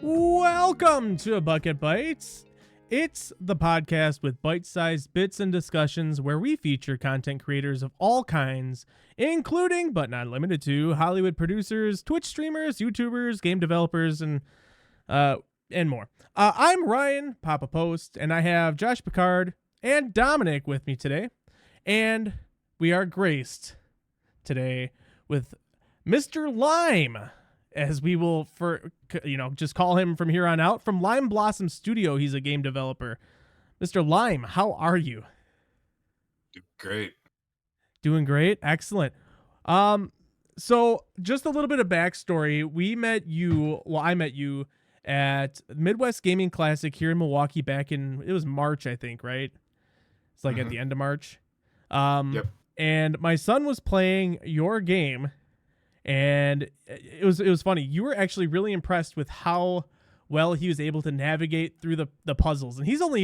Welcome to Bucket Bytes. It's the podcast with bite-sized bits and discussions where we feature content creators of all kinds, including but not limited to Hollywood producers, Twitch streamers, YouTubers, game developers, and more. I'm Ryan Papa Post, and I have Josh Picard and Dominic with me today, and we are graced today with Mr. Lime, as we will just call him from here on out. From LimeBlossom Studio, he's a game developer. Mr. Lime, how are you? Great. Doing great. Excellent. So just a little bit of backstory. I met you at Midwest Gaming Classic here in Milwaukee back in, it was March, I think, right? It's like at the end of March. Yep. And my son was playing your game, and it was funny. You were actually really impressed with how well he was able to navigate through the puzzles. And he's only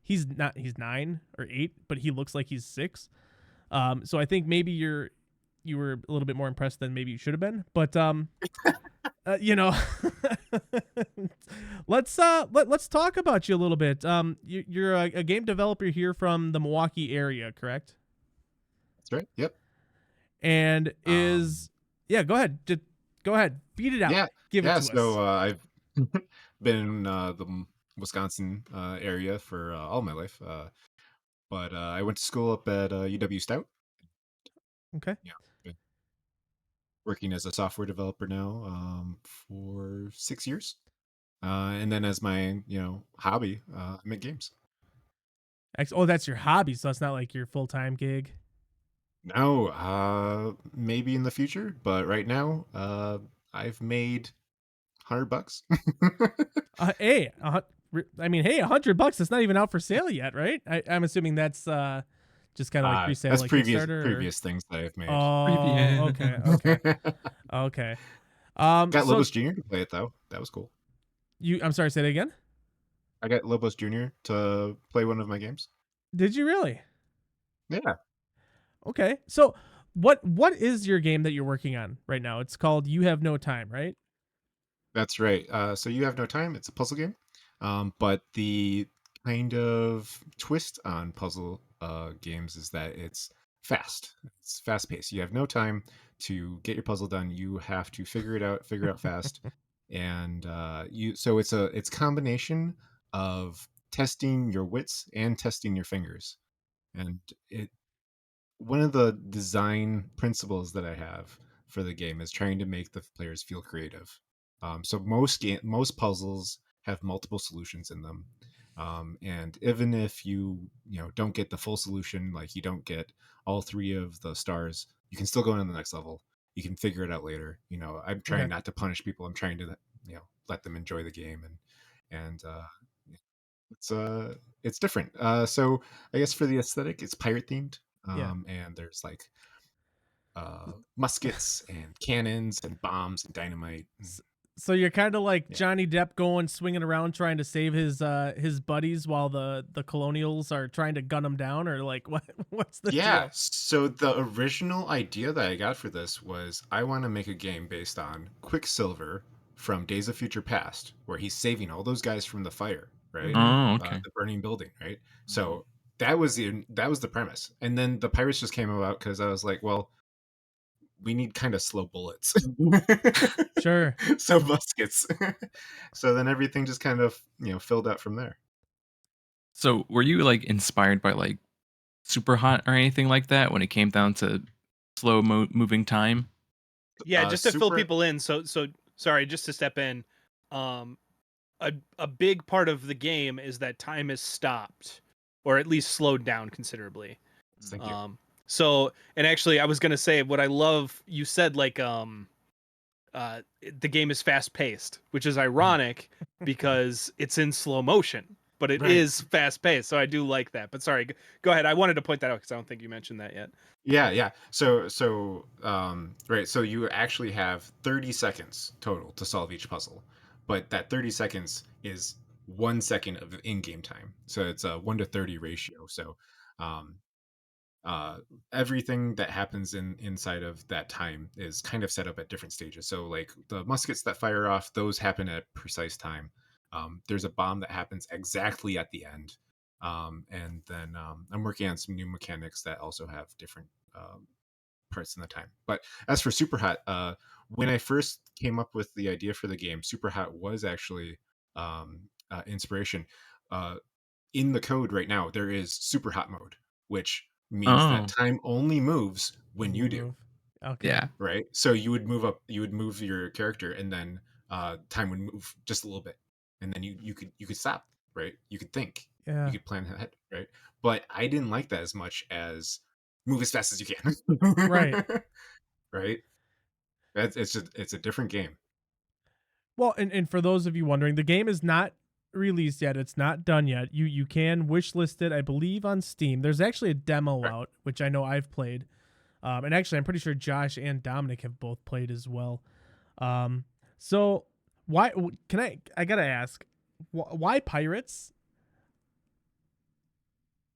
he's 9 or 8, but he looks like he's 6. So I think maybe you were a little bit more impressed than maybe you should have been. But let's talk about you a little bit. You're a game developer here from the Milwaukee area, correct? That's right. Yep. And go ahead. Go ahead. Beat it out. Yeah. Give it to us. I've been in the Wisconsin area for all my life. But I went to school up at UW Stout. Okay. Yeah. Been working as a software developer now for 6 years. And then as my, hobby, I make games. Oh, that's your hobby, so it's not like your full-time gig. No, maybe in the future, but right now, I've made $100. Hey, $100. It's not even out for sale yet, right? I'm assuming that's just kind of like pre-sale, that's like previous things that I've made. Oh, okay. Got Lobos Jr. to play it though. That was cool. I'm sorry, say that again. I got Lobos Jr. to play one of my games. Did you really? Yeah. Okay. So what is your game that you're working on right now? It's called You Have No Time, right? That's right. So You Have No Time. It's a puzzle game. But the kind of twist on puzzle games is that it's fast. It's fast paced. You have no time to get your puzzle done. You have to figure it out fast. And so it's a combination of testing your wits and testing your fingers. And one of the design principles that I have for the game is trying to make the players feel creative. So most puzzles have multiple solutions in them, and even if you don't get the full solution, like you don't get all 3 of the stars, you can still go on to the next level. You can figure it out later. I'm trying not to punish people. I'm trying to let them enjoy the game, and it's different. So I guess for the aesthetic, it's pirate themed. And there's like muskets and cannons and bombs and dynamite. So you're kind of like Johnny Depp swinging around trying to save his buddies while the colonials are trying to gun him down, or like what's the deal? So the original idea that I got for this was I want to make a game based on Quicksilver from Days of Future Past, where he's saving all those guys from the fire, right? Oh, okay. The burning building, right? So that was the premise, and then the pirates just came about because I was like, well, we need kind of slow bullets. Sure. So muskets. So then everything just kind of filled out from there. So were you like inspired by like Super Hot or anything like that when it came down to slow moving time? Yeah, just to fill people in. So sorry, just to step in. A big part of the game is that time is stopped, or at least slowed down considerably. Thank you. So, and actually I was going to say what I love, you said like the game is fast paced, which is ironic because it's in slow motion, but it is fast paced. So I do like that. But sorry, go ahead. I wanted to point that out because I don't think you mentioned that yet. Yeah. So So you actually have 30 seconds total to solve each puzzle, but that 30 seconds is 1 second of in-game time. So it's a 1 to 30 ratio. So everything that happens inside of that time is kind of set up at different stages. So like the muskets that fire off, those happen at precise time. There's a bomb that happens exactly at the end. And then I'm working on some new mechanics that also have different parts in the time. But as for Super Hot, when I first came up with the idea for the game, Super Hot was actually inspiration. In the code right now, there is Super Hot mode, which means that Oh, time only moves when you do, move. Okay. yeah. right? So you would move your character, and then time would move just a little bit, and then you could stop, right? You could think, Yeah. you could plan ahead, right? But I didn't like that as much as move as fast as you can, Right. right? It's a different game. Well, and for those of you wondering, the game is not released yet. It's not done yet. You can wishlist it, I believe, on Steam. There's actually a demo Right. out, which I know I've played. And actually, I'm pretty sure Josh and Dominic have both played as well. So why can I gotta ask, why pirates?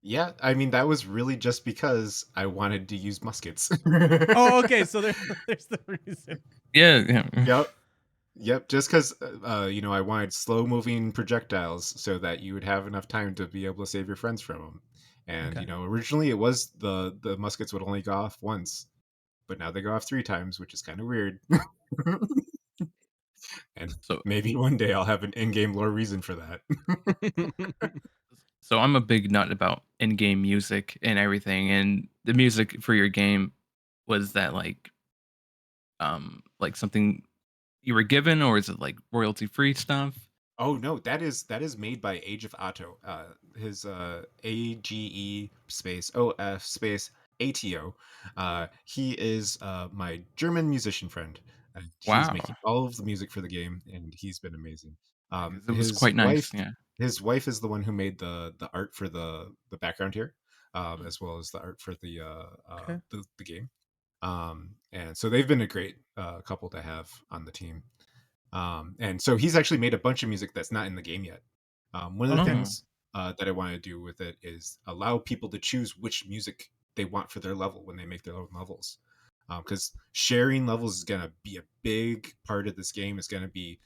Yeah, I mean that was really just because I wanted to use muskets. Oh, okay. So there's the reason. Yeah. Yep. Yep, just because I wanted slow-moving projectiles so that you would have enough time to be able to save your friends from them. And Okay. originally it was the muskets would only go off once, but now they go off 3 times, which is kind of weird. And So maybe one day I'll have an in-game lore reason for that. so I'm a big nut about in-game music and everything, and the music for your game, was that like something you were given, or is it like royalty free stuff? Oh no, that is made by Age of Otto. His AGE space OF space ATO. He is my German musician friend. And he's Wow. making all of the music for the game, and he's been amazing. Yeah, 'cause it was His quite wife, nice. Yeah. his wife is the one who made the art for the background here, as well as the art for Okay. the game. And so they've been a great couple to have on the team. And so he's actually made a bunch of music that's not in the game yet. One of the Oh. things that I want to do with it is allow people to choose which music they want for their level when they make their own levels. Because sharing levels is going to be a big part of this game. It's going to be,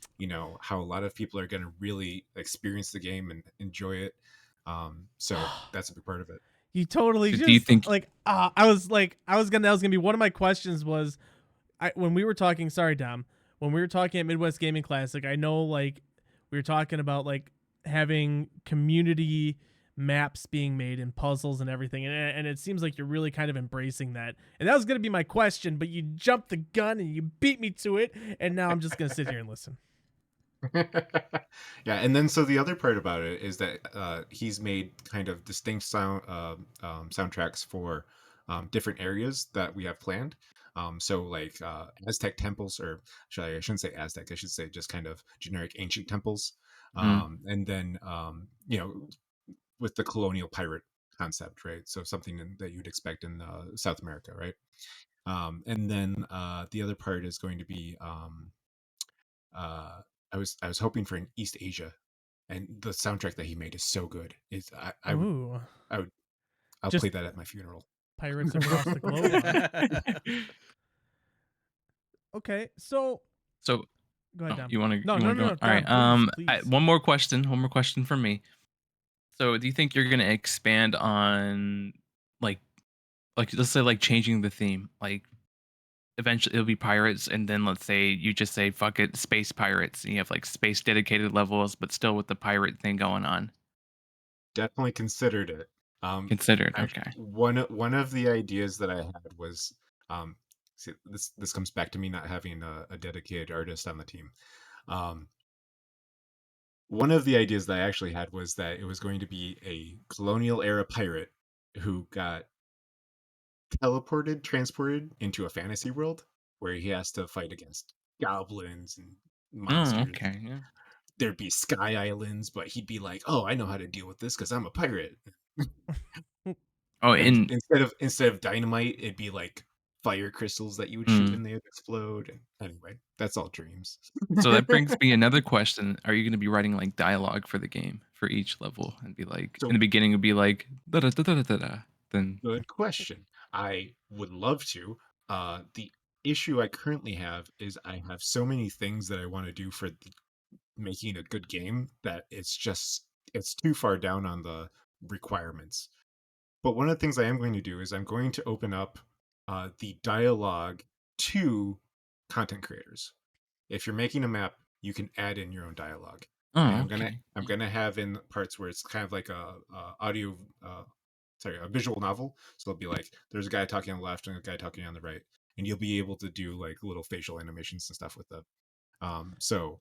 how a lot of people are going to really experience the game and enjoy it. So that's a big part of it. You totally So do you just think? that was gonna be one of my questions was when we were talking, sorry Dom, when we were talking at Midwest Gaming Classic, I know like we were talking about like having community maps being made and puzzles and everything, and it seems like you're really kind of embracing that. And that was gonna be my question, but you jumped the gun and you beat me to it, and now I'm just gonna sit here and listen. Yeah, and then so the other part about it is that he's made kind of distinct soundtracks for different areas that we have planned. So like Aztec temples, or I shouldn't say Aztec, I should say just kind of generic ancient temples. Mm, And then with the colonial pirate concept, right? So something that you'd expect in South America, right? And then the other part is going to be I was hoping for an East Asia, and the soundtrack that he made is so good. It's I would Ooh, I would I'll just play that at my funeral. pirates across the globe. Huh? Okay, so so go ahead, oh, Dom. you want to No, you no, want to no, go? no, All right. Dom, please, please. One more question from me. So do you think you're gonna expand on like let's say like changing the theme, like eventually it'll be pirates, and then let's say you just say fuck it, space pirates, and you have like space dedicated levels, but still with the pirate thing going on. Definitely considered it. Considered. Actually, Okay. one of the ideas that I had was um, see, this comes back to me not having a dedicated artist on the team. Um, One of the ideas that I actually had was that it was going to be a colonial era pirate who got transported into a fantasy world where he has to fight against goblins and Oh, monsters. okay. Yeah. There'd be sky islands, but he'd be like, "Oh, I know how to deal with this because I'm a pirate." Oh, And and instead of dynamite, it'd be like fire crystals that you would shoot mm, and they would explode. And anyway, that's all dreams. so that brings me another question. Are you going to be writing like dialogue for the game for each level and be like in So the beginning it'd be like da da da da da da? then Good question. I would love to. The issue I currently have is I have so many things that I want to do for making a good game that it's too far down on the requirements. But one of the things I am going to do is I'm going to open up the dialogue to content creators. If you're making a map, you can add in your own dialogue. And oh, I'm gonna okay. I'm gonna have in parts where it's kind of like a visual novel. So it'll be like there's a guy talking on the left and a guy talking on the right, and you'll be able to do like little facial animations and stuff with them. So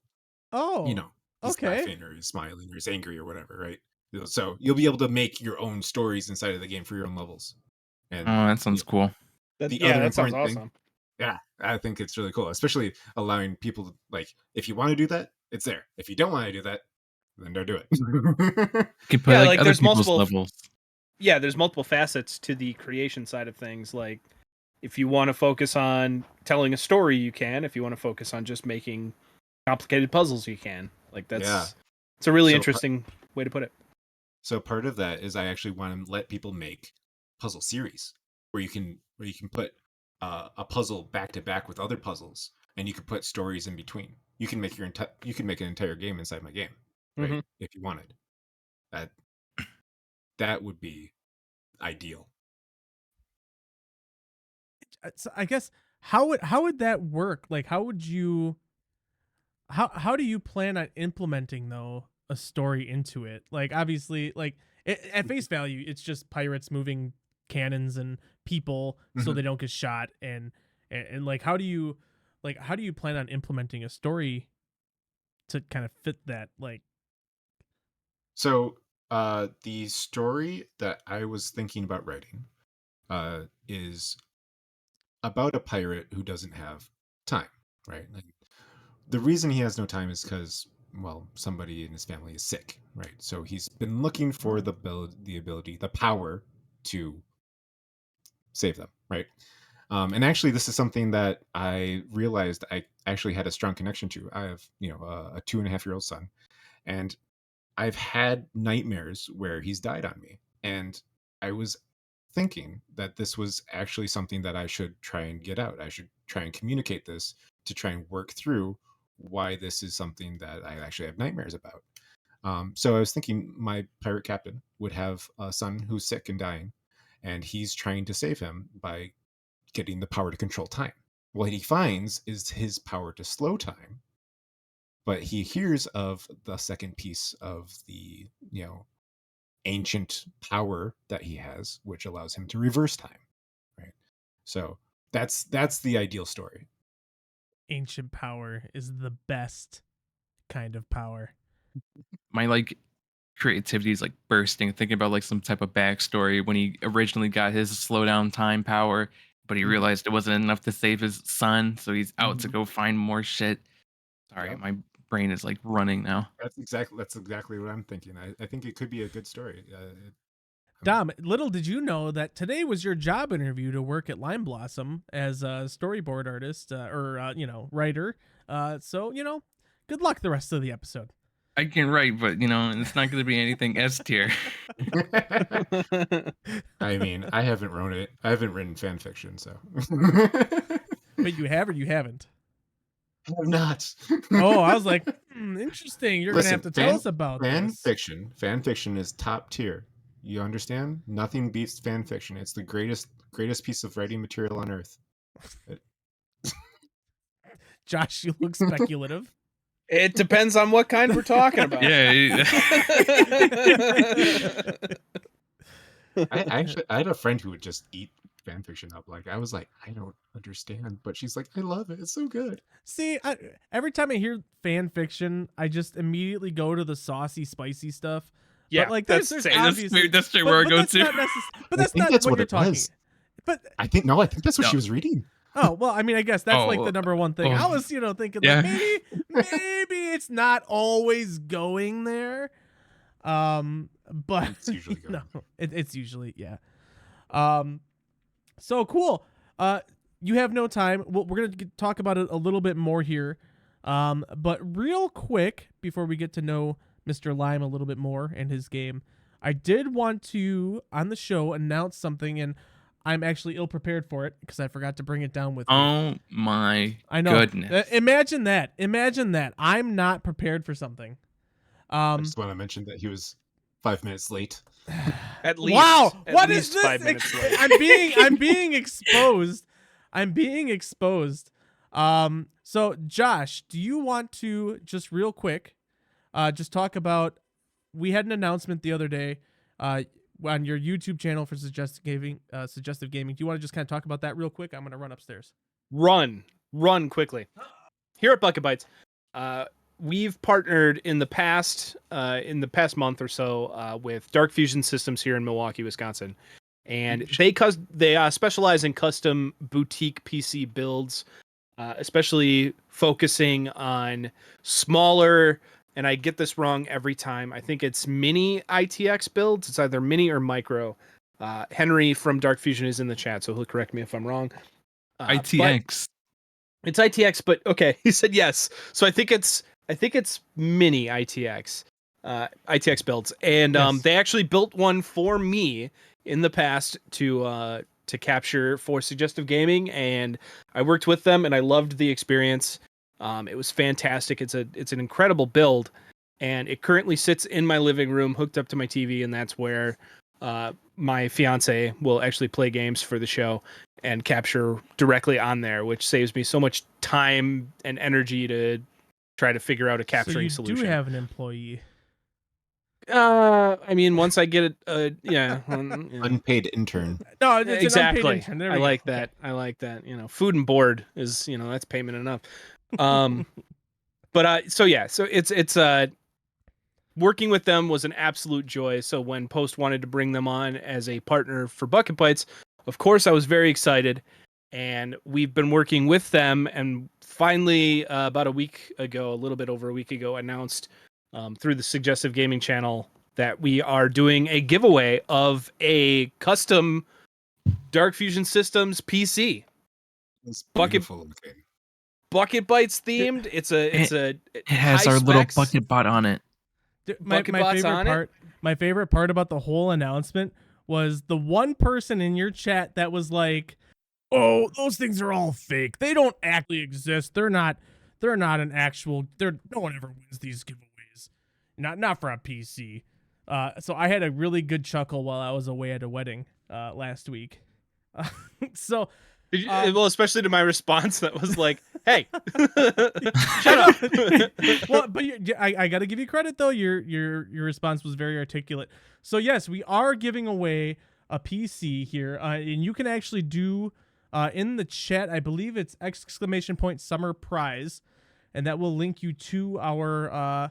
Oh, he's okay. laughing or he's smiling or he's angry or whatever, right? So you'll be able to make your own stories inside of the game for your own levels. And Oh, that sounds cool. the other that sounds important thing, awesome. yeah, I think it's really cool, especially allowing people to, like, if you want to do that, it's there. If you don't want to do that, then don't do it. You can put Yeah, like like other there's people's multiple levels. there's multiple facets to the creation side of things. Like if you want to focus on telling a story, you can. If you want to focus on just making complicated puzzles, you can. Like Yeah. it's a really So interesting way to put it. So part of that is I actually want to let people make puzzle series where you can put a puzzle back to back with other puzzles, and you can put stories in between. You can make you can make an entire game inside my game, right? Mhm. If you wanted. That that would be ideal. So I guess how would that work? Like, how do you plan on implementing though a story into it? Like, obviously, like at face value, it's just pirates moving cannons and people so Mhm. they don't get shot, and like how do you plan on implementing a story to kind of fit that? Like, So the story that I was thinking about writing is about a pirate who doesn't have time, right? Like, the reason he has no time is because, well, somebody in his family is sick, right? So he's been looking for the power to save them, right? And actually, this is something that I realized I actually had a strong connection to. I have, a 2.5-year-old son, and I've had nightmares where he's died on me. And I was thinking that this was actually something that I should try and get out. I should try and communicate this to try and work through why this is something that I actually have nightmares about. So I was thinking my pirate captain would have a son who's sick and dying, and he's trying to save him by getting the power to control time. What he finds is his power to slow time, but he hears of the second piece of the ancient power that he has, which allows him to reverse time, right? So that's the ideal story. ancient power is the best kind of power. My like creativity is like bursting, thinking about like some type of backstory when he originally got his slow down time power, but he Mhm. realized it wasn't enough to save his son, so he's out to Mhm. go find more shit. Sorry, Yep. my brain is like running now. That's exactly what I'm thinking. I think it could be a good story. Dom, little did you know that today was your job interview to work at LimeBlossom as a storyboard artist or writer. So good luck the rest of the episode. I can write, but it's not going to be anything S tier. I mean, I haven't written fan fiction, so But you have or you haven't? I have not. Oh, I was like, interesting. You're gonna have Listen, to tell us about this. fan fiction is top tier. You understand? Nothing beats fan fiction. It's the greatest piece of writing material on earth. Josh, you look speculative. It depends on what kind we're talking about. Yeah. I had a friend who would just eat fan fiction up. Like, I was like, I don't understand, but she's like, I love it. It's so good. See, every time I hear fan fiction, I just immediately go to the saucy, spicy stuff. Yeah, but like that's there's same. obviously That's straight where I but go that's to. not but that's think not that's what what you're it talking. was. But I think that's what No. she was reading. oh well, I mean, I guess that's like the number one thing. I was thinking Yeah. like maybe it's not always going there. But It's usually going no, it's usually so cool. You have no time. We're gonna talk about it a little bit more here. But real quick before we get to know Mr. Lime a little bit more and his game, I did want to on the show announce something, and I'm actually ill prepared for it because I forgot to bring it down with me. Oh my I know. goodness. Imagine that. Imagine that. I'm not prepared for something. I just want to mention that he was 5 minutes late. At least. Wow. At What least is this? 5 minutes late. I'm being exposed. I'm being exposed. So Josh, do you want to just real quick just talk about, we had an announcement the other day on your YouTube channel for suggestive gaming. Do you want to just kind of talk about that real quick? I'm going to run upstairs. Run quickly. Here at Bucket Bytes, we've partnered in the past month or so with Dark Fusion Systems here in Milwaukee, Wisconsin, and they specialize in custom boutique PC builds, especially focusing on smaller. And I get this wrong every time. I think it's mini ITX builds. It's either mini or micro. Henry from Dark Fusion is in the chat, so he'll correct me if I'm wrong. ITX. It's ITX, but okay, he said yes. So I think it's mini ITX, ITX builds, and Yes. they actually built one for me in the past to capture for suggestive gaming, and I worked with them, and I loved the experience. It was fantastic. It's an incredible build, and it currently sits in my living room, hooked up to my TV, and that's where my fiance will actually play games for the show and capture directly on there, which saves me so much time and energy to try to figure out a capturing so you solution. do have an employee. I mean, once I get it, yeah. Unpaid intern. No, it's an unpaid Exactly. intern. There I we go. like that. I like that. Food and board is, that's payment enough. But so it's working with them was an absolute joy. So when Post wanted to bring them on as a partner for Bucket Bytes, of course I was very excited, and we've been working with them, and finally about a little bit over a week ago, announced through the Suggestive Gaming channel that we are doing a giveaway of a custom Dark Fusion Systems PC. It's Bucket- beautiful looking. Bucket Bytes themed. It has high our little specs. bucket bot on it. Bucket bots on it? My favorite part about the whole announcement was the one person in your chat that was like, "Oh, those things are all fake. They don't actually exist. They're not an actual. No one ever wins these giveaways. Not for a PC." So I had a really good chuckle while I was away at a wedding last week. So. Well, especially to my response that was like, "Hey, shut up." Well, but I got to give you credit though. Your response was very articulate. So yes, we are giving away a PC here, and you can actually do in the chat. I believe it's !summer prize, and that will link you to our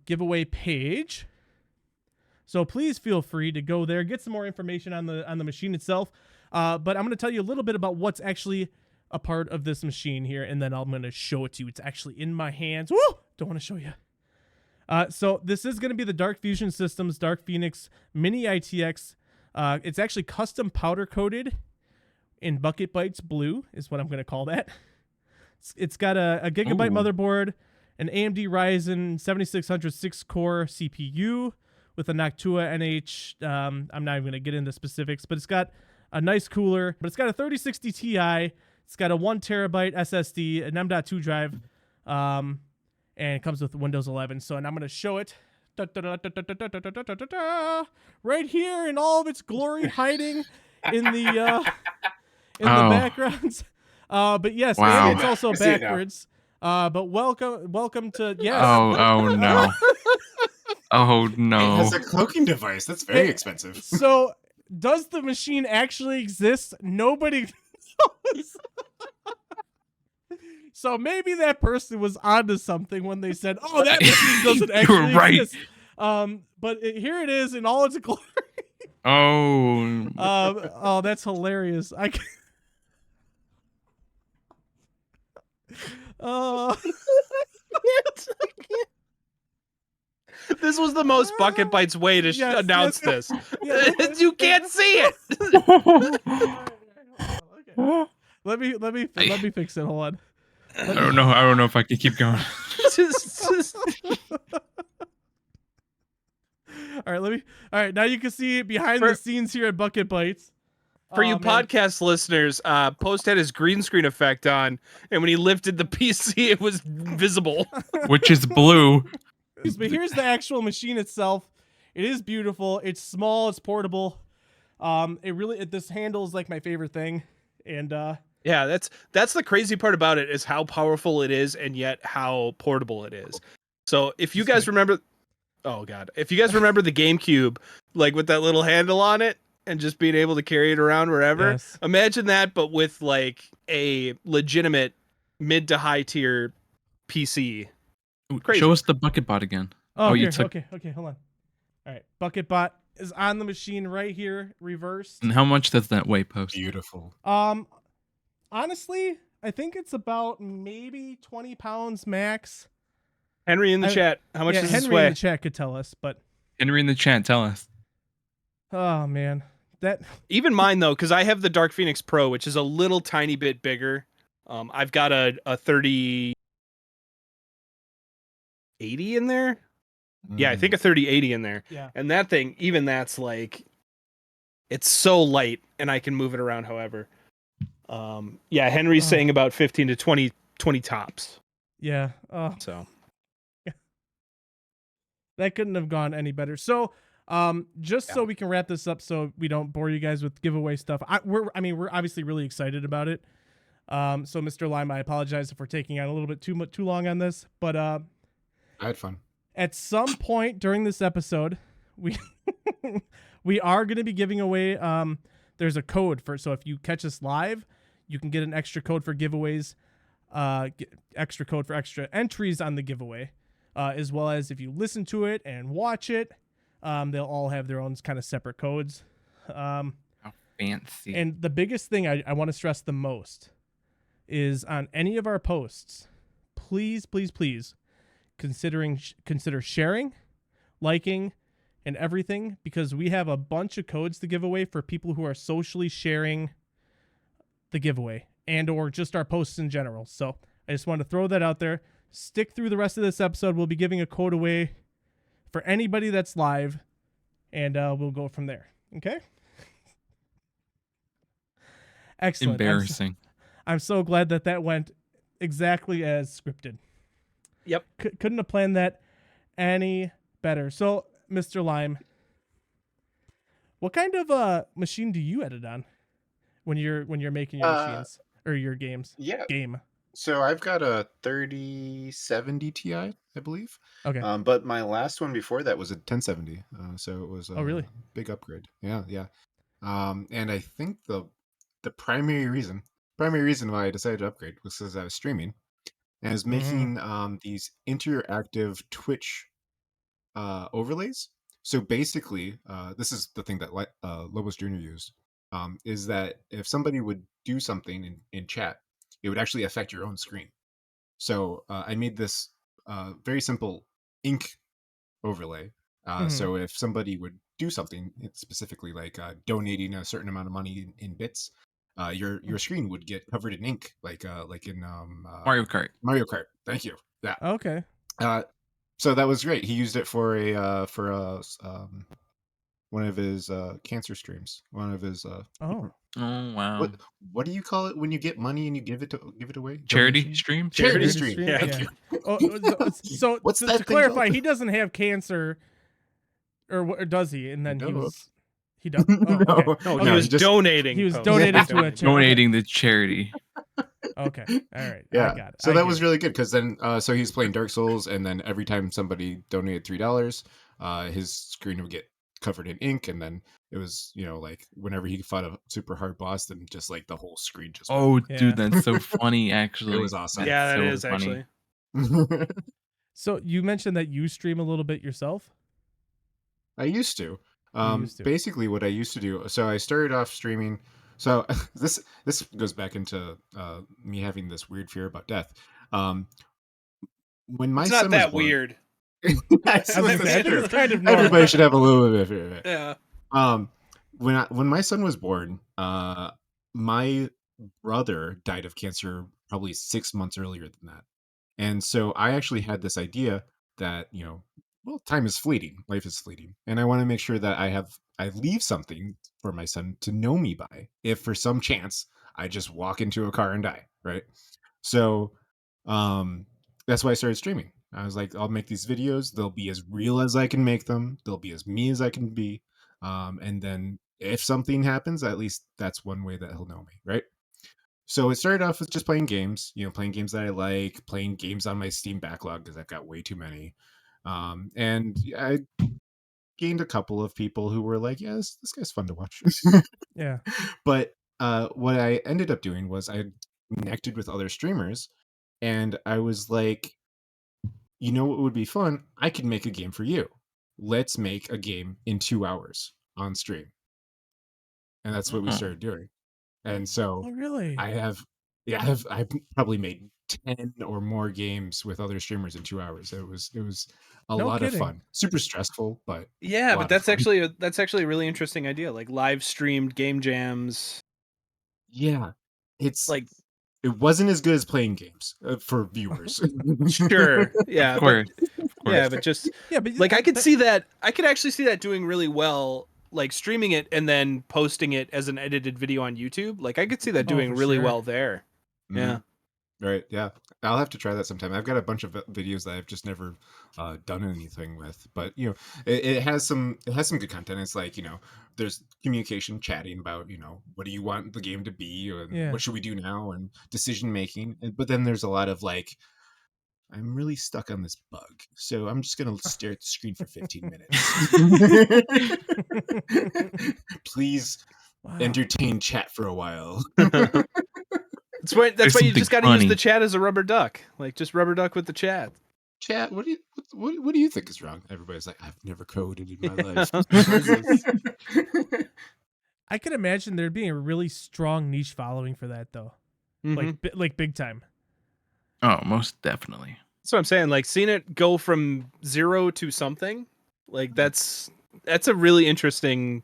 giveaway page. So please feel free to go there, get some more information on the machine itself. But I'm going to tell you a little bit about what's actually a part of this machine here, and then I'm going to show it to you. It's actually in my hands. Woo! Don't want to show you. So this is going to be the Dark Fusion Systems Dark Phoenix Mini ITX. It's actually custom powder coated in Bucket Bytes Blue is what I'm going to call that. It's got a gigabyte motherboard, an AMD Ryzen 7600 6-core CPU with a Noctua NH. I'm not even going to get into specifics, but it's got a nice cooler, but it's got a 3060 Ti. It's got a 1 terabyte SSD, an M.2 drive, and it comes with Windows 11. So, and I'm going to show it right here in all of its glory, hiding in the backgrounds. But yes, Wow. and it's also backwards. But welcome to yes. Oh no. Oh no. It has a cloaking device. That's very expensive. So, does the machine actually exist? Nobody knows. So maybe that person was onto something when they said, "Oh, that machine doesn't actually right. exist." But here it is in all its glory. Oh. Oh, that's hilarious. This was the most Bucket Bytes way to announce this. Yeah, You can't see it. Okay. Let me fix it. Hold on. I don't know if I can keep going. All right, now you can see behind the scenes here at Bucket Bytes. For you man. podcast listeners, Post had his green screen effect on, and when he lifted the PC, it was visible. Which is blue. But here's the actual machine itself. It is beautiful. It's small. It's portable. This handle is like my favorite thing, and yeah, that's the crazy part about it is how powerful it is, and yet how portable it is. So if you guys remember, if you guys remember the GameCube, like with that little handle on it, and just being able to carry it around wherever, yes. Imagine that, but with like a legitimate mid to high tier PC. Crazy. Show us the bucket bot again. Oh, you here. took. Okay, hold on. All right, Bucket Bot is on the machine right here, reversed. And how much does that weigh, Post? Beautiful. Honestly, I think it's about maybe 20 pounds max. Henry in the chat, how much does this Henry weigh? in the chat could tell us, but Henry in the chat, tell us. oh man, that even mine though, because I have the Dark Phoenix Pro, which is a little tiny bit bigger. I've got a 3080 in there. Yeah, I think a 3080 in there. Yeah. And that thing, even that's like, it's so light, and I can move it around however. Yeah, Henry's saying about 15 to 20 tops. Yeah. So that couldn't have gone any better. So, so we can wrap this up, so we don't bore you guys with giveaway stuff. We're obviously really excited about it. So Mr. Lime, I apologize if we're taking on a little bit too long on this, but I had fun. At some point during this episode, we are going to be giving away. There's a code so if you catch us live, you can get an extra code for giveaways, extra code for extra entries on the giveaway, as well as if you listen to it and watch it, they'll all have their own kind of separate codes. How fancy! And the biggest thing I want to stress the most is on any of our posts, please consider sharing, liking, and everything, because we have a bunch of codes to give away for people who are socially sharing the giveaway and or just our posts in general. So I just want to throw that out there. Stick through the rest of this episode. We'll be giving a code away for anybody that's live, and we'll go from there. Okay? Excellent. Embarrassing. I'm so glad that went exactly as scripted. Yep. Couldn't have planned that any better. So, Mr. Lime, what kind of machine do you edit on when you're making your machines or your games? Yeah. Game. So I've got a 3070 Ti, I believe. Okay. But my last one before that was a 1070. So it was a really? big upgrade. Yeah. And I think the primary reason why I decided to upgrade was because I was streaming. And I was making these interactive Twitch overlays. So basically, this is the thing that Lobos Jr. used, is that if somebody would do something in chat, it would actually affect your own screen. So I made this very simple ink overlay. So if somebody would do something, specifically like donating a certain amount of money in bits, your screen would get covered in ink, like in Mario Kart. Mario Kart. Thank you. Yeah. Okay. So that was great. He used it for one of his cancer streams. One of his Oh wow. What do you call it when you get money and you give it away? Charity Donation? stream. Charity stream. Yeah. Thank you. So What's to that thing clarify, called? he doesn't have cancer, or does he? And then he does. No. Okay. No, No, he was he just- donating. He was Post. donating Yeah. to a charity. Donating the charity. Okay. All right. Yeah. I got it. So that was really good because then so he's playing Dark Souls, and then every time somebody donated $3, his screen would get covered in ink, and then it was like whenever he fought a super hard boss, then just like the whole screen just Oh, Yeah. dude, that's so funny. Actually, It was awesome. That's Yeah, that so is funny. actually. So you mentioned that you stream a little bit yourself. I used to. You used to. Basically what I used to do, so I started off streaming. So this goes back into me having this weird fear about death. When my It's son not that was born, weird. That's I was gonna say, I think true. it's kind of normal. Everybody should have a little bit of fear of it. Yeah. When my son was born, my brother died of cancer probably 6 months earlier than that. And so I actually had this idea that, well, time is fleeting, life is fleeting, and I want to make sure that I leave something for my son to know me by, if for some chance I just walk into a car and die, right? So that's why I started streaming. I was like, I'll make these videos, they'll be as real as I can make them, they'll be as me as I can be, and then if something happens, at least that's one way that he'll know me, right? So it started off with just playing games, playing games that I like, playing games on my Steam backlog because I've got way too many. And I gained a couple of people who were like, yeah, this guy's fun to watch. Yeah. But what I ended up doing was I connected with other streamers, and I was like, you know what would be fun? I could make a game for you. Let's make a game in 2 hours on stream. And that's what we started doing. And so Oh, really? I've probably made 10 or more games with other streamers in 2 hours. It was a No lot of kidding. fun. Super stressful, but Yeah, a but lot of that's fun. actually a really interesting idea. Like live streamed game jams. Yeah. It wasn't as good as playing games for viewers. Sure. Yeah, Of course. yeah, but just Yeah, but like I could see that. I could actually see that doing really well. Like streaming it and then posting it as an edited video on YouTube. Like I could see that doing for really sure. well there. Yeah. Right. Yeah. I'll have to try that sometime. I've got a bunch of videos that I've just never done anything with, but it has some good content. It's like, there's communication, chatting about, what do you want the game to be, and what should we do now, and decision making. But then there's a lot of like, I'm really stuck on this bug, so I'm just going to stare at the screen for 15 minutes. Please entertain chat for a while. That's why There's you just got to use something the chat as a rubber duck. Like just rubber duck with the chat. Chat, what do you think is wrong? Everybody's like, I've never coded in my life. I could imagine there being a really strong niche following for that, though. Like big time. Oh, most definitely. That's what I'm saying. Like seeing it go from 0 to something, like that's a really interesting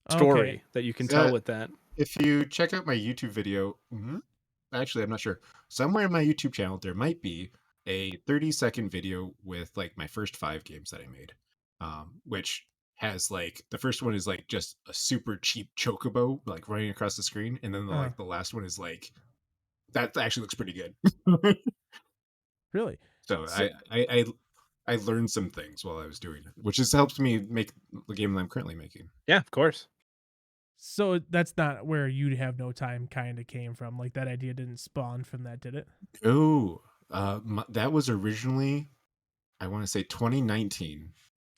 story that you can tell with that. If you check out my YouTube video, actually, I'm not sure. Somewhere in my YouTube channel, there might be a 30-second video with like my first 5 games that I made, which has like the first one is like just a super cheap chocobo like running across the screen, and then the last one is like that actually looks pretty good. Really? So I learned some things while I was doing it, which has helped me make the game that I'm currently making. Yeah, of course. So that's not where you'd have no time kind of came from. Like that idea didn't spawn from that, did it? Oh, that was originally, I want to say 2019,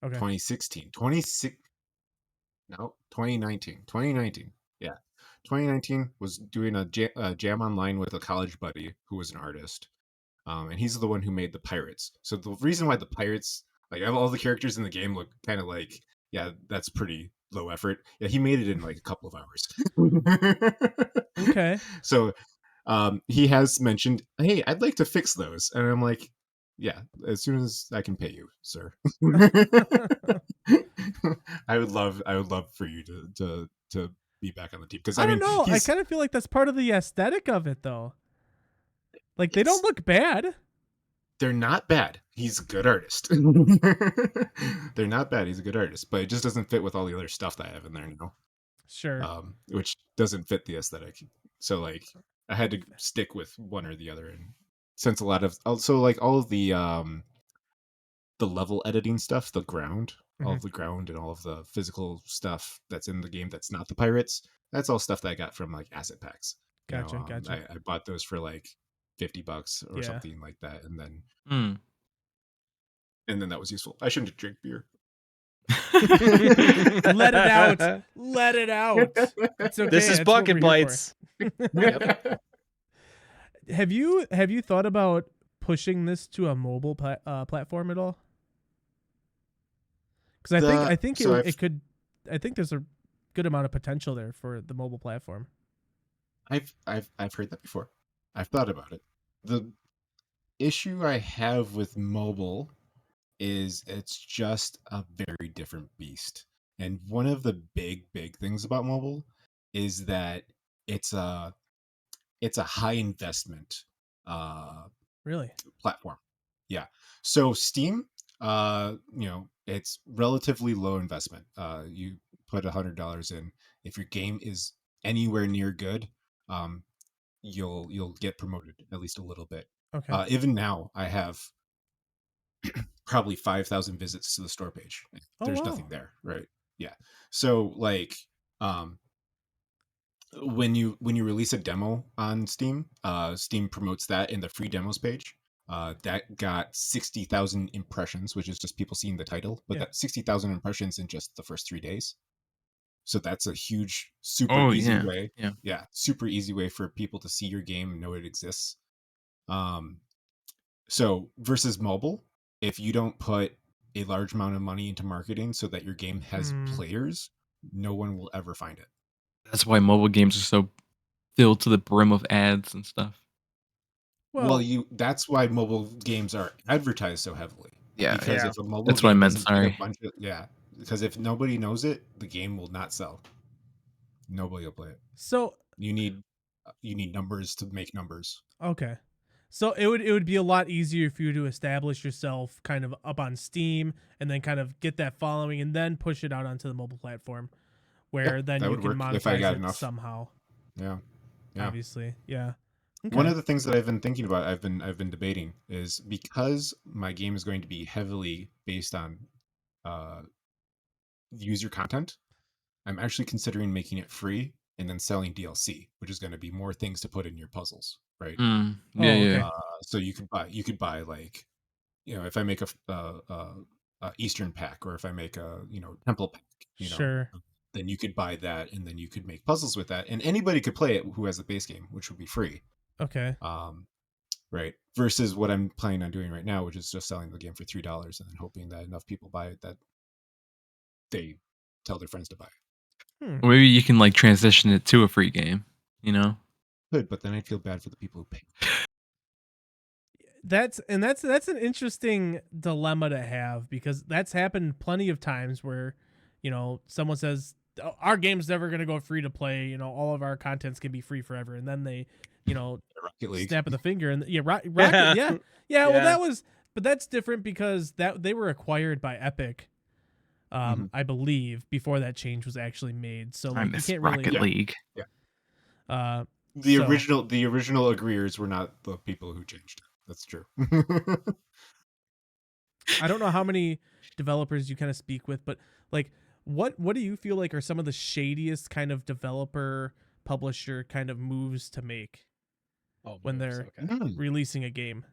2016, 2019. Yeah. 2019 was doing a jam online with a college buddy who was an artist. And he's the one who made the pirates. So the reason why the pirates, like all the characters in the game look kind of like, yeah, that's pretty low effort. Yeah, he made it in like a couple of hours. Okay. So he has mentioned, hey, I'd like to fix those. And I'm like, yeah, as soon as I can pay you, sir. I would love for you to be back on the team, because I don't know. I kind of feel like that's part of the aesthetic of it, though. Like they don't look bad. They're not bad. He's a good artist. They're not bad. He's a good artist, but it just doesn't fit with all the other stuff that I have in there now. Sure. Which doesn't fit the aesthetic. So like I had to stick with one or the other, and since a lot of also like all of the level editing stuff, the ground, all of the ground and all of the physical stuff that's in the game that's not the pirates, that's all stuff that I got from like asset packs. Gotcha. I bought those for like $50 or something like that, and then that was useful. I shouldn't drink beer. Let it out. Let it out. It's okay. This is Bucket Bytes. Yep. Have you thought about pushing this to a mobile platform at all? Because I think it could. I think there's a good amount of potential there for the mobile platform. I've heard that before. I've thought about it. The issue I have with mobile is it's just a very different beast. And one of the big things about mobile is that it's a high investment really platform. Yeah. So Steam, It's relatively low investment. You put $100 in. If your game is anywhere near good, um, you'll get promoted at least a little bit. Okay. Even now, I have probably 5,000 visits to the store page. Oh, There's wow. nothing there, right? Yeah. So like, when you release a demo on Steam, Steam promotes that in the free demos page. That got 60,000 impressions, which is just people seeing the title, but Yeah. that 60,000 impressions in just the first 3 days. So that's a huge, super Oh easy yeah, way. yeah. Yeah, super easy way for people to see your game and know it exists. So versus mobile, if you don't put a large amount of money into marketing so that your game has players, no one will ever find it. That's why mobile games are so filled to the brim of ads and stuff. Well, that's why mobile games are advertised so heavily. Yeah, Because yeah. if a mobile That's what I game meant, doesn't get a sorry. bunch of because if nobody knows it, the game will not sell. Nobody will play it. So You need numbers to make numbers. okay. So it would be a lot easier for you to establish yourself kind of up on Steam and then kind of get that following and then push it out onto the mobile platform where then that you would can work if I monetize got it enough. somehow. Yeah. Obviously. Yeah. Okay. One of the things that I've been thinking about, I've been debating, is because my game is going to be heavily based on user content, I'm actually considering making it free and then selling DLC, which is going to be more things to put in your puzzles, right? Yeah, okay. yeah. So you could buy like, if I make a Eastern pack, or if I make a temple pack, Sure. then you could buy that, and then you could make puzzles with that, and anybody could play it who has the base game, which would be free. Okay. Right. Versus what I'm planning on doing right now, which is just selling the game for $3 and then hoping that enough people buy it that they tell their friends to buy it. Or maybe you can like transition it to a free game, Good, but then I feel bad for the people who pay. That's an interesting dilemma to have, because that's happened plenty of times where, someone says, "Oh, our game's never going to go free to play, all of our contents can be free forever." And then they, Rocket League. snap of the finger and Rocket. Yeah. Yeah. Well, but that's different because they were acquired by Epic. I believe before that change was actually made. So I like, you miss can't Rocket really, League. The so- original agreeers were not the people who changed it. That's true. I don't know how many developers you kind of speak with, but like, what do you feel like are some of the shadiest kind of developer publisher kind of moves to make when they're releasing a game?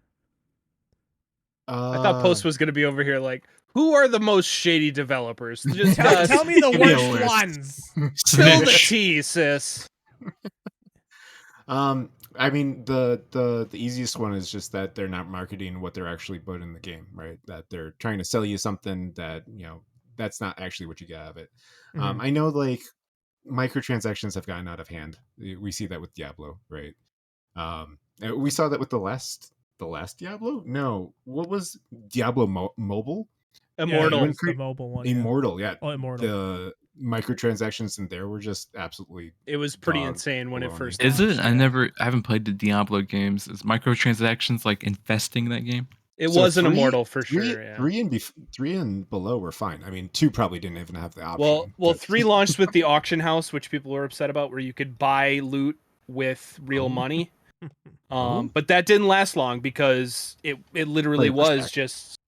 I thought Post was going to be over here like, who are the most shady developers? Just Tell me the Give me a worst list. ones. spill the tea, sis. I mean, the easiest one is just that they're not marketing what they're actually put in the game, right? That they're trying to sell you something that that's not actually what you get out of it. I know, like, microtransactions have gotten out of hand. We see that with Diablo, right? We saw that with the last Diablo. No, what was Diablo mobile? Immortal. Yeah, the mobile one. Immortal, yeah. Oh, Immortal. The microtransactions in there were just absolutely. It was pretty dog insane when it baloney. first. Is it? launched, I yeah. haven't played the Diablo games. Is microtransactions like infesting that game? It So was an three- Immortal for three, sure. Yeah. three and below were fine. I mean, 2 probably didn't even have the option. Well, but- 3 launched with the auction house, which people were upset about, where you could buy loot with real money. But that didn't last long because it literally Play was pushback. just.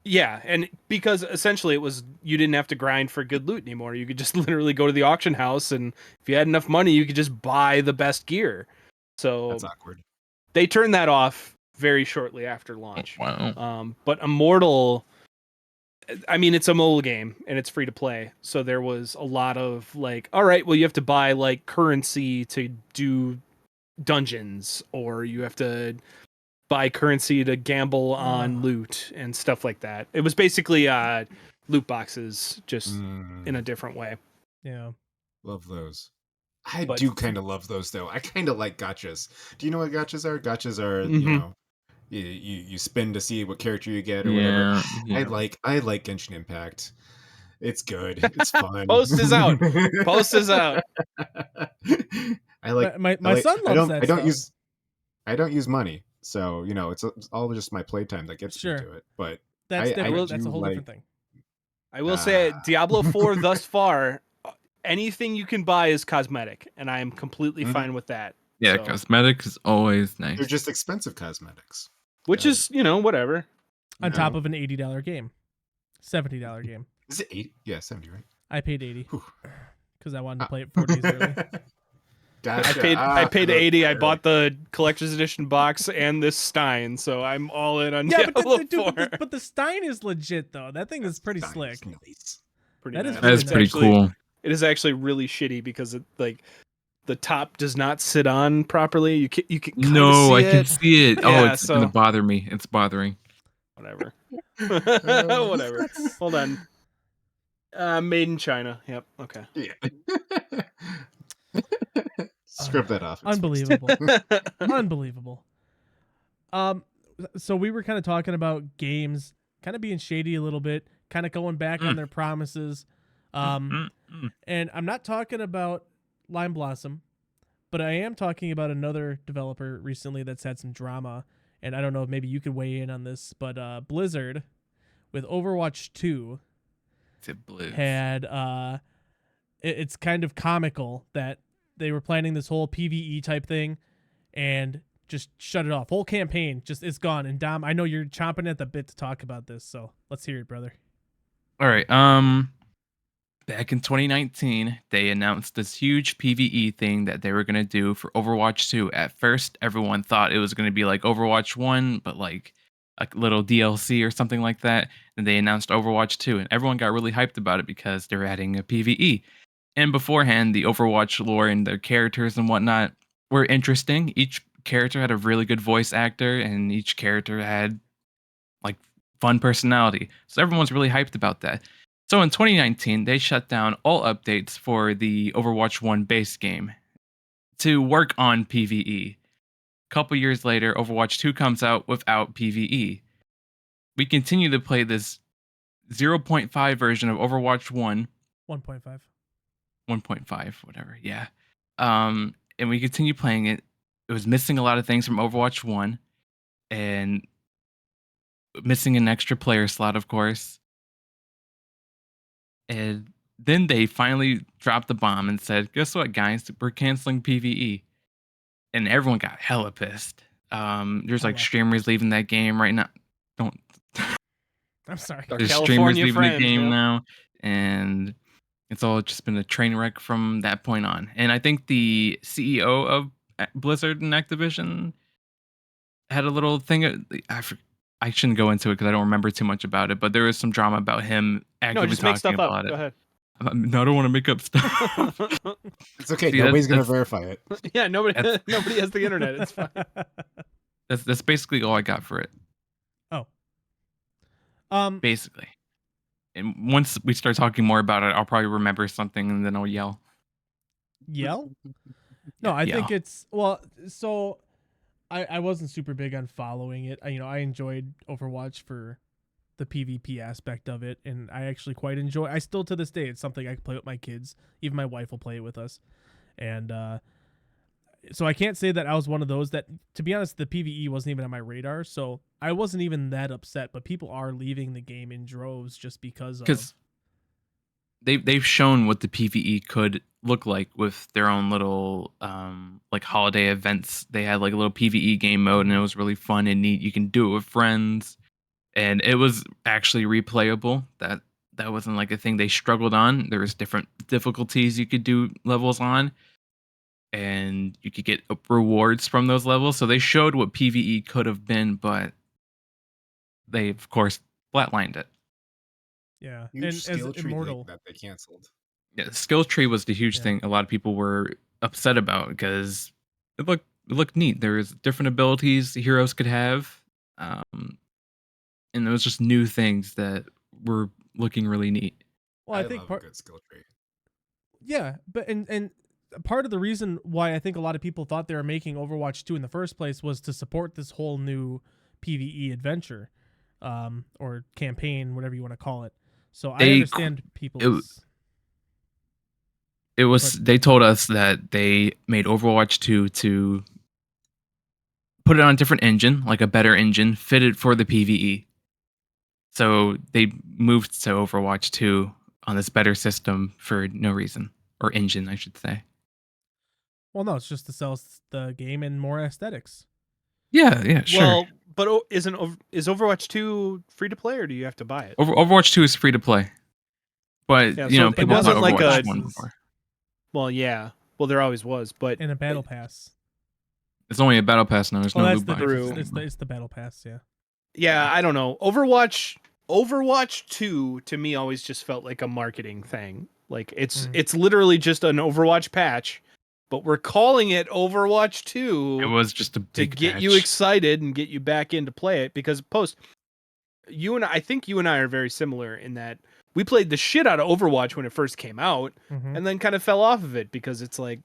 Yeah, and because essentially it was, you didn't have to grind for good loot anymore. You could just literally go to the auction house, and if you had enough money, you could just buy the best gear. So That's awkward. they turned that off very shortly after launch. Wow. But Immortal, I mean, it's a mobile game and it's free to play. So there was a lot of like, all right, well, you have to buy like currency to do dungeons, or you have to buy currency to gamble on loot and stuff like that. It was basically loot boxes, just in a different way. Yeah. Love those. I But- do kind of love those, though. I kind of like gachas. Do you know what gachas are? Gachas are, you spin to see what character you get or whatever. Yeah. I like Genshin Impact. It's good. It's fun. Post is out. Post is out. I like my son loves that I don't use money, so it's all just my playtime that gets Sure. me to it. But That's I different. do That's a whole like different thing. I will say uh, Diablo 4 thus far, anything you can buy is cosmetic, and I am completely Mhm. fine with that. Yeah, So- cosmetics is always nice. they're just expensive cosmetics. which is, whatever. On top No. of an $80 game, $70 game. Is it 80? Yeah, 70, right? I paid 80 Whew. because I wanted to play it 4 days early. Gotcha. I paid for the 80. I early. bought the collector's edition box and this Stein, so I'm all in on Yeah, Diablo but 4. but the Stein is legit though. That thing is pretty Nice, slick. nice. Pretty that is nice. really That's nice. pretty cool. It is actually really shitty because the top does not sit on properly. You can kind No, of I see can it. see it. Yeah, It's gonna bother me. It's bothering. Whatever. Uh, Whatever. Hold on. Made in China. Yep. Okay. Yeah. Scrub that off. It's fixed. Unbelievable. Unbelievable. So we were kind of talking about games kind of being shady a little bit, kind of going back on their promises. And I'm not talking about LimeBlossom, but I am talking about another developer recently that's had some drama. And I don't know if maybe you could weigh in on this, but Blizzard with Overwatch 2 had it's kind of comical that they were planning this whole PvE type thing and just shut it off. Whole campaign just is gone. And Dom, I know you're chomping at the bit to talk about this, so let's hear it, brother. All right. Back in 2019, they announced this huge PvE thing that they were gonna do for Overwatch 2. At first, everyone thought it was gonna be like Overwatch 1, but like a little DLC or something like that. And they announced Overwatch 2, and everyone got really hyped about it because they're adding a PvE. And beforehand, the Overwatch lore and their characters and whatnot were interesting. Each character had a really good voice actor, and each character had like fun personality. So everyone's really hyped about that. So in 2019, they shut down all updates for the Overwatch 1 base game to work on PvE. A couple years later, Overwatch 2 comes out without PvE. We continue to play this 0.5 version of Overwatch 1, 1.5. 1.5, whatever, yeah. And we continue playing it. It was missing a lot of things from Overwatch 1 and missing an extra player slot, of course. And then they finally dropped the bomb and said, guess what, guys? We're canceling PvE. And everyone got hella pissed. There's like Hella. streamers leaving that game right now. Don't. I'm sorry. Our There's streamers California leaving friends, the game yeah. now. And it's all just been a train wreck from that point on. And I think the CEO of Blizzard and Activision had a little thing. I shouldn't go into it because I don't remember too much about it, but there was some drama about him No, actively just make talking stuff up. about it. Go ahead. No, I don't want to make up stuff. It's okay. See, Nobody's gonna that's- verify it. Yeah, nobody That's- has the internet. It's fine. That's basically all I got for it. Basically. And once we start talking more about it, I'll probably remember something and then I'll yell. Yell? No, I think Yell. it's so I wasn't super big on following it. I enjoyed Overwatch for the PvP aspect of it, and I actually quite enjoy. I still to this day, it's something I can play with my kids. Even my wife will play it with us, and so I can't say that I was one of those that, to be honest, the PvE wasn't even on my radar, so I wasn't even that upset. But people are leaving the game in droves just because they've shown what the PvE could look like with their own little like holiday events. They had like a little PvE game mode and it was really fun and neat. You can do it with friends. And it was actually replayable. That wasn't like a thing they struggled on. There was different difficulties you could do levels on, and you could get rewards from those levels. So they showed what PvE could have been, but they of course flatlined it. yeah, Huge and as skill tree Immortal, that they canceled. Yeah, skill tree was the huge Yeah. thing. A lot of people were upset about because it looked neat. There was different abilities the heroes could have. And there was just new things that were looking really neat. well, I think love a part, good skill tree. yeah, but and part of the reason why I think a lot of people thought they were making Overwatch 2 in the first place was to support this whole new PvE adventure, or campaign, whatever you want to call it. So I understand people's. It was they told us that they made Overwatch 2 to put it on a different engine, like a better engine, fitted for the PvE. So they moved to Overwatch 2 on this better system for no reason, or engine, I should say. Well, no, it's just to sell the game and more aesthetics. Yeah, sure. Well, but is Overwatch 2 free to play, or do you have to buy it? Overwatch 2 is free to play, but Yeah, you so know it people bought wasn't like Overwatch a- 1 before. Well, yeah. Well, there always was, but And a battle pass. It's only a battle pass now. There's Oh, no that's loot the boxes True. difference. anymore. It's the battle pass, yeah. yeah, I don't know. Overwatch 2 to me always just felt like a marketing thing. Like it's literally just an Overwatch patch, but we're calling it Overwatch 2 It was just a to big get patch. you excited and get you back into play it, because I think you and I are very similar in that we played the shit out of Overwatch when it first came out, Mhm. and then kind of fell off of it because it's like,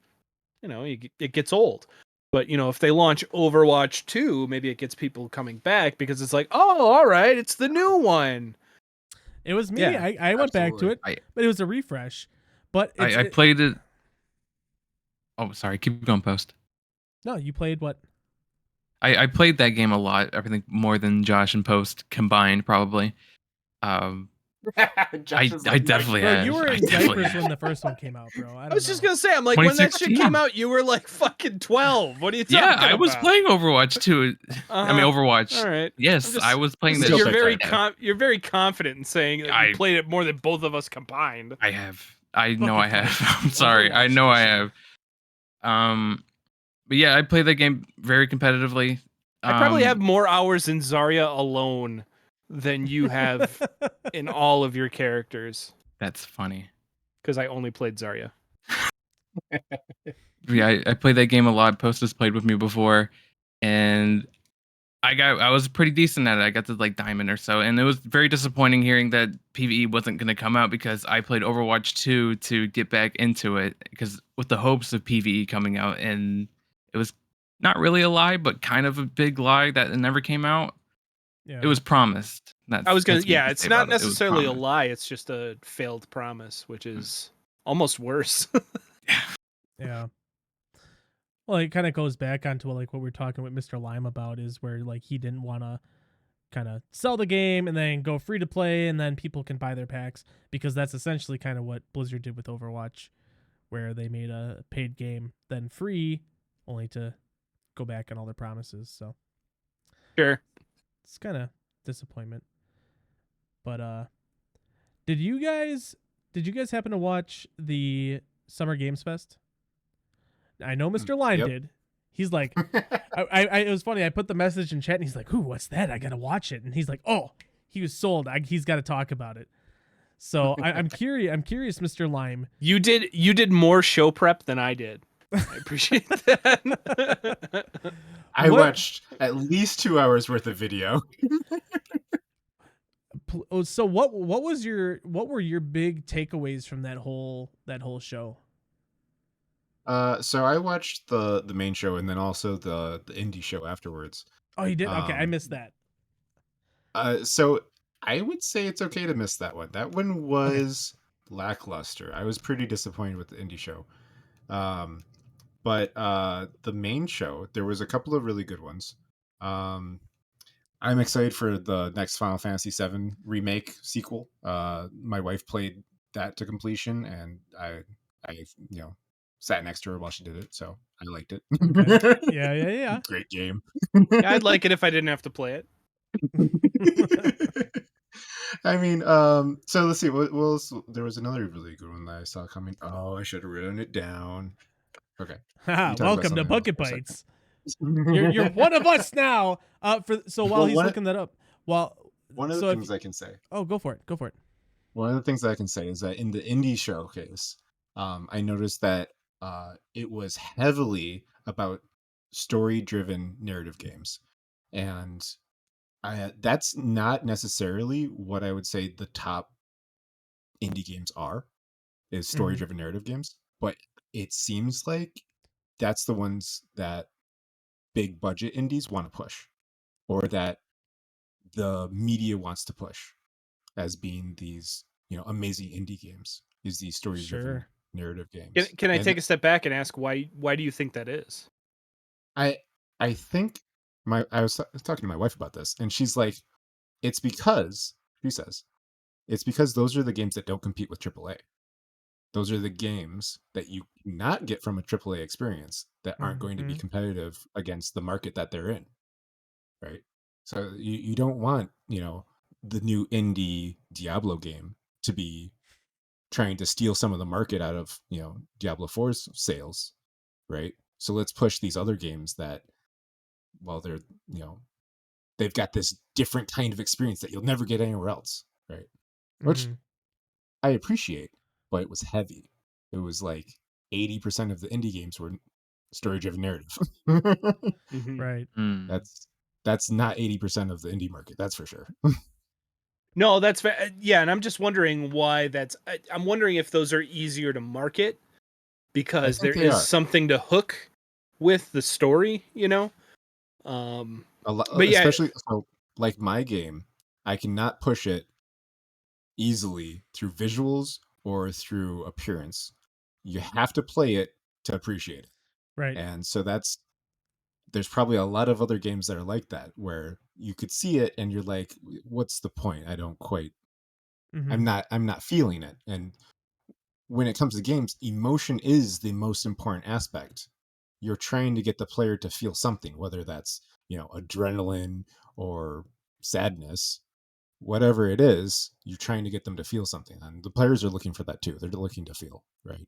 it gets old. But if they launch Overwatch 2, maybe it gets people coming back because it's like, oh, all right, it's the new one. It was me. Yeah, I went back to absolutely. it, but it was a refresh. But I played it. Oh, sorry. Keep going, Post. No, you played what? I played that game a lot. I think more than Josh and Post combined, probably. Josh is I like, definitely Bro, have. you were I in definitely diapers have. when the first one came out, bro. I I was don't just know. gonna say, I'm like, when that shit 2016. came out, you were like fucking 12. What are you talking Yeah, about? I was playing Overwatch too. I mean, Uh-huh. Overwatch. All right. Yes, I'm just- I was playing Still that. You're think very I you're very confident in saying that you played it more than both of us combined. I have. I know Bucket I have. Bytes I'm sorry. I Overwatch know I edition. have. But yeah, I played that game very competitively. I probably have more hours in Zarya alone than you have in all of your characters, That's funny. because I only played Zarya. Yeah, I played that game a lot. Post has played with me before, and I was pretty decent at it. I got to like diamond or so, and it was very disappointing hearing that PvE wasn't going to come out because I played Overwatch 2 to get back into it, because with the hopes of PvE coming out, and it was not really a lie, but kind of a big lie that it never came out. Yeah. It was promised. I was gonna, that's what you yeah, can it's say not about it. It was necessarily a promised. lie. It's just a failed promise, which is almost worse. Yeah. Well, it kind of goes back onto like what we are talking with Mr. Lime about, is where like he didn't want to kind of sell the game and then go free to play and then people can buy their packs, because that's essentially kind of what Blizzard did with Overwatch, where they made a paid game then free, only to go back on all their promises. So Sure. it's kind of disappointment. But did you guys happen to watch the Summer Games Fest? I know Mr. Lime Yep. did. He's like, it was funny. I put the message in chat and he's like, "Ooh, what's that? I gotta watch it." And he's like, "Oh, he was sold. He's got to talk about it." So I'm curious. I'm curious, Mr. Lime. You did more show prep than I did. I appreciate that. I What- watched at least 2 hours worth of video. So what were your big takeaways from that whole show? So I watched the main show and then also the indie show afterwards. Oh, you did? Okay, I Um, missed that. So I would say it's okay to miss that one. That one was lackluster. I was pretty disappointed with the indie show. But the main show, there was a couple of really good ones. I'm excited for the next Final Fantasy VII remake sequel. My wife played that to completion, and I sat next to her while she did it, so I liked it. Okay. Yeah. Great game. Yeah, I'd like it if I didn't have to play it. I mean, so let's see. What else? There was another really good one that I saw coming. Oh, I should have written it down. Okay. Haha, You talk about welcome to something else Bucket for a second. Bytes. You're one of us now. While he's one- looking that up, One of the so if- things I can say. oh, go for it. One of the things that I can say is that in the indie showcase, I noticed that it was heavily about story-driven narrative games, and that's not necessarily what I would say the top indie games are, is story-driven narrative games, but it seems like that's the ones that big budget indies want to push, or that the media wants to push as being these amazing indie games, is these story-driven Sure. narrative games. Can I And take a step back and ask why do you think that is? I think I was talking to my wife about this, and she's like, it's because She says, it's because those are the games that don't compete with AAA. Those are the games that you cannot get from a AAA experience that aren't going to be competitive against the market that they're in, right? So you don't want, the new indie Diablo game to be trying to steal some of the market out of, Diablo 4's sales, right? So let's push these other games that, well, they're, they've got this different kind of experience that you'll never get anywhere else, right? Which I appreciate, but it was heavy. It was like 80% of the indie games were story-driven narrative. Right. That's not 80% of the indie market, that's for sure. No, that's yeah, and I'm just wondering why I'm wondering if those are easier to market because there is something to hook with the story, But yeah, especially so, like my game, I cannot push it easily through visuals or through appearance. You have to play it to appreciate it. Right. And so there's probably a lot of other games that are like that, where you could see it and you're like, what's the point? I don't quite, I'm not feeling it. And when it comes to games, emotion is the most important aspect. You're trying to get the player to feel something, whether that's, adrenaline or sadness, whatever it is, you're trying to get them to feel something. And the players are looking for that too. They're looking to feel, right?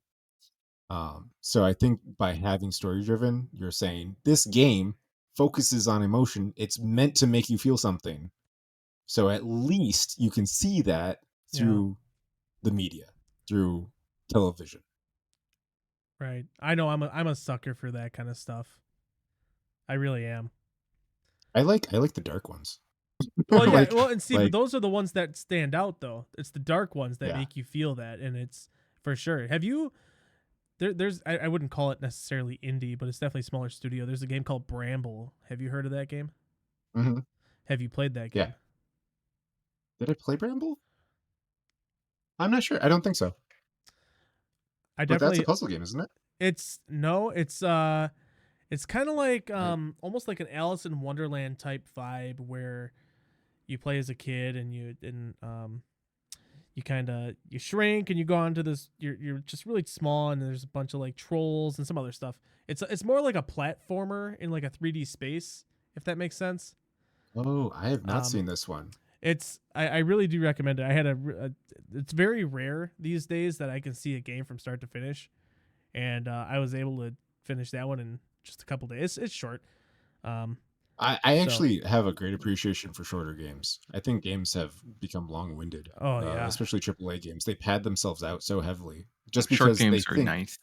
So I think by having story driven, you're saying this game focuses on emotion. It's meant to make you feel something. So at least you can see that through the media, through television. Right. I know I'm a sucker for that kind of stuff. I really am. I like the dark ones. Well, yeah. But those are the ones that stand out, though. It's the dark ones that make you feel that, and it's for sure. Have you? There's I wouldn't call it necessarily indie, but it's definitely smaller studio. There's a game called Bramble. Have you heard of that game? Mm-hmm. Have you played that game? Yeah. Did I play Bramble? I'm not sure. I don't think so. But that's a puzzle game, isn't it? It's kind of like almost like an Alice in Wonderland type vibe where you play as a kid and you shrink and you go onto this. You're just really small and there's a bunch of like trolls and some other stuff. It's more like a platformer in like a 3D space, if that makes sense. Oh, I have not seen this one. I really do recommend it. I had it's very rare these days that I can see a game from start to finish, and I was able to finish that one in just a couple days. It's short. I actually have a great appreciation for shorter games. I think games have become long-winded. Oh yeah, especially AAA games. They pad themselves out so heavily just Short because games they are think. nice.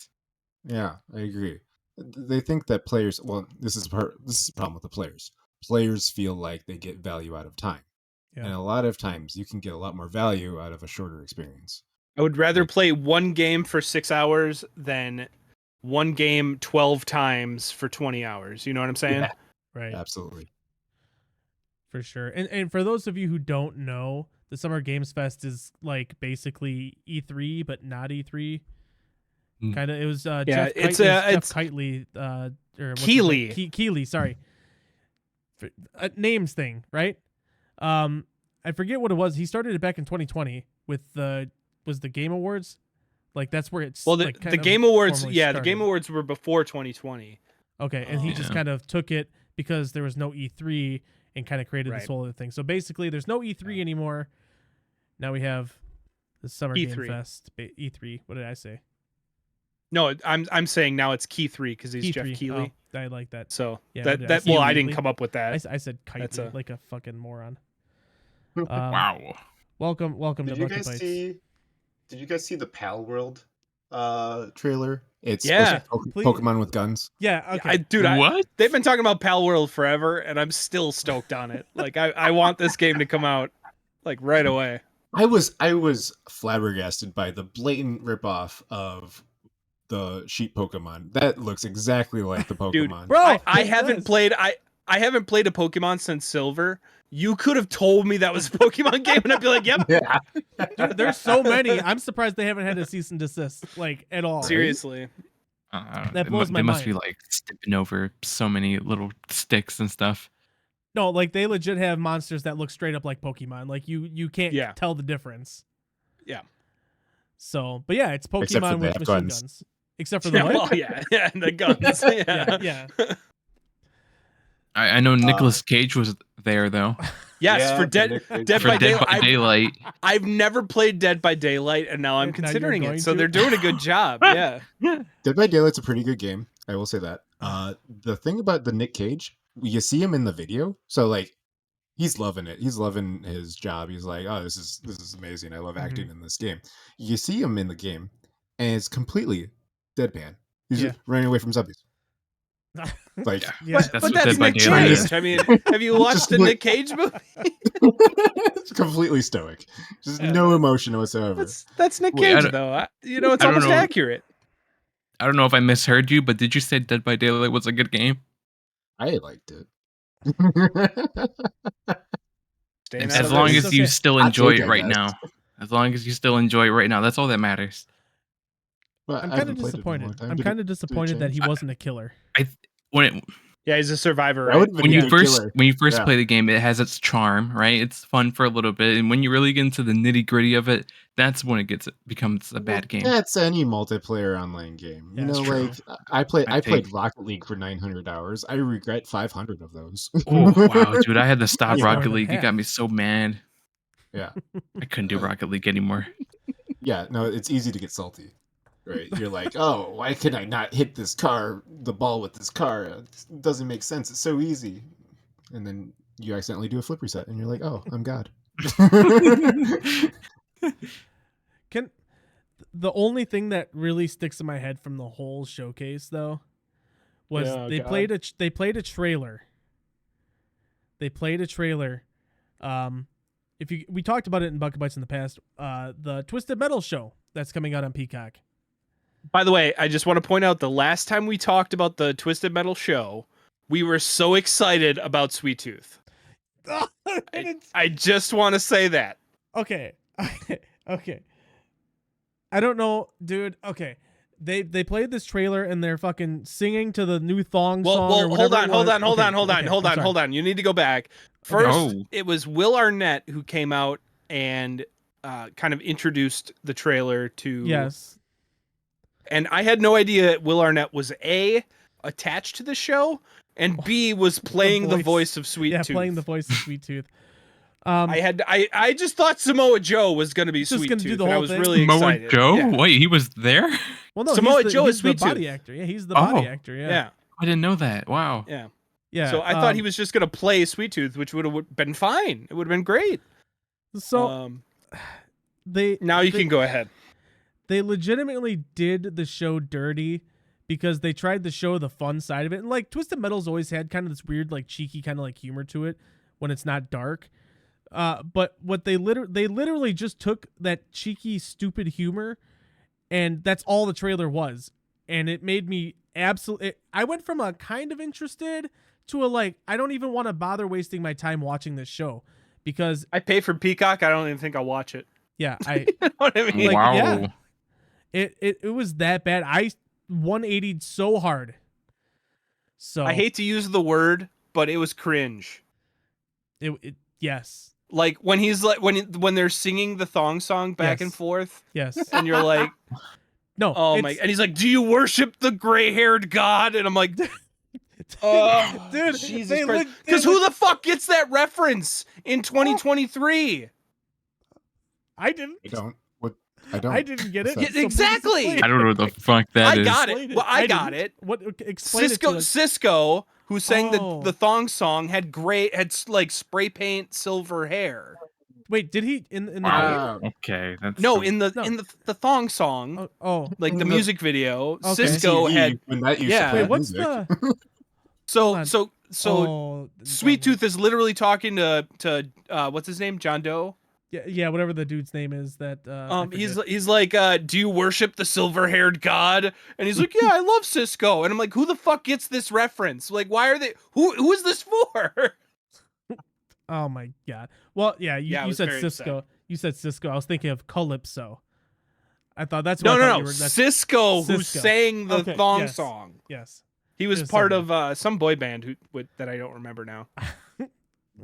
Yeah, I agree. They think that players. Well, this is the problem with the players. Players feel like they get value out of time, and a lot of times you can get a lot more value out of a shorter experience. I would rather play one game for 6 hours than one game 12 times for 20 hours. You know what I'm saying? Yeah. Right. Absolutely. For sure. And for those of you who don't know, the Summer Games Fest is like basically E3, but not E3. Kind of. It was Jeff Keighley, Keighley, sorry. A names thing, right? I forget what it was. He started it back in 2020 with the Game Awards. Like that's where it's the Game Awards. Yeah, the Game Awards were before 2020. Okay, and he just kind of took it because there was no E3 and kind of created this whole other thing. So basically, there's no E3 anymore. Now we have the Summer Game Fest E3. What did I say? No, I'm saying now it's Key 3 because he's Jeff Keighley. Oh, I like that. So yeah, I didn't come up with that. I said Keighley like a fucking moron. Wow. Welcome to Bucket Bytes. Did you guys see the Pal World trailer? It's Pokemon with guns. Yeah, okay. What? They've been talking about Pal World forever, and I'm still stoked on it. Like I want this game to come out like right away. I was flabbergasted by the blatant ripoff of the sheep Pokemon. That looks exactly like the Pokemon. Dude, bro, I haven't played a Pokemon since Silver. You could have told me that was a Pokemon game, and I'd be like, "Yep." Yeah. Dude, there's so many. I'm surprised they haven't had a cease and desist like at all. Seriously, that blows my mind. They must be like stepping over so many little sticks and stuff. No, like they legit have monsters that look straight up like Pokemon. Like you can't Yeah. tell the difference. Yeah. So, but yeah, it's Except for Pokemon they with have machine guns. guns. Except for the Yeah, what? well, yeah, and the guns. Yeah, Yeah. yeah. I know Nicolas Cage was there though. Yes, Yeah, for the Dead Nick Cage Dead For by Dead Daylight. by Daylight. I've never played Dead by Daylight, and now I'm And now you're considering going it. So to? they're doing a good job. Yeah. Dead by Daylight's a pretty good game. I will say that. The thing about the Nick Cage, you see him in the video, so like he's loving it. He's loving his job. He's like, oh, this is amazing. I love acting in this game. You see him in the game, and it's completely deadpan. He's Yeah. just running away from zombies. Like, Yeah. That's But what that's Dead by Nick Daylight is. Cage. I mean, have you watched Just the like- Nick Cage movie? it's completely stoic. Just no emotion whatsoever. That's Nick Wait, I Cage, don't- though. It's I don't almost know. accurate. I don't know if I misheard you, but did you say Dead by Daylight was a good game? I liked it. Staying As out As of long this. as you Okay. still Hot enjoy take, it I right guess. now. As long as you still enjoy it right now, that's all that matters. But I'm I kind haven't of played it in a long disappointed. time. I'm Did kind it- of did it disappointed that he change? wasn't a killer. Yeah, he's a survivor. That Right? would've been When a you good first killer. when you first Yeah. play the game, it has its charm, right? It's fun for a little bit, and when you really get into the nitty gritty of it, that's when it becomes a bad game. That's any multiplayer online game. Yeah, You know, it's true. like I played I played Rocket League for 900 hours. I regret 500 of those. Oh wow, dude! I had to stop That's more Rocket than League. It half. got me so mad. Yeah. I couldn't do Rocket League anymore. Yeah, no, it's easy to get salty. Right? You're like, "Oh, why can I not hit the ball with this car? It doesn't make sense. It's so easy." And then you accidentally do a flip reset and you're like, "Oh, I'm God." Can the only thing that really sticks in my head from the whole showcase though was Oh, they God. played a trailer. They played a trailer. We talked about it in Bucket Bytes in the past. The Twisted Metal show that's coming out on Peacock. By the way, I just want to point out the last time we talked about the Twisted Metal show, we were so excited about Sweet Tooth. I just want to say that. Okay. Okay. I don't know, dude. Okay. They played this trailer and they're fucking singing to the new thong song. or Well, whatever hold on. Okay, I'm sorry. Hold on. You need to go back. First, Oh. it was Will Arnett who came out and kind of introduced the trailer to. Yes. And I had no idea Will Arnett was A, attached to the show, and B, was playing the voice of Sweet Yeah, Tooth. playing the voice of Sweet Tooth. I just thought Samoa Joe was going to be Just Sweet gonna do Tooth, the and I whole was thing? really Samoa excited. Joe? Yeah. Wait, he was there? Well, no, Samoa Joe he's is the Sweet body Tooth. actor. Yeah, he's the body Oh. actor. Yeah. I didn't know that. Wow. Yeah. Yeah. So I thought he was just going to play Sweet Tooth, which would have been fine. It would have been great. So they Now you can go ahead. They legitimately did the show dirty because they tried to show the fun side of it. And like Twisted Metal's always had kind of this weird, like cheeky kind of like humor to it when it's not dark. But what they literally just took that cheeky, stupid humor, and that's all the trailer was. And it made me absolutely. I went from a kind of interested to a like I don't even want to bother wasting my time watching this show because I pay for Peacock. I don't even think I'll watch it. yeah, You know what I mean? Like, Wow. yeah. It was that bad. I 180'd so hard. So I hate to use the word, but it was cringe. it. Yes, Like when he's like when they're singing the thong song back and Yes. forth, yes. and you're like, No. oh my, and he's like, do you worship the gray-haired god? And I'm like, oh, dude, Jesus they Christ. look- Because they who look- the fuck gets that reference in 2023? I didn't. I don't. I didn't get it. What's Yeah, that? please exactly. explain. I don't know what the fuck that is. I got Explain it. Well, I got didn't. it. What? Explain it to us. Cisco, who sang Oh. the thong song, had like spray paint silver hair. Wait, did he in the game? Wow. Okay, that's No, so- in the No. in the thong song, Oh, like the in the- music video, Okay. Cisco MTV, had when that used yeah. to play wait. What's music. the? so on. so so Oh, Sweet Tooth is literally talking to what's his name, John Doe. Yeah, whatever the dude's name is. That I forget. He's like, do you worship the silver-haired god? And he's like, yeah, I love Cisco. And I'm like, who the fuck gets this reference? Like, why are they? Who is this for? Oh my god. Well, yeah, Yeah, I you was said very Cisco. upset. You said Cisco. I was thinking of Calypso. I thought that's No, what I thought no, you no. were. That's, Cisco, who Cisco. sang the Okay, thong yes. song. yes. He was Just part something. of some boy band that I don't remember now.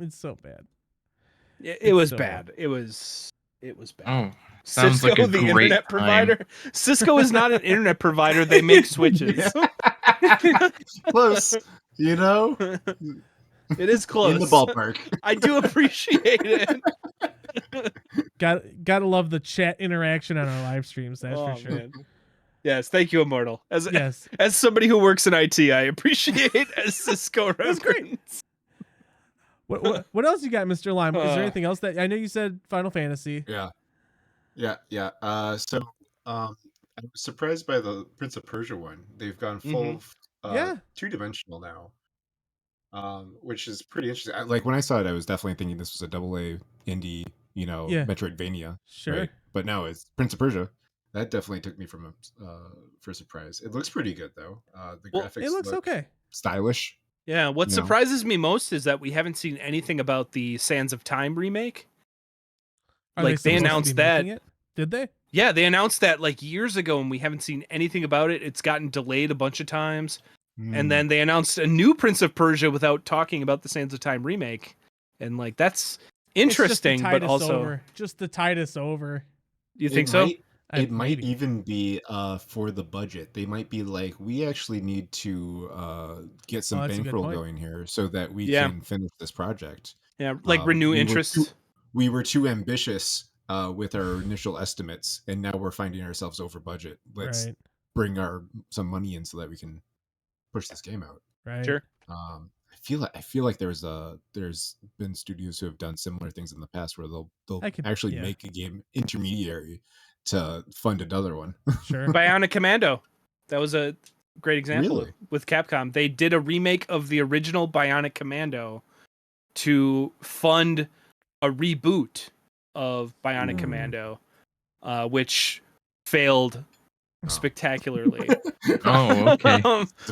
It's so bad. It It's was so bad. It was bad. Oh, sounds Cisco, like a the great internet time. provider. Cisco is not an internet provider. They make switches. Close, you know, It is close. in the ballpark. I do appreciate it. Gotta love the chat interaction on our live streams. That's for sure. Man. Yes, thank you, Immortal. Yes, As somebody who works in IT, I appreciate a Cisco That's great. reference. What else you got, Mr. Lime? Is there Uh, anything else that I know you said Final Fantasy? Yeah. So I was surprised by the Prince of Persia one. They've gone full Yeah. 2-dimensional now, which is pretty interesting. Like when I saw it, I was definitely thinking this was a AA indie, Yeah. Metroidvania. Sure. Right? But now it's Prince of Persia. That definitely took me from for a surprise. It looks pretty good though. The graphics It looks look okay. stylish. Yeah, what No. surprises me most is that we haven't seen anything about the Sands of Time remake. Are Like, they supposed to be announced making it? Did they? Yeah, they announced that like years ago, and we haven't seen anything about it. It's gotten delayed a bunch of times. And then they announced a new Prince of Persia without talking about the Sands of Time remake. And like, that's interesting, but also just to tide us over. you think so? It might Maybe. even be for the budget. They might be like, we actually need to get some that's a good bankroll point. going here so that we Yeah. can finish this project. Yeah, like renew interest. We were too ambitious with our initial estimates, and now we're finding ourselves over budget. Let's Right. bring some money in so that we can push this game out. Right. Sure. I feel like there's been studios who have done similar things in the past where they'll actually yeah. make a game intermediary to fund another one. Sure. Bionic Commando. That was a great example Really? with Capcom. They did a remake of the original Bionic Commando to fund a reboot of Bionic Commando, which failed spectacularly. Oh, okay.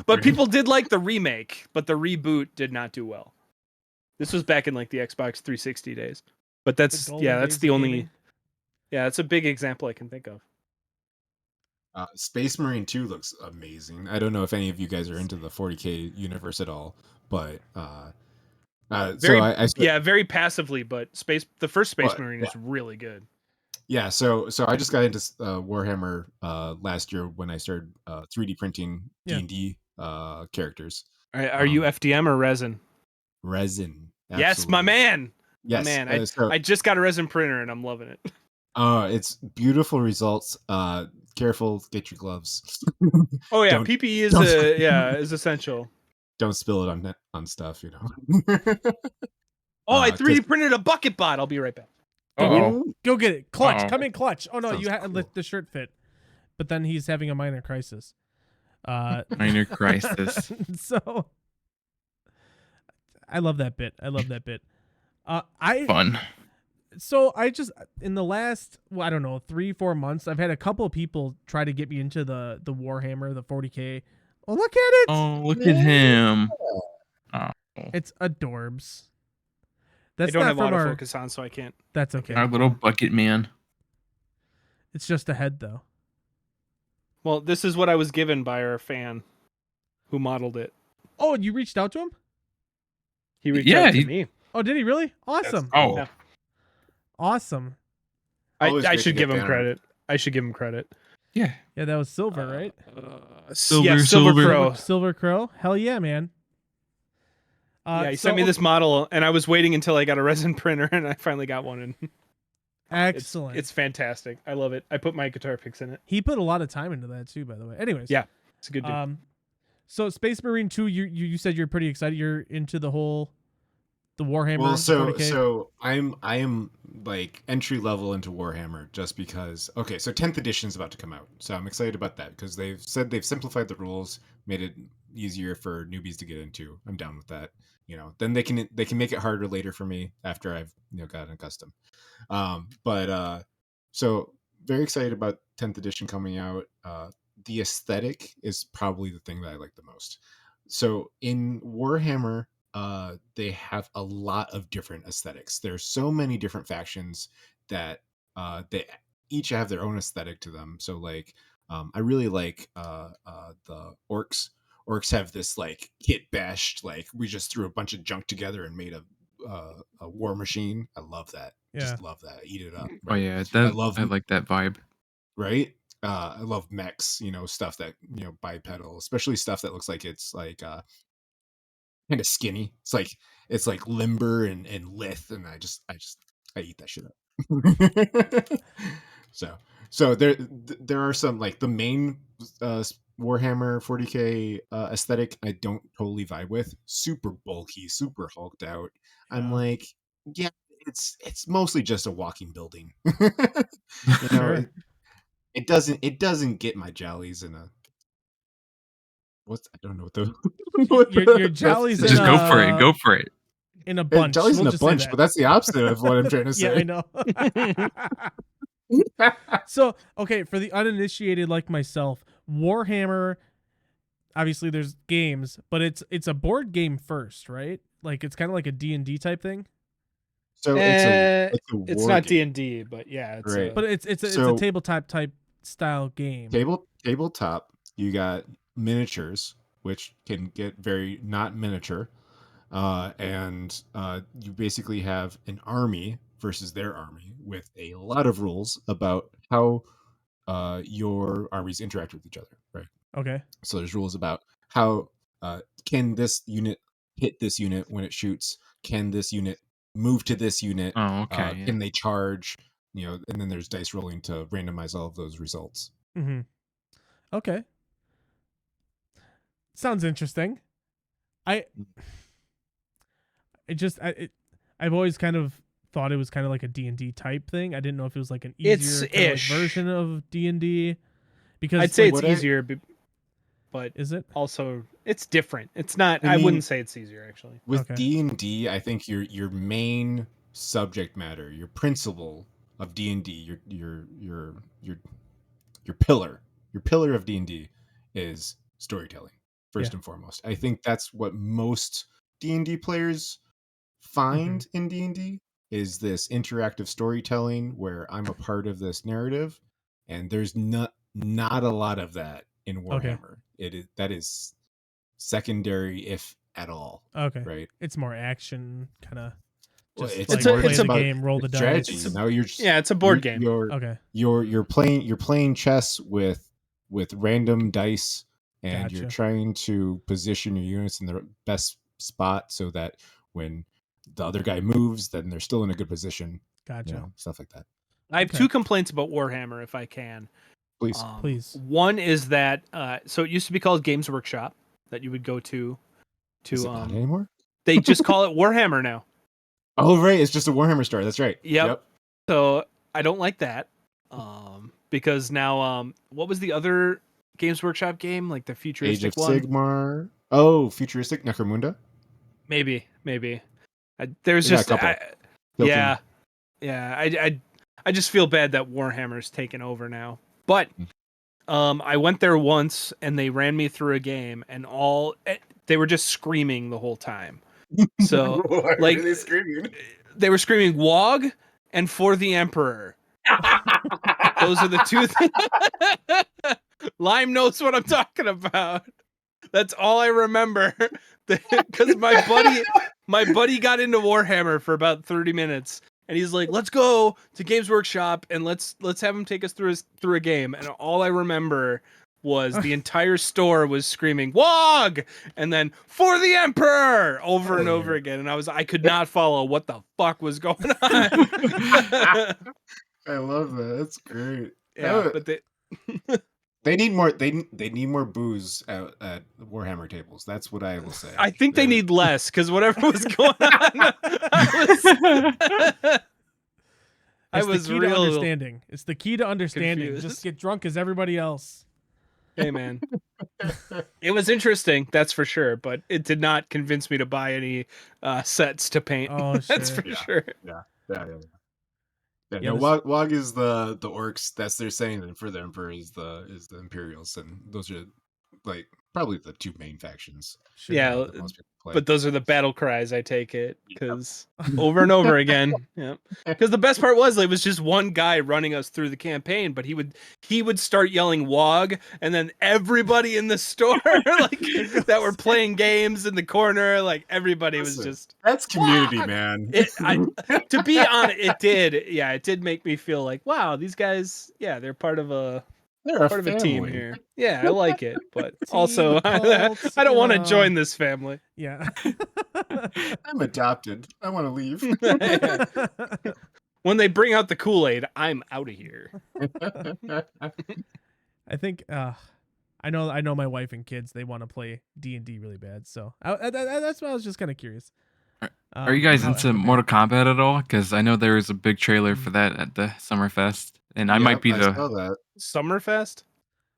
But people did like the remake, but the reboot did not do well. This was back in like the Xbox 360 days. But that's golden that's days the of only gaming. that's a big example I can think of. Space Marine 2 looks amazing. I don't know if any of you guys are into the 40K universe at all, but very passively, but the first Space Marine is really good. Yeah, so I just got into Warhammer last year when I started 3D printing D&D characters. Are you FDM or resin? Resin. Yes, my man. Yes, my man. I just got a resin printer and I'm loving it. It's beautiful results. Careful, get your gloves. Oh yeah, PPE is essential. Don't spill it on stuff, you know. I 3D printed a bucket bot. I'll be right back. Go get it. Clutch. Uh-oh. Come in clutch. Oh no, Sounds you had cool. the shirt fit. But then he's having a minor crisis. Minor crisis. So I love that bit. Fun. So I just in the last, I don't know, 3-4 months, I've had a couple of people try to get me into the Warhammer, the 40K. Oh, look at it. Oh, look at him. Oh. It's adorbs. I That's don't not have from autofocus on, so I can't. That's okay. Our little bucket man. It's just a head though. Well, this is what I was given by our fan who modeled it. Oh, you reached out to him? He reached out to me. Oh, did he really? Awesome. Oh. Yeah. Awesome. I should give him credit. Yeah. Yeah, that was silver, right? Silver Crow. Silver Crow. Hell yeah, man. He sent me this model, and I was waiting until I got a resin printer, and I finally got one. And excellent. It's fantastic. I love it. I put my guitar picks in it. He put a lot of time into that too, by the way. Anyways. Yeah, it's a good dude. So Space Marine 2, you said you're pretty excited. You're into the Warhammer. Well, 40K? so I am like entry level into Warhammer just because. Okay, so 10th edition is about to come out, so I'm excited about that because they've said they've simplified the rules, made it easier for newbies to get into. I'm down with that. You know, then they can make it harder later for me after I've gotten accustomed. So very excited about 10th edition coming out. The aesthetic is probably the thing that I like the most. So in Warhammer, they have a lot of different aesthetics. There's so many different factions that they each have their own aesthetic to them. So like, I really like the orcs. Orcs have this like kit bashed, like we just threw a bunch of junk together and made a war machine. I love that. Yeah. Just love that. I eat it up. Oh Right? yeah, I love I like that vibe. right. I love mechs. Stuff that bipedal, especially stuff that looks like it's like kind of skinny. It's like limber and lithe, and I eat that shit up. so there are some like the main Warhammer 40K aesthetic I don't totally vibe with. Super bulky, super hulked out. I'm Yeah. like, yeah, it's mostly just a walking building. Sure. It doesn't get my jollies in a I don't know what the Your jollies in Just go for it. a Go for it. in a bunch. jollies in We'll a just say bunch, that. but that's the opposite of what I'm trying to Yeah, say. I know. So, okay, for the uninitiated like myself, Warhammer, obviously there's games, but it's a board game first, right? Like it's kind of like a D&D type thing. So it's a it's war not game. D&D, but yeah, it's Right. But it's a So- tabletop type style game. Tabletop, you got miniatures, which can get very not miniature, and you basically have an army versus their army with a lot of rules about how your armies interact with each other, right? Okay. So there's rules about how can this unit hit this unit when it shoots? Can this unit move to this unit? Oh, okay. Yeah. Can they charge? And then there's dice rolling to randomize all of those results. Mm-hmm. Okay. Sounds interesting. I've always kind of thought it was kind of like a D&D type thing. I didn't know if it was like an easier kind of like ish. version of D&D. Because I'd say like, it's easier, but is it? also it's different. It's not. I I mean, wouldn't say it's easier actually. With Okay. D&D, I think your main subject matter, your principle of D&D, your pillar of D&D is storytelling first and foremost. I think that's what most D&D players find in D&D is this interactive storytelling where I'm a part of this narrative, and there's not a lot of that in Warhammer. That is secondary, if at all. Okay. Right. It's more action kind of. Well, Just it's like more- play it's the about game, roll the strategy. dice. Now you're just, Yeah, it's a board game. Okay. You're playing chess with random dice, and you're Gotcha. trying to position your units in the best spot so that when the other guy moves, then they're still in a good position. Gotcha. Stuff like that. I have Okay. 2 complaints about Warhammer, if I can. Please. Please. One is that so it used to be called Games Workshop that you would go to. Is it not anymore? They just call it Warhammer now. Oh, right. It's just a Warhammer store. That's right. Yep. So I don't like that. Because now what was the other Games Workshop game, like the Age futuristic of one? Sigmar. Oh, futuristic Necromunda. Maybe. There's Yeah, a just couple. yeah. I just feel bad that Warhammer's taken over now. But I went there once and they ran me through a game and they were just screaming the whole time. So Why like are they screaming? they were screaming WOG and For the Emperor. Those are the 2 things. Lime knows what I'm talking about. That's all I remember. Because my buddy got into Warhammer for about 30 minutes, and he's like, "Let's go to Games Workshop and let's have him take us through a game." And all I remember was the entire store was screaming "WOG" and then "For the Emperor" over and over again, and I could not follow what the fuck was going on. I love that. That's great. Yeah, but They need more. They need more booze at Warhammer tables. That's what I will say. I think they need less because whatever was going on, I It's was the key to real understanding. It's the key to understanding. confused. Just get drunk as everybody else. Hey man, it was interesting, that's for sure, but it did not convince me to buy any sets to paint. Oh, That's sure. for sure. Yeah, Yeah, no, this- WOG is the orcs. That's their saying, and for the Emperor is the Imperials, and those are like probably the two main factions. Sure. Yeah, that most people play. but those are the battle cries. I take it because over and over again. Yeah, because the best part was it was just one guy running us through the campaign, but he would start yelling "wog," and then everybody in the store like that were playing games in the corner, like everybody was Listen, just. that's community, "Wog!" man. To be honest, it did make me feel like, wow, these guys, yeah, they're part of a They're a part of a family. team here. Yeah, I like it, but Team also I cults, don't want to join this family. Yeah. I'm adopted. I want to leave. When they bring out the Kool-Aid, I'm out of here. I think I know my wife and kids, they want to play D&D really bad. So that's why I was just kind of curious. Are you guys into Mortal Kombat at all? Because I know there was a big trailer Mm. for that at the Summerfest, and I might be I the saw that. Summerfest?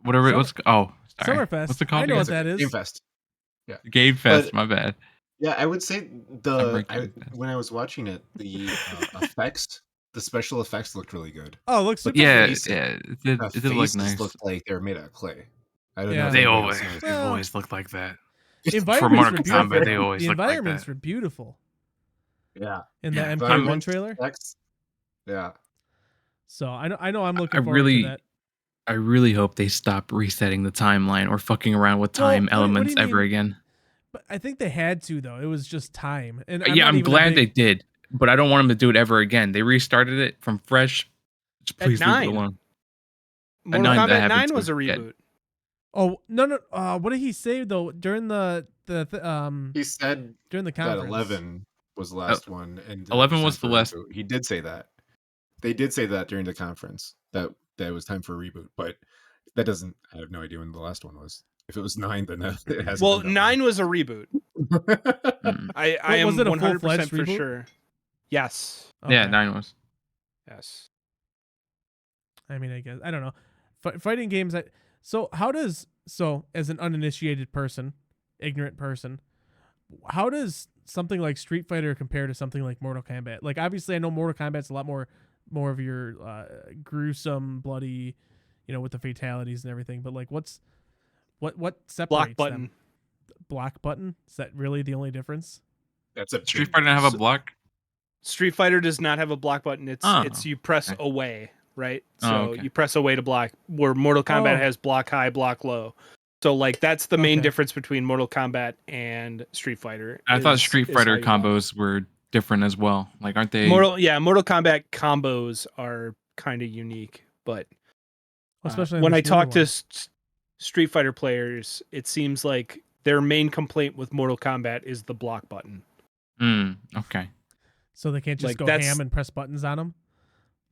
whatever it was. Oh, sorry. Summerfest. What's it called? I know what again? that is. Game Fest. Game Fest. But- My bad. Yeah, I would say Summer Game Fest. when I was watching it, the effects, the special effects looked really good. Oh, it looks But super Yeah, face- yeah. It did The it did look faces nice. looked like they were made out of clay. I don't Yeah. know. if They anybody always, else knows. they've Well, always looked like that. The For environments Mortal were Kombat, beautiful. they always The look like environments that. were beautiful Yeah. in the Yeah, MP1 environments, trailer. effects. Yeah. So I know I'm looking I forward really- to that. I really hope they stop resetting the timeline or fucking around with Well, time what do elements you ever mean? again. But I think they had to though. It was just time. And Yeah, I'm glad they did, but I don't want them to do it ever again. They restarted it from fresh. Just please leave 9. it alone. Mortal 9 that Kombat happened 9 too. was a Yeah. reboot. Oh no! What did he say though during the He said during the that conference? 11 was the last one, and 11 it was time the for a last- reboot. He did say that. They did say that during the conference that it was time for a reboot, but that doesn't. I have no idea when the last one was. If it was 9, then it hasn't. Well, been 9 was a reboot. that long. Mm. I Wait, was am it a 100% full-fledged for reboot? sure. Yes. Yeah, Okay. 9 was. Yes. I mean, I guess I don't know. Fighting games. So as an uninitiated person, ignorant person, how does something like Street Fighter compare to something like Mortal Kombat? Like, obviously, I know Mortal Kombat's a lot more of your gruesome, bloody, with the fatalities and everything. But like, what separates Block button. them? Block button? Is that really the only difference? That's a Street big- Fighter didn't have a so- block. Street Fighter does not have a block button. It's Oh, you press okay. away, right? Oh, So okay. you press away to block. Where Mortal Kombat Oh. has block high, block low. So like that's the main Okay. difference between Mortal Kombat and Street Fighter. I thought is- Street is Fighter how you block. combos were different as well. Like, aren't they? Mortal Kombat combos are kind of unique, but Especially in when I this newer talk to one. Street Fighter players, it seems like their main complaint with Mortal Kombat is the block button. Okay. So they can't just like, go that's- ham and press buttons on them.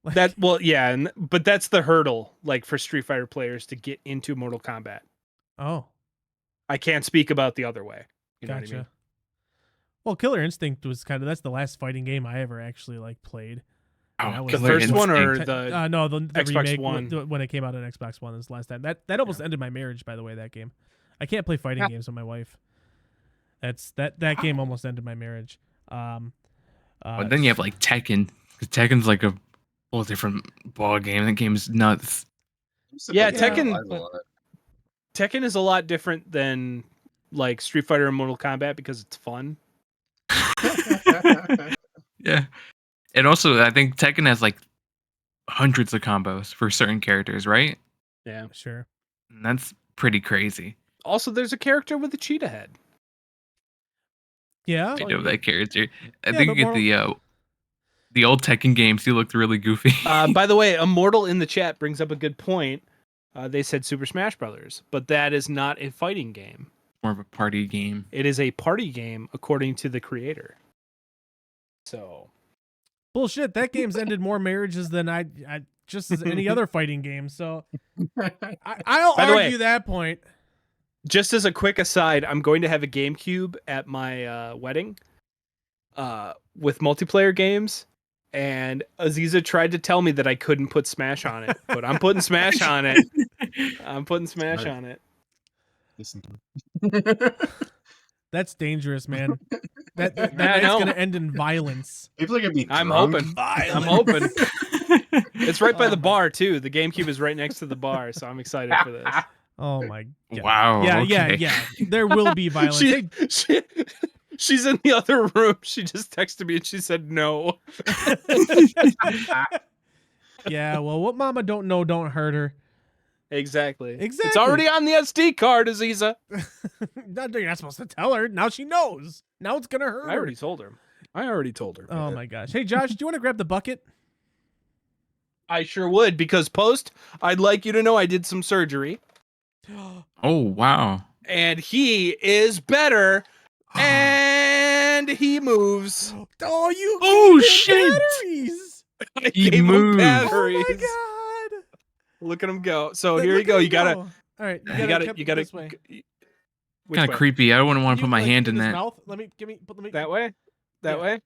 That but that's the hurdle, like for Street Fighter players to get into Mortal Kombat. Oh, I can't speak about the other way. You know gotcha. what I mean? Well, Killer Instinct was that's the last fighting game I ever actually played. And that Oh, was The Killer first one or Instinct. the no, the Xbox remake One. when it came out on Xbox One was the last time. That almost ended my marriage, by the way. That game, I can't play fighting games with my wife. That game almost ended my marriage. But then you have like Tekken. 'Cause Tekken's like a whole different ball game. That game is nuts. Yeah, It's been Tekken- alive a lot. Tekken is a lot different than like Street Fighter and Mortal Kombat because it's fun. Yeah. And also, I think Tekken has like hundreds of combos for certain characters, right? Yeah. Sure. And that's pretty crazy. Also, there's a character with a cheetah head. Yeah. I know that character. I Yeah, think but you get the old Tekken games. He looked really goofy. By the way, Immortal in the chat brings up a good point. They said Super Smash Brothers, but that is not a fighting game. More of a party game. It is a party game, according to the creator. So Bullshit. That game's ended more marriages than I just as any other fighting game. So I'll By the way- argue that point. just as a quick aside, I'm going to have a GameCube at my wedding with multiplayer games. And Aziza tried to tell me that I couldn't put Smash on it, but I'm putting Smash on it. I'm putting Smash Smart. on it. Listen to That's dangerous, man. That I night's know. gonna end in violence. People are gonna be. I'm drunk. hoping. I'm hoping. It's right by the bar too. The GameCube is right next to the bar, so I'm excited for this. Oh my god. Wow, Yeah, okay. yeah. There will be violence. Hey, She's in the other room. She just texted me and she said no. yeah, well, what mama don't know don't hurt her. Exactly. It's Exactly. already on the SD card, Aziza. You're not supposed to tell her. Now she knows. Now it's gonna hurt I her. already told her. Oh my gosh. Hey Josh, do you want to grab the bucket? I sure would, because I'd like you to know I did some surgery. Oh, wow. And he is better. And he moves. Oh, you Oh, gave him shit. batteries. I He gave him moves. batteries. Oh my god. Look at him go. So Look here you at go. him You gotta, go. All right, you gotta, come you gotta. this way. Which Kind way? of creepy. I wouldn't want to You, put my like, hand in in his that. mouth. Let me That way. That Yeah. way.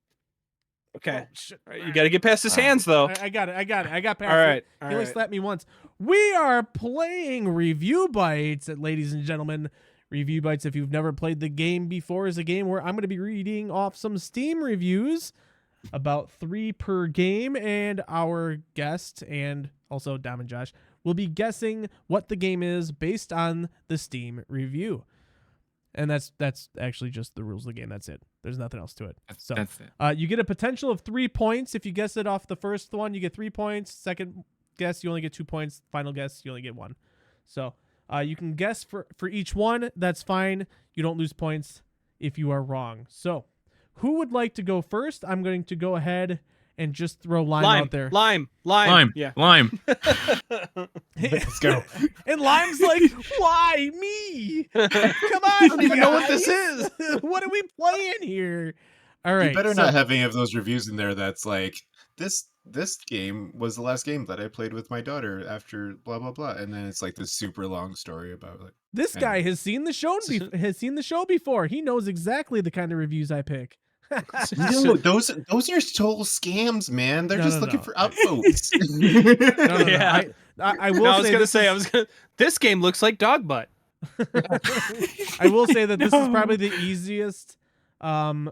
Okay. Oh, shit. All right, you gotta get past his hands though. I got it. I got past All right. it. All He only right. slapped me once. We are playing Review Bites, ladies and gentlemen. Review Bites, if you've never played the game before, is a game where I'm going to be reading off some Steam reviews, about 3 per game, and our guest, and also Dom and Josh, will be guessing what the game is based on the Steam review. And that's actually just the rules of the game. That's it. There's nothing else to it. So That's it. you get a potential of 3 points. If you guess it off the first one, you get 3 points. Second guess, you only get 2 points. Final guess, you only get 1. So you can guess for each one. That's fine. You don't lose points if you are wrong. So who would like to go first? I'm going to go ahead and just throw Lime out there. Lime. Yeah. Lime. Let's go. And Lime's like, why me? Come on, I don't even know what this guys. What are we playing here? All right. You better so- not have any of those reviews in there that's like, this game was the last game that I played with my daughter after blah blah blah, and then it's like this super long story about like This guy has seen the show before. He knows exactly the kind of reviews I pick. no, those are total scams, man. They're No, just no, looking no. for upvotes. No. Yeah. I will No, I was say gonna this say. is- This game looks like dog butt. I will say that this is No. probably the easiest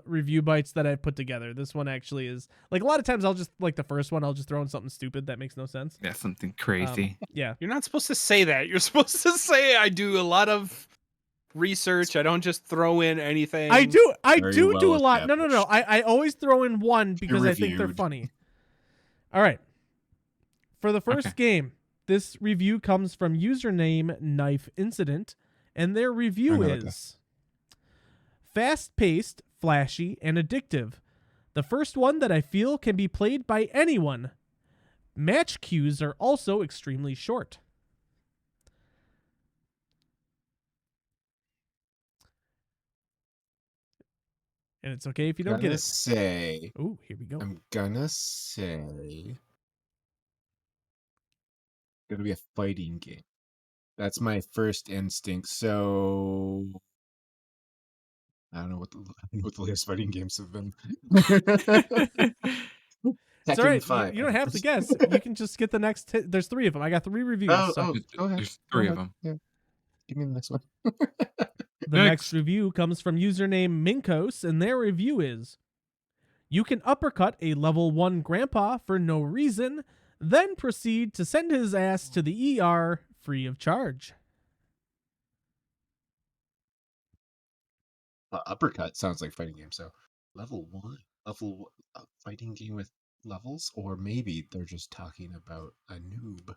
review bites that I've put together. This one actually is like a lot of times I'll just like the first one I'll just throw in something stupid that makes no sense. Yeah, something crazy. Yeah. You're not supposed to say that. You're supposed to say I do a lot of research. I don't just throw in anything. I do Very do a well lot. No. established. I always throw in one because I think they're Peer-reviewed. funny. All right. For the first Okay. game, this review comes from username Knife Incident, and their review I know what is fast-paced, flashy, and addictive. The first one that I feel can be played by anyone. Match queues are also extremely short. And it's okay if you don't get it. Say, Oh, here we go. I'm gonna say, gonna be a fighting game. That's my first instinct. So I don't know what the latest fighting games have been. It's Tekken all right. 5. You don't have to guess. You can just get the next. There's 3 of them. I got 3 reviews. Oh, so go ahead. There's Go 3 of ahead. them. Yeah. Give me the next one. The next review comes from username Minkos, and their review is: you can uppercut a level 1 grandpa for no reason, then proceed to send his ass to the ER free of charge. Uppercut sounds like fighting game. So level 1, fighting game with levels, or maybe they're just talking about a noob.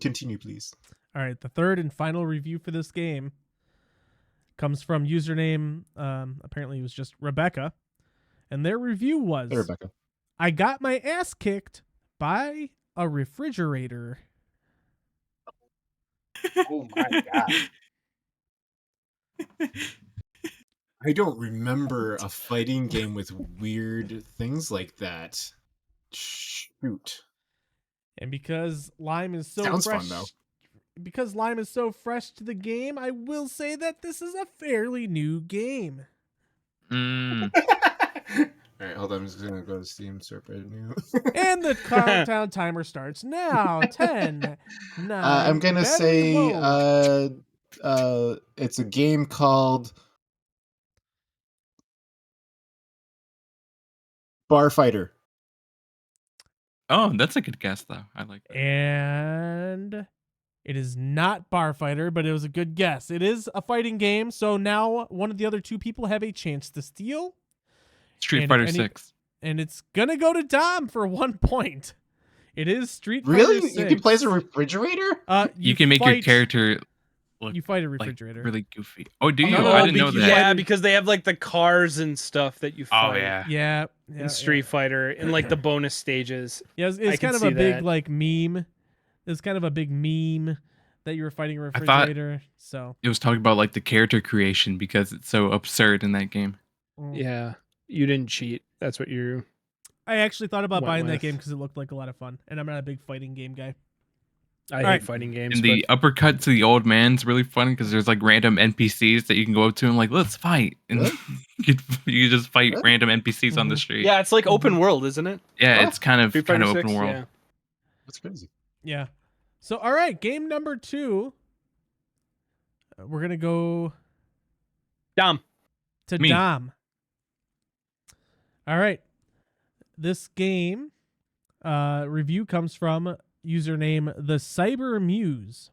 Continue, please. All right, the third and final review for this game comes from username, apparently it was just Rebecca, and their review was: Hey, Rebecca. I got my ass kicked by a refrigerator. Oh my god. I don't remember a fighting game with weird things like that. Shoot. And because Lime is so Sounds fresh, fun, though. because Lime is so fresh to the game, I will say that this is a fairly new game. Mm. All right, hold on. I'm just gonna go to Steam, search new. And the countdown timer starts now. 10, 9. I'm gonna battery say low. it's a game called Bar Fighter. Oh, that's a good guess, though. I like that. And It is not Bar Fighter, but it was a good guess. It is a fighting game, so now one of the other two people have a chance to steal. Street And Fighter any- 6. And it's gonna go to Dom for 1 point. It is Street Fighter Really? 6. You can play as a refrigerator? You can make your fight- character look You fight a like refrigerator. really goofy. Oh, do you? No, I didn't know that. Yeah, because they have like the cars and stuff that you fight. Oh yeah. Yeah. In Street Fighter, in like the bonus stages. Yeah, I it's can kind of see a big that. like meme. It's kind of a big meme that you were fighting a I thought- refrigerator. So It was talking about like the character creation because it's so absurd in that game. Yeah, you didn't cheat. That's what you. I actually thought about Went buying that with. game because it looked like a lot of fun, and I'm not a big fighting game guy. I hate right. fighting games. And the uppercut to the old man's really funny because there's like random NPCs that you can go up to and like, let's fight. And What? you just fight What? random NPCs on the street. yeah, it's like open world, isn't it? Yeah, Oh, it's kind of Street Fighter open 6, world. yeah. That's crazy. Yeah. So all right, game number 2. We're gonna go Dom. to Me. Dom. All right. This game review comes from username the Cyber Muse.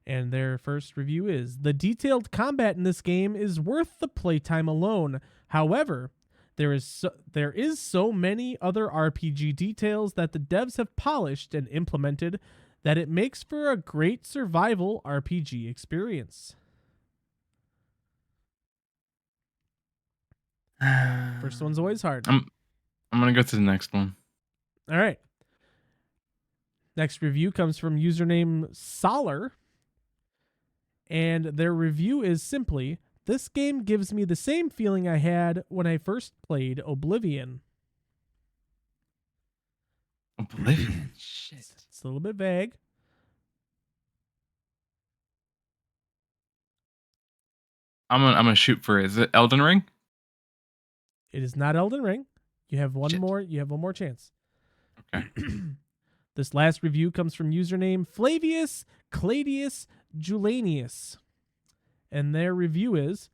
And their first review is: the detailed combat in this game is worth the playtime alone. However, there is so many other RPG details that the devs have polished and implemented that it makes for a great survival RPG experience. First one's always hard. I'm gonna go to the next one. All right. Next review comes from username Solar. And their review is simply: this game gives me the same feeling I had when I first played Oblivion. Oblivion. Shit. It's a little bit vague. I'm gonna shoot for it. Is it Elden Ring? It is not Elden Ring. You have one Shit. more. You have one more chance. Okay. This last review comes from username Flavius Cladius Julanius. And their review is: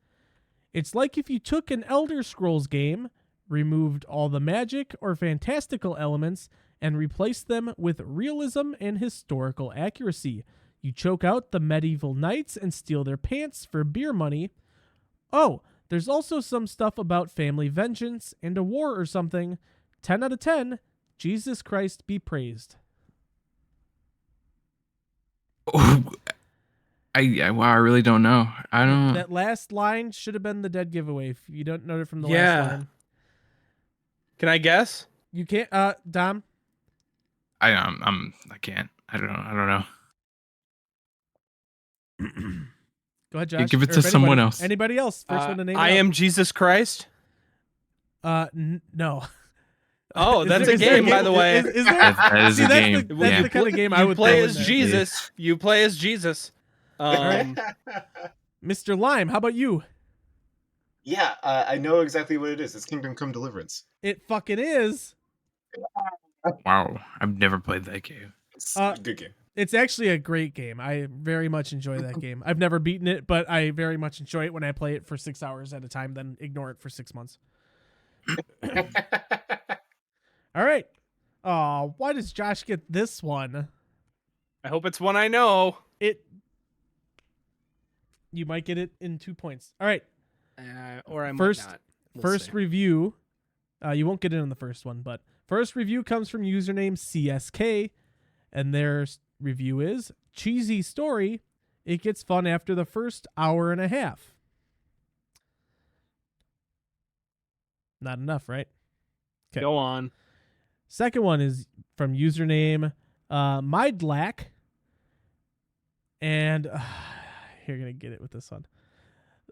it's like if you took an Elder Scrolls game, removed all the magic or fantastical elements, and replaced them with realism and historical accuracy. You choke out the medieval knights and steal their pants for beer money. Oh, there's also some stuff about family vengeance and a war or something. 10 out of 10. Jesus Christ be praised. Oh, I really don't know. I don't. That last line should have been the dead giveaway. If you don't know it from the Yeah. last line. Can I guess? You can't Dom. I can't. I don't know. Go ahead, Josh. give it Or to if someone anybody- else. Anybody else? First one to name I it. am Jesus Christ. No. Oh, Is that's there- a is there game, by the way. Is there? That is See, a that's game. The, that's Yeah. the kind of game I You would play throw in as there. Jesus. You play as Jesus. Mr. Lime, how about you? Yeah, I know exactly what it is. It's Kingdom Come Deliverance. It fucking is. Wow, I've never played that game. It's Uh, a good game. It's actually a great game. I very much enjoy that game. I've never beaten it, but I very much enjoy it when I play it for 6 hours at a time, then ignore it for 6 months. All right. Oh, why does Josh get this one? I hope it's one I know. You might get it in 2 points. All right. Or I might First- not. We'll First see. review. You won't get it on the first one, but first review comes from username CSK, and their review is: cheesy story. It gets fun after the first hour and a half. Not enough, right? Okay. Go on. Second one is from username Mydlack, and you're gonna get it with this one.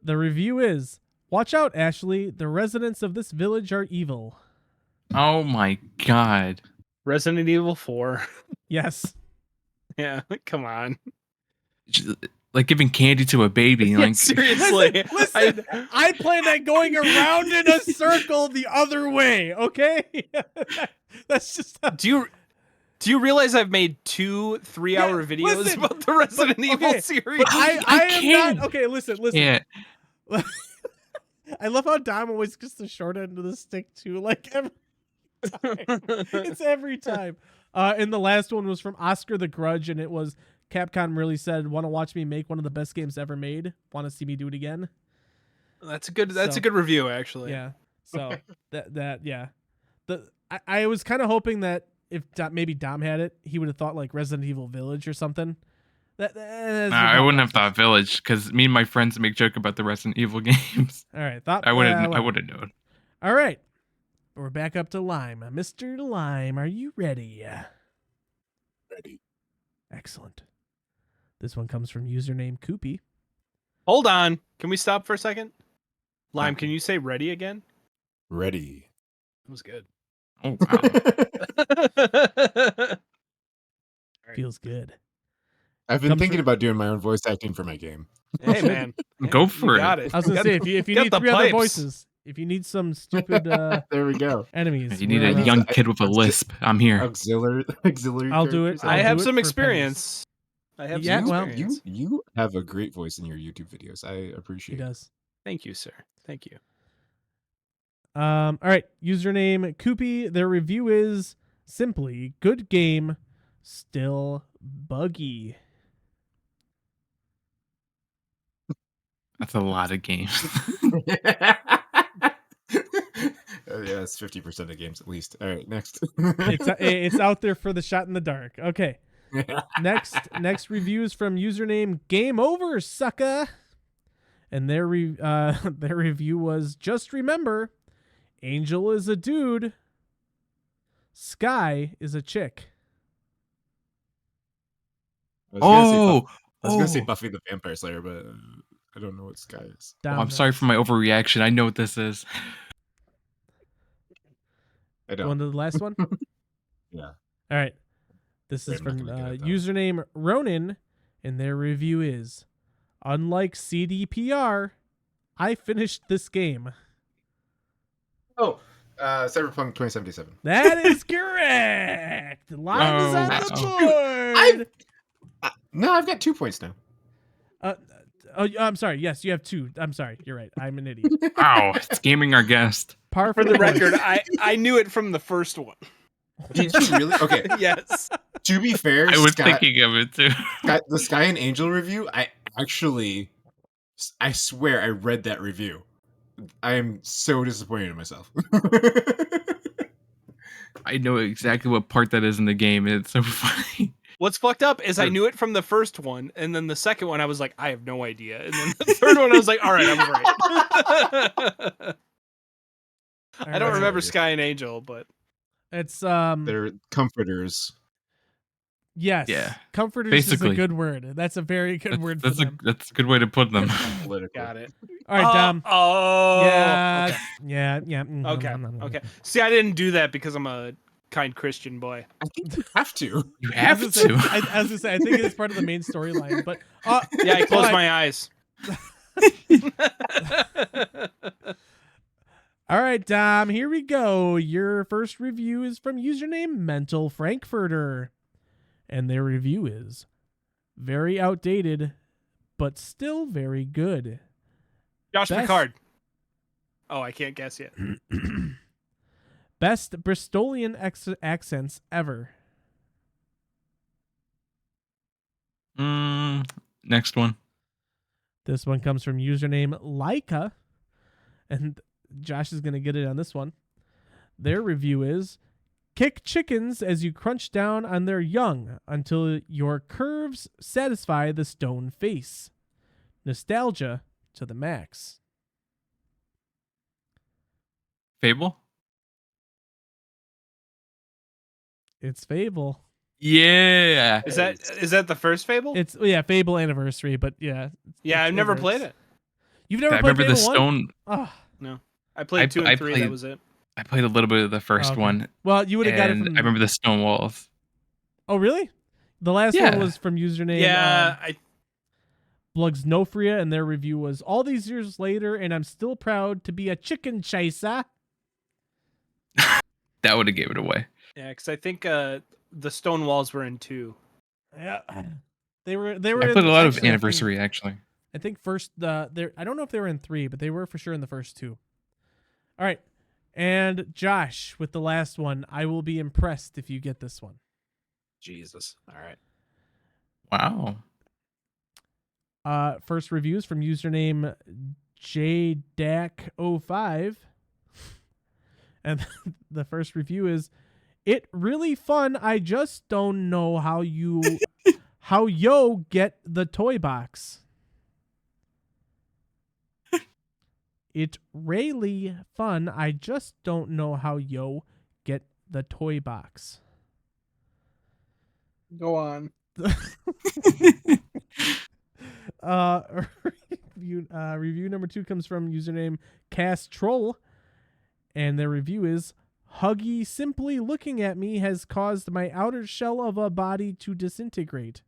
The review is: watch out, Ashley. The residents of this village are evil. Oh my god. Resident Evil 4. Yes. Yeah, come on. Like giving candy to a baby. Yeah, Like seriously. Listen, I planned on going around in a circle the other way, okay? That's just Do you realize I've made 2 3-hour Yeah, videos listen, about the Resident Evil okay, series? I I am can't. not okay, listen. yeah. I love how Dom always gets the short end of the stick too, like every time. It's every time. And the last one was from Oscar the Grudge, and it was Capcom really said, "Want to watch me make one of the best games ever made? Want to see me do it again?" That's a good. So- a good review, actually. Yeah. So yeah. I was kind of hoping that if maybe Dom had it, he would have thought like Resident Evil Village or something. That's I not wouldn't have much. thought Village because me and my friends make joke about the Resident Evil games. All right, thought I wouldn't whatever. known. All right, we're back up to Lime. Mr. Lime, are you ready? Ready. Excellent. This one comes from username Koopy. Hold on. Can we stop for a second? Lime, can you say ready again? Ready. That was good. Oh wow. Feels good. I've been Comes thinking from- about doing my own voice acting for my game. Hey, man. Go You for got it. it. I was gonna say if you got need the 3 other pipes. voices, if you need some stupid There we go. enemies, You need we're a around. young kid with a lisp. I'm here. Auxiliary. I'll do it. characters. I'll I do have it some for experience. I have Yeah, some well, experience. You have a great voice in your YouTube videos. I He appreciate it. does. Thank you, sir. Thank you. All right, username Koopy. Their review is simply good game, still buggy. That's a lot of games. Yeah, it's 50% of games at least. All right, next. It's out there for the shot in the dark. Okay. Next review is from username Game Over Sucka, and their review was just remember, Angel is a dude, Sky is a chick. I was gonna say Oh. Buffy the Vampire Slayer, but I don't know what Sky is. Oh, I'm Dom sorry knows. for my overreaction. I know what this is. I Going don't. to the last one. Yeah. All right. This is I'm not from gonna get it, though. username Ronin, and their review is, unlike CDPR, I finished this game. Oh, Cyberpunk 2077. That is correct. Lime is on the wow. board. No, I've got 2 points now. I'm sorry. Yes, you have 2. I'm sorry. You're right. I'm an idiot. Wow, it's gaming our guest. Par For the course. record, I knew it from the first one. Did you really? Okay. Yes. To be fair, I was Sky, thinking of it too. the Sky and Angel review, I swear I read that review. I am so disappointed in myself. I know exactly what part that is in the game. It's so funny. What's fucked up is I knew it from the first one, and then the second one I was like, I have no idea, and then the third one I was like, all right, I'm right. I don't right. remember Sky and Angel, but It's They're comforters. yes. Yeah, Comforters is a basically. good word. That's a very good word for That's them. a good way to put them. Political. got it. All right, Dom. Oh. Yeah. Yeah. Yeah. Okay. Okay. See, I didn't do that because I'm a kind Christian boy. I think you have to. You I have was gonna to. say- I was gonna say I think it's part of the main storyline, but Yeah, I closed but- my eyes. All right, Dom, here we go. Your first review is from username Mental Frankfurter, and their review is very outdated, but still very good. Josh Best- Picard. Oh, I can't guess yet. Best Bristolian accents ever. Next one. This one comes from username Laika, and Josh is going to get it on this one. Their review is, kick chickens as you crunch down on their young until your curves satisfy the stone face. Nostalgia to the max. Fable. It's Fable. Yeah. Is that the first Fable? It's Fable Anniversary, but yeah. Yeah, I've never played it. You've never I played remember the Fable 1? stone. Oh. I played 2 and 3. played- That was it. I played a little bit of the first Okay. one. Well, you would have got it and from. I remember the stone walls. Oh, really? The last Yeah. one was from username. Yeah, Blugs Nofria, and their review was, all these years later, and I'm still proud to be a chicken chaser. That would have gave it away. because I think the stone walls were in 2. Yeah, they were. I in, played a lot of actually, Anniversary actually. I think first I don't know if they were in 3, but they were for sure in the first 2. All right, and Josh with the last one. I will be impressed if you get this one. Jesus. All right. Wow. First reviews from username JDAC05. And the first review is, "It really fun. I just don't know how yo get the toy box. It really fun. I just don't know how yo get the toy box." Go on. Review number 2 comes from username Cast Troll, and their review is, "Huggy simply looking at me has caused my outer shell of a body to disintegrate."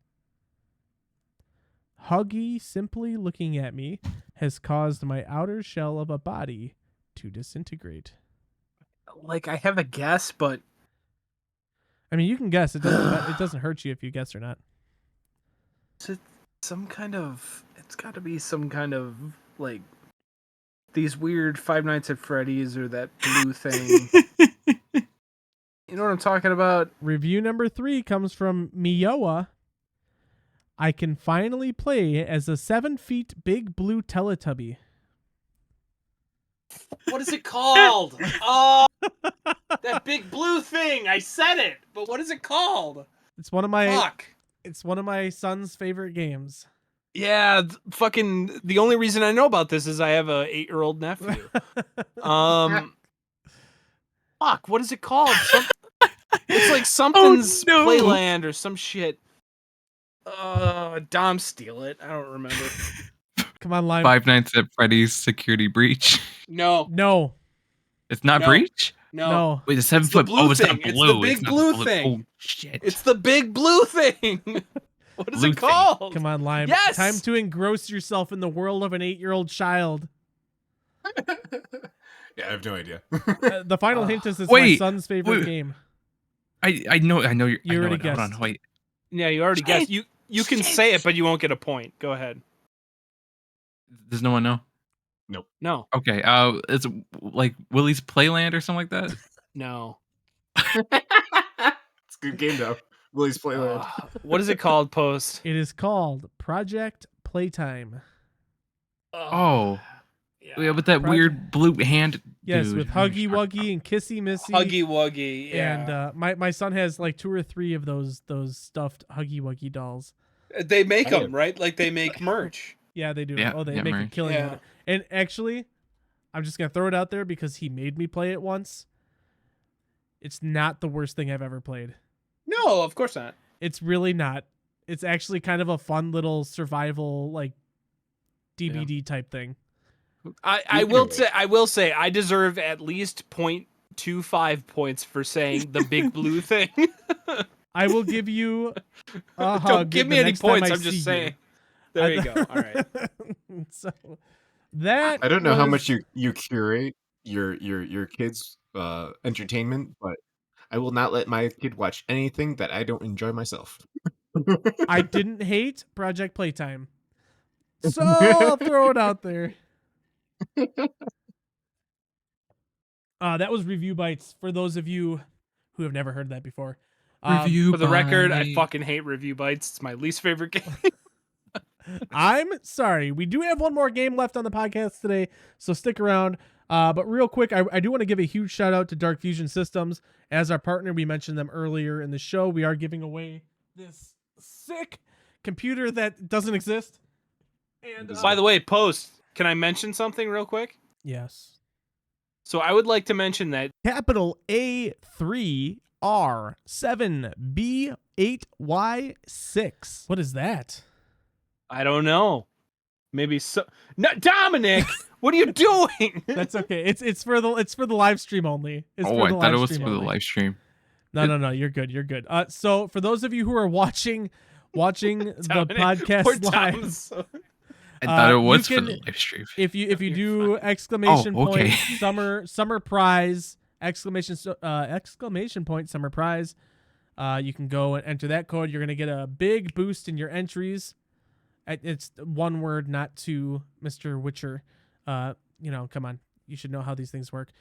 Huggy simply looking at me has caused my outer shell of a body to disintegrate. Like, I have a guess, but I mean, you can guess. It doesn't hurt you if you guess or not. is it some kind of? It's got to be some kind of like these weird Five Nights at Freddy's or that blue thing. You know what I'm talking about? Review number 3 comes from Mioa. "I can finally play as a 7 feet big blue Teletubby." What is it called? Oh, that big blue thing. I said it, but what is it called? It's one of my Fuck. It's one of my son's favorite games. Yeah, fucking. The only reason I know about this is I have a 8-year-old nephew. Fuck. What is it called? It's like something's no. Playland or some shit. Dom steal it. I don't remember. Come on, Lime. Five Nights at Freddy's Security Breach. No. No. It's not No. Breach? No. Wait, the 7 It's the foot. blue Oh, it's thing. not It's the blue. big not blue the thing. Oh, shit. It's the big blue thing. What is Blue it thing. called? Come on, Lime. Yes! Time to engross yourself in the world of an 8-year-old child. Yeah, I have no idea. The final hint is it's my Wait, son's favorite wait. game. I know you're. You I know already it. Hold on, guessed. wait. Yeah, you already guessed. You can say it, but you won't get a point. Go ahead. Does no one know? No. Okay. It's like Willy's Playland or something like that. No. It's a good game though. Willie's Playland. What is it called, Post? It is called Project Playtime. Oh. Yeah. Yeah, with that Project- weird blue hand. Yes, dude. with Huggy Wuggy and Kissy Missy. Huggy Wuggy. Yeah. And my son has like 2 or 3 of those stuffed Huggy Wuggy dolls. They make I them, have- right? Like they make merch. Yeah, they do. Yeah, Oh, they yeah, make a Mary. killing Yeah. at it. And actually, I'm just gonna throw it out there because he made me play it once. It's not the worst thing I've ever played. No, of course not. It's really not. It's actually kind of a fun little survival like DBD type thing. I will say I deserve at least 0.25 points for saying the big blue thing. I will give you a hug. Don't give the me any next time points. I I'm see just you. saying. There you go. All right. So that I don't know how was- much you curate your kids' entertainment, but I will not let my kid watch anything that I don't enjoy myself. I didn't hate Project Playtime. So I'll throw it out there. That was Review Bites for those of you who have never heard that before. Review. For the record, I by- fucking hate Review Bites. It's my least favorite game. I'm sorry. We do have one more game left on the podcast today, so stick around. But real quick, I do want to give a huge shout out to Dark Fusion Systems as our partner. We mentioned them earlier in the show. We are giving away this sick computer that doesn't exist. And By the way, Post, can I mention something real quick? yes, So I would like to mention that capital A3R7B8Y6. What is that? I don't know. Maybe so. No, Dominic, what are you doing? That's okay. It's for the live stream only. It's Oh, for I the thought live it was stream for the only. live stream. No. You're good. You're good. So for those of you who are watching the Dominic, poor podcast live, Dom's- I thought it you was for can- the live stream. if you You're do exclamation okay. point summer prize exclamation point summer prize, you can go and enter that code. You're gonna get a big boost in your entries. It's one word, not two, Mr. Witcher. Come on, you should know how these things work.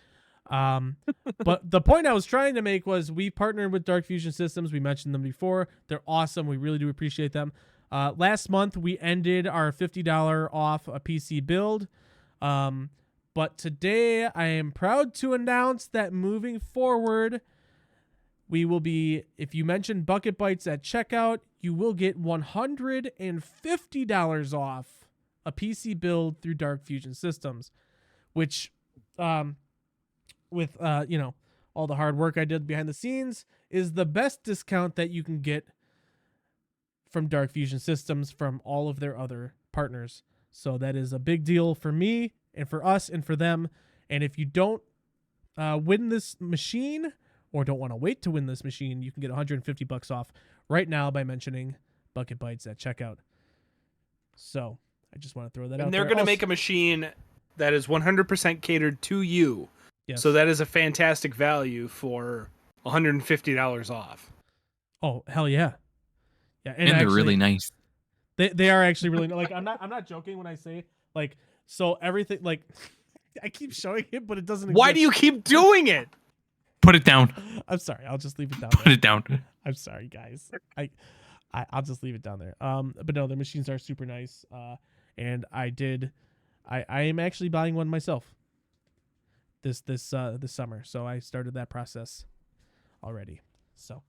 But the point I was trying to make was we partnered with Dark Fusion Systems. We mentioned them before. They're awesome. We really do appreciate them. Last month we ended our $50 off a PC build. But today I am proud to announce that moving forward, we will be, if you mention Bucket Bytes at checkout, you will get $150 off a PC build through Dark Fusion Systems, which, with all the hard work I did behind the scenes, is the best discount that you can get from Dark Fusion Systems from all of their other partners. So that is a big deal for me and for us and for them. And if you don't win this machine or don't want to wait to win this machine, you can get $150 off right now by mentioning Bucket Bytes at checkout. So I just want to throw that out. And they're there. going to make a machine that is 100% catered to you. Yes. So that is a fantastic value for $150 off. Oh, hell yeah. Yeah, And they're really nice. They are actually really, like, I'm not joking when I say, like, so everything, like, I keep showing it, but it doesn't Why exist. do you keep doing it? Put it down. I'm sorry. I'll just leave it down Put there. it down. I'm sorry, guys. I'll just leave it down there. But no, the machines are super nice. And I am actually buying one myself this summer. So I started that process already. So,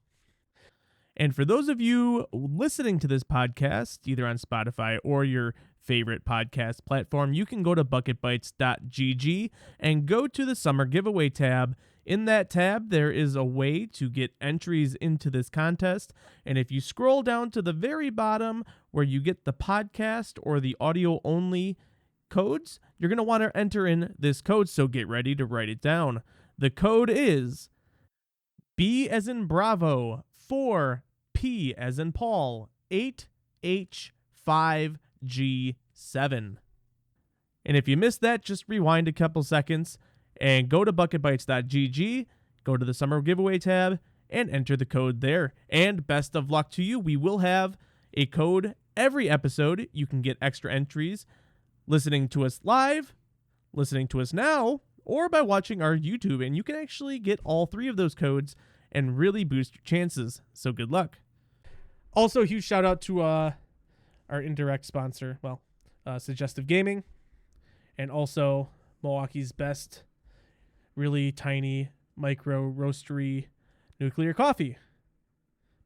and for those of you listening to this podcast, either on Spotify or your favorite podcast platform, you can go to bucketbytes.gg and go to the summer giveaway tab. In that tab, there is a way to get entries into this contest. And if you scroll down to the very bottom where you get the podcast or the audio only codes, you're going to want to enter in this code. So get ready to write it down. The code is B as in Bravo, 4P as in Paul, 8H5G7. And if you missed that, just rewind a couple seconds and go to bucketbytes.gg, go to the summer giveaway tab, and enter the code there. And best of luck to you. We will have a code every episode. You can get extra entries listening to us live, listening to us now, or by watching our YouTube. And you can actually get all three of those codes and really boost your chances. So good luck. Also, huge shout out to our indirect sponsor, Suggestive Gaming, and also Milwaukee's best really tiny micro roastery nuclear coffee.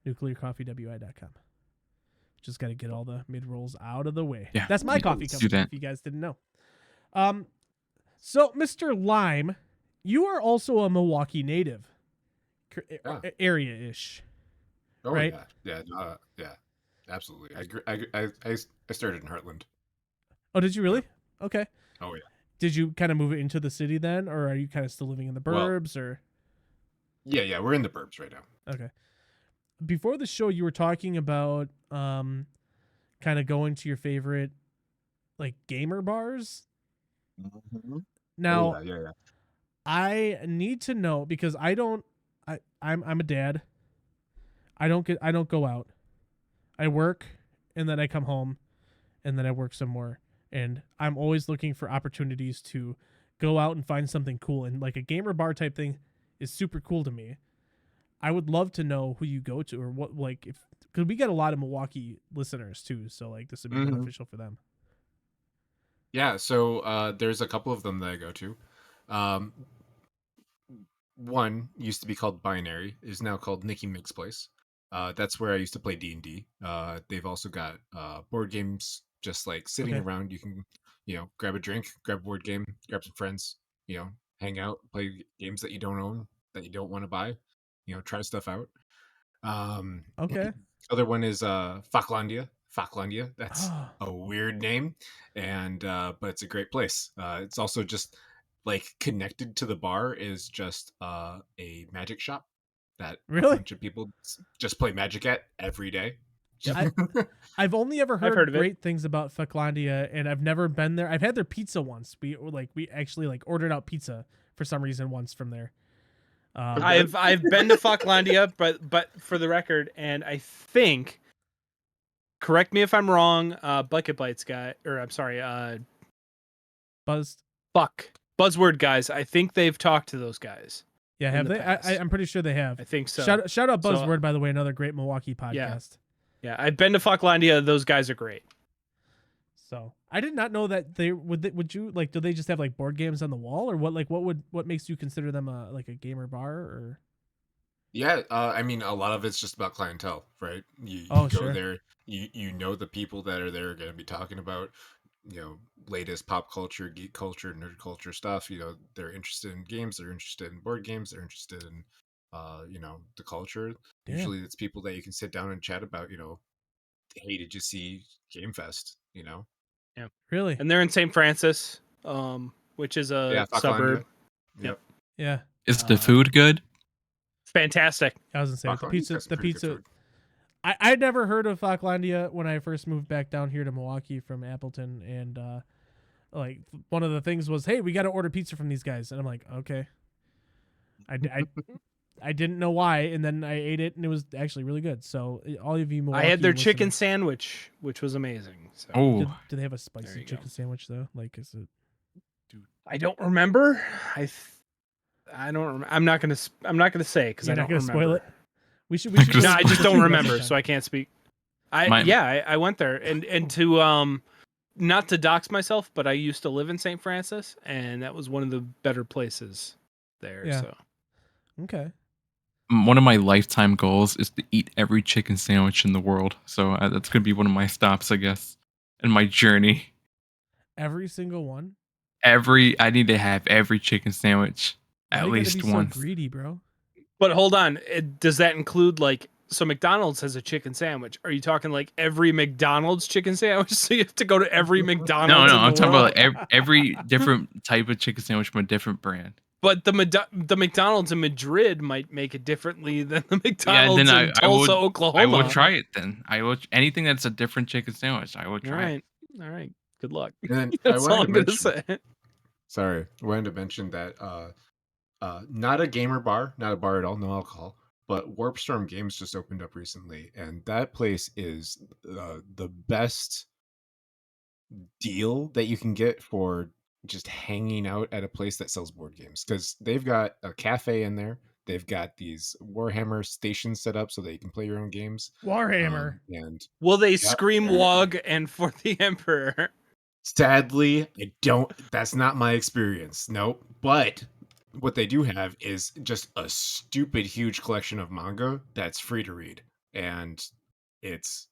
nuclearcoffeewi.com. Just got to get all the mid-rolls out of the way. Yeah, that's my coffee company, if you guys didn't know. So, Mr. Lime, you are also a Milwaukee native. Area-ish. Oh, right? Yeah, absolutely. I started in Heartland. Oh, did you really? Okay. Oh, yeah. Did you kind of move it into the city then, or are you kind of still living in the burbs, or? Yeah, we're in the burbs right now. Okay. Before the show, you were talking about kind of going to your favorite, like, gamer bars. Mm-hmm. Now, yeah. I need to know, because I'm a dad. I don't go out. I work, and then I come home, and then I work some more. And I'm always looking for opportunities to go out and find something cool. And like a gamer bar type thing is super cool to me. I would love to know who you go to, or what, like, if, because we get a lot of Milwaukee listeners too. So like this would be beneficial for them. Yeah. So there's a couple of them that I go to. One used to be called Binary, is now called Nicky Mix Place. That's where I used to play D&D. They've also got board games. Just like sitting around, you can, grab a drink, grab a board game, grab some friends, hang out, play games that you don't own, that you don't want to buy, try stuff out. Okay. Other one is Falklandia. That's a weird name, and but it's a great place. It's also just like connected to the bar is just a magic shop that a bunch of people just play magic at every day. I've only ever heard of great things about Falklandia, and I've never been there. I've had their pizza once. We actually ordered out pizza for some reason once from there. I've been to Falklandia, but for the record, and I think, correct me if I'm wrong, Bucket Bytes guy, or I'm sorry, Buzzed. Buck Buzzword guys, I think they've talked to those guys. Yeah, in have the they? past. I'm pretty sure they have. I think so. Shout out So, Buzzword, by the way, another great Milwaukee podcast. Yeah, I've been to Falklandia. Those guys are great. So I did not know that they would you like, do they just have like board games on the wall, or what makes you consider them like a gamer bar? Or Yeah, I mean, a lot of it's just about clientele, right? You Oh, go sure. there, you know the people that are there are going to be talking about, latest pop culture, geek culture, nerd culture stuff. They're interested in games, they're interested in board games, they're interested in, the culture. Damn. Usually, it's people that you can sit down and chat about. Hey, did you see Game Fest? Really? And they're in St. Francis, which is Yeah, a suburb. Falklandia. Yep. Yeah. Is the food good? Fantastic. I was gonna say Falklandia's got some the pretty good pizza. food. I'd never heard of Falklandia when I first moved back down here to Milwaukee from Appleton, and like one of the things was, hey, we got to order pizza from these guys, and I'm like, okay. I didn't know why, and then I ate it, and it was actually really good. So all of you, Milwaukee I had their listeners- chicken sandwich, which was amazing. So Oh, Do they have a There spicy you chicken go. sandwich though? Like, is it? I don't remember. I don't. I'm not gonna say because I You're don't not gonna remember. spoil it. We should. Just- No, I just don't go remember, next so time. I can't speak. My- I went there and to not to dox myself, but I used to live in St. Francis, and that was one of the better places there. Yeah. So Okay. one of my lifetime goals is to eat every chicken sandwich in the world. So that's gonna be one of my stops, I guess, in my journey. Every single one. I need to have every chicken sandwich Why at you gotta least be once. So greedy, bro. but hold on, does that include like so McDonald's has a chicken sandwich? Are you talking like every McDonald's chicken sandwich? So you have to go to every McDonald's. No, in the I'm talking world? about like every different type of chicken sandwich from a different brand. But the McDonald's in Madrid might make it differently than the McDonald's then in Tulsa, I Oklahoma. will try it then. I will anything that's a different chicken sandwich. I will All try it. right. Good luck. And then I That's all I'm wanted to gonna mention. say. Sorry, I wanted to mention that not a gamer bar, not a bar at all, no alcohol. But Warp Storm Games just opened up recently, and that place is the best deal that you can get for just hanging out at a place that sells board games, because they've got a cafe in there. They've got these Warhammer stations set up so that you can play your own games. Warhammer. And Will they scream "Wog" and "For the Emperor"? sadly, I don't. That's not my experience. Nope. But what they do have is just a stupid huge collection of manga that's free to read, and it's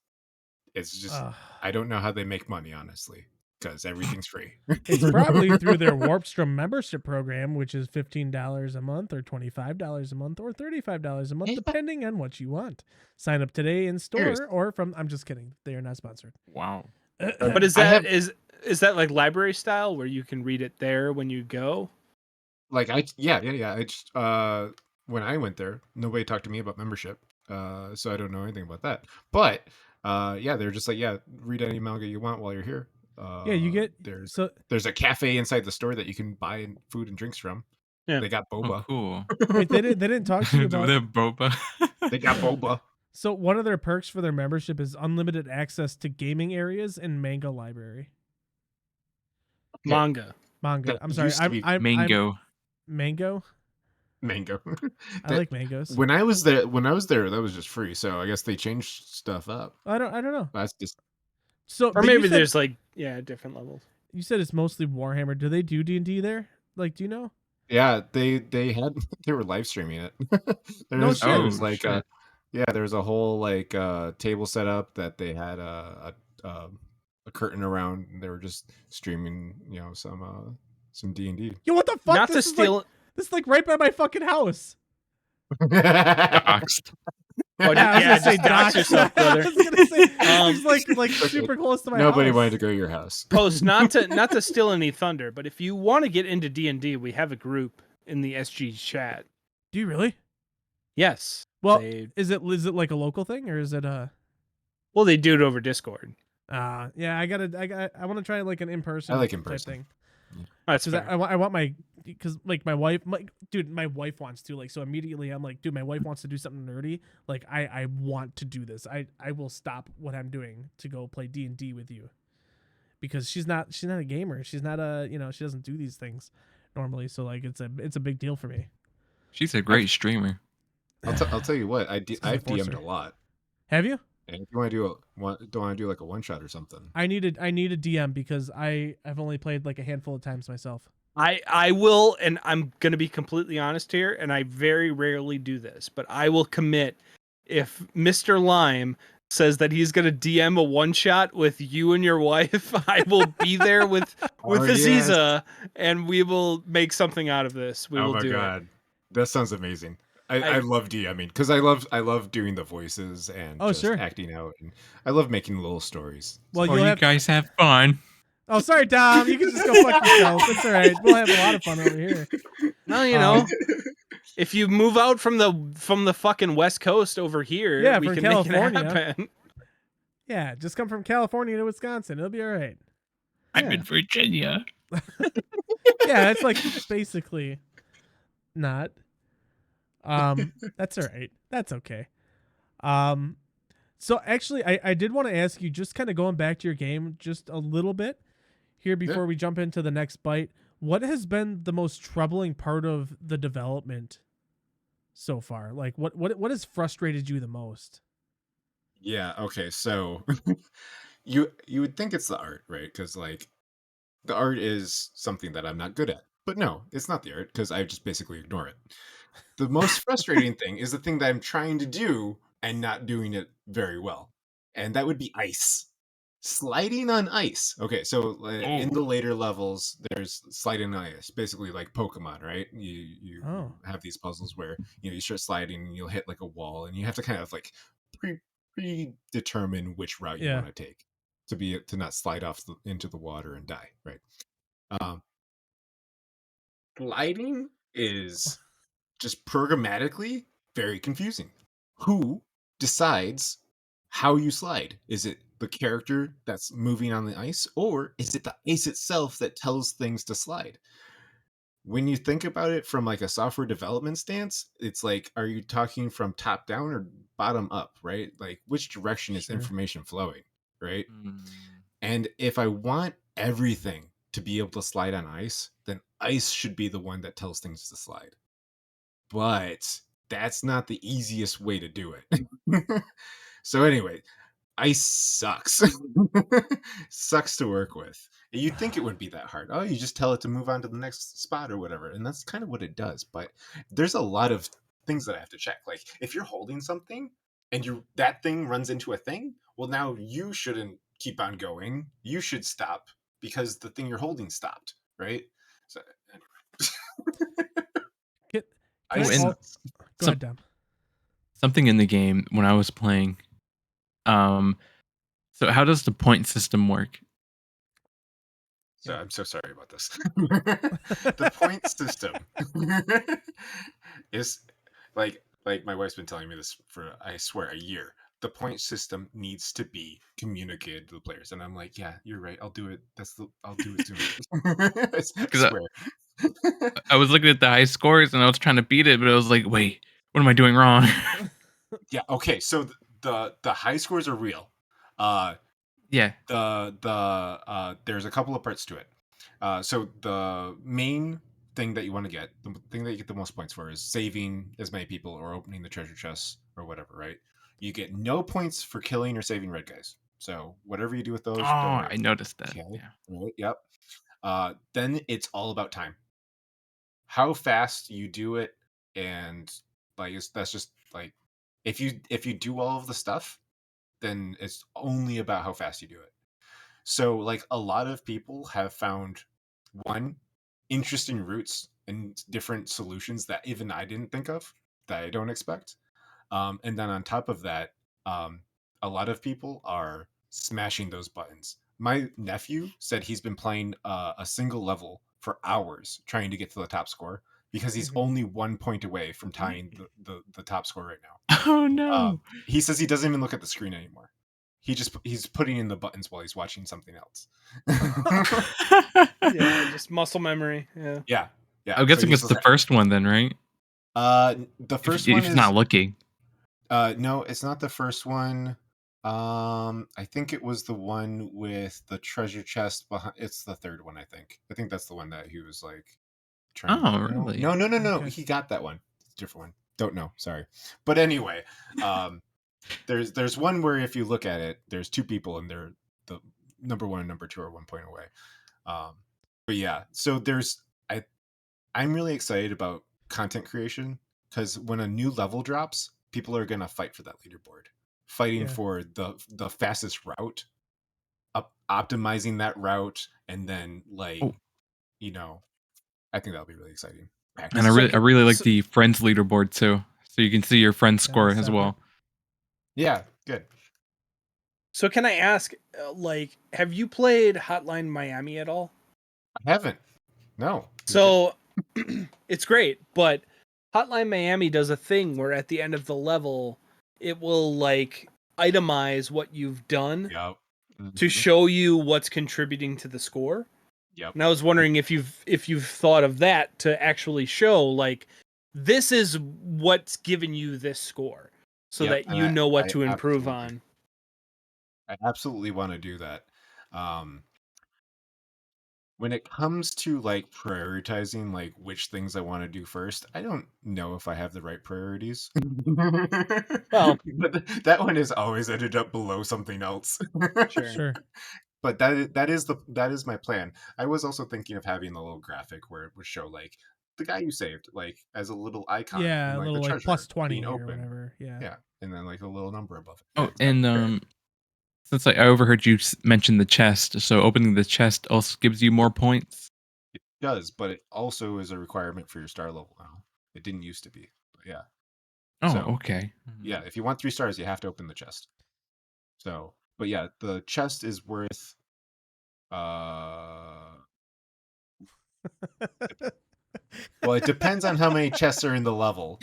just Ugh. I don't know how they make money, honestly, because everything's free. It's probably through their Warpstrom membership program, which is $15 a month, or $25 a month, or $35 a month, Yeah. depending on what you want. Sign up today in store Serious. or from. I'm just kidding. They are not sponsored. Wow. But is I that have- is that like library style where you can read it there when you go? Like yeah. I just when I went there, nobody talked to me about membership, so I don't know anything about that. But yeah, they're just like, yeah, read any manga you want while you're here. Yeah, you get there's so. a cafe inside the store that you can buy food and drinks from. Yeah. They got Oh, boba. cool. Wait, they didn't talk to you Do about. they have boba? They got boba. So one of their perks for their membership is unlimited access to gaming areas and manga library. Yeah. Manga. Manga. That I'm sorry. used to be I'm Mango. mango. Mango. I That- like mangoes. When I was there, that was just free. So I guess they changed stuff up. I don't know. That's just So Or but you maybe said- there's like different levels. You said it's mostly Warhammer. Do they do D&D there? Like, do you know? yeah. They they were live streaming it. there No was, shit. there was Oh, like shit. there was a whole like table set up that they had a curtain around. And they were just streaming, some D&D. Yo, what the fuck? Not to This is like- steal. This is like right by my fucking house. Doxed. Oh, Yeah, I was gonna say just dox dox. yourself, brother. I was gonna say Um, it's like super close to my Nobody house. wanted to go to your house. Post not to steal any thunder, but if you want to get into D&D, we have a group in the SG chat. Do you really? Yes. Well, They- is it like a local thing or is it well, they do it over Discord. yeah, I want to try like an in-person I like type in-person. thing. That's Because fair. I want my, because like my wife, my wife wants to, like, so immediately I'm like, dude, my wife wants to do something nerdy. Like I want to do this. I will stop what I'm doing to go play D&D with you, because she's not a gamer. She's not she doesn't do these things. normally, so like it's a big deal for me. She's a great streamer. I'll tell you what, It's 'cause I I've forced DM'd her. a lot. Have you? And if you want to do don't want to do like a one shot or something. I need a DM because I've only played like a handful of times myself. I will, and I'm gonna be completely honest here, and I very rarely do this, but I will commit if Mr. Lime says that he's gonna DM a one shot with you and your wife, I will be there with yes. Aziza, and we will make something out of this. We Oh will my do god, that sounds amazing. I I- love DMing because I love doing the voices and Oh, just sure. acting out, and I love making little stories. Well, Oh, you'll you have. guys have fun. Oh, sorry, Dom. You can just go fuck yourself. It's all right. We'll have a lot of fun over here. it. Well, you Um, know, if you move out from the fucking West Coast over here, Yeah, we from can California. make it happen. Yeah, just come from California to Wisconsin. It'll be all right. I'm Yeah. in Virginia. Yeah, it's like basically not. That's all right. That's okay. So actually, I did want to ask you, just kind of going back to your game just a little bit here before we jump into the next bite. What has been the most troubling part of the development so far? Like, what has frustrated you the most? Yeah. Okay. So you would think it's the art, right? Because like the art is something that I'm not good at. But no, it's not the art because I just basically ignore it. The most frustrating thing is the thing that I'm trying to do and not doing it very well. And that would be ice. Sliding on ice. Okay, so in the later levels, there's sliding on ice, basically like Pokemon, right? You have these puzzles where you start sliding and you'll hit like a wall, and you have to kind of like predetermine which route you want to take to not slide off into the water and die, right? Gliding is just programmatically very confusing. Who decides how you slide? Is it the character that's moving on the ice, or is it the ice itself that tells things to slide? When you think about it from like a software development stance, it's like, are you talking from top down or bottom up, right? Like which direction is information flowing, right? And if I want everything to be able to slide on ice, then ice should be the one that tells things to slide. But that's not the easiest way to do it. So anyway, ice sucks. Sucks to work with. You'd think it wouldn't be that hard. Oh, you just tell it to move on to the next spot or whatever. And that's kind of what it does. But there's a lot of things that I have to check. Like if you're holding something and that thing runs into a thing, well, now you shouldn't keep on going. You should stop because the thing you're holding stopped, right? So Go ahead, Dom. Something in the game when I was playing. So how does the point system work? So I'm so sorry about this. The point system is like my wife's been telling me this for, I swear, a year. The point system needs to be communicated to the players, and I'm like, yeah, you're right. I'll do it. I'll do it soon. I swear. I was looking at the high scores and I was trying to beat it, but I was like, wait, what am I doing wrong? Yeah. Okay. So the high scores are real. Yeah. There's a couple of parts to it. So the main thing that you want to get, the thing that you get the most points for, is saving as many people or opening the treasure chests or whatever, right? You get no points for killing or saving red guys. So whatever you do with those, Oh, I noticed that. Okay. Yeah. Right, yep. Then it's all about time. How fast you do it, and like that's just like if you do all of the stuff, then it's only about how fast you do it. So like a lot of people have found interesting routes and different solutions that even I didn't think of, that I don't expect. And then on top of that, a lot of people are smashing those buttons. My nephew said he's been playing a single level for hours trying to get to the top score because he's only 1 point away from tying the top score right now. Oh no. He says he doesn't even look at the screen anymore. He's putting in the buttons while he's watching something else. Yeah, just muscle memory. Yeah. I'm guessing it's the first one then, right? The first one if he's not looking. No, it's not the first one. I think it was the one with the treasure chest behind. It's the third one, I think. I think that's the one that he was like, Oh, really? No. Okay. He got that one. It's a different one. Don't know. Sorry. But anyway, there's one where if you look at it, there's two people and they're the number 1 and number 2 are 1 point away. But yeah, so I'm really excited about content creation because when a new level drops, people are gonna fight for that leaderboard, fighting for the fastest route, optimizing that route, and then I think that'll be really exciting. And I really like the friends leaderboard too, so you can see your friends' score as well. Yeah, good. So can I ask, have you played Hotline Miami at all? I haven't. No. So it's great, but Hotline Miami does a thing where at the end of the level, it will itemize what you've done to show you what's contributing to the score. Yep. And I was wondering if you've thought of that to actually show this is what's given you this score, so that you know what to improve on. I absolutely want to do that. When it comes to prioritizing which things I want to do first, I don't know if I have the right priorities. Well, but that one has always ended up below something else. Sure. But that is my plan. I was also thinking of having a little graphic where it would show the guy you saved as a little icon. Yeah, and, a little the treasure plus 20 being or open. whatever. Yeah. Yeah, and then a little number above it. Oh, and since I overheard you mention the chest, so opening the chest also gives you more points. It does, but it also is a requirement for your star level now. It didn't used to be, but yeah. Oh, okay. Yeah, if you want 3 stars, you have to open the chest. So, but yeah, the chest is worth well, it depends on how many chests are in the level,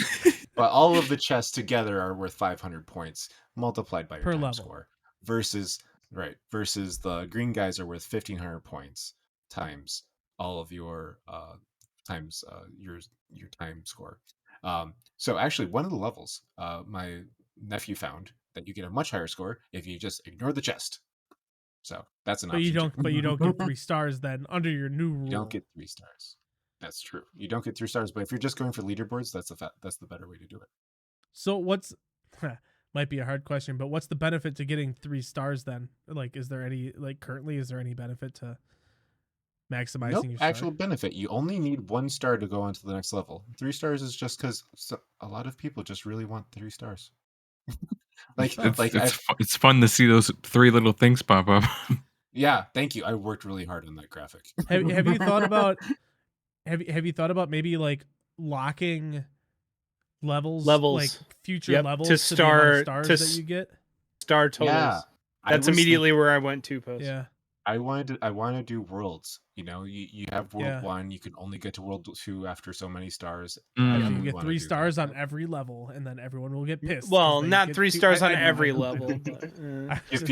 but all of the chests together are worth 500 points multiplied by your Per time level. score. Versus the green guys are worth 1500 points times all of your times your time score. So actually, one of the levels my nephew found that you get a much higher score if you just ignore the chest. So that's an option. But you don't get 3 stars then under your new rule. You don't get 3 stars. That's true. You don't get 3 stars, but if you're just going for leaderboards, that's the better way to do it. So what's might be a hard question, but what's the benefit to getting 3 stars then? Is there any currently is there any benefit to maximizing your star? Actual benefit. You only need 1 star to go on to the next level. 3 stars is just because a lot of people just really want 3 stars. It's fun to see those 3 little things pop up. Yeah, thank you. I worked really hard on that graphic. Have you thought about have you thought about maybe locking levels future levels to the amount of stars to that you get? Star totals. Yeah, that's immediately where I went to post. Yeah. I want to do worlds. You have world 1, you can only get to world 2 after so many stars. You get 3 stars on every level, and then everyone will get pissed. Well, not 3 stars on every level,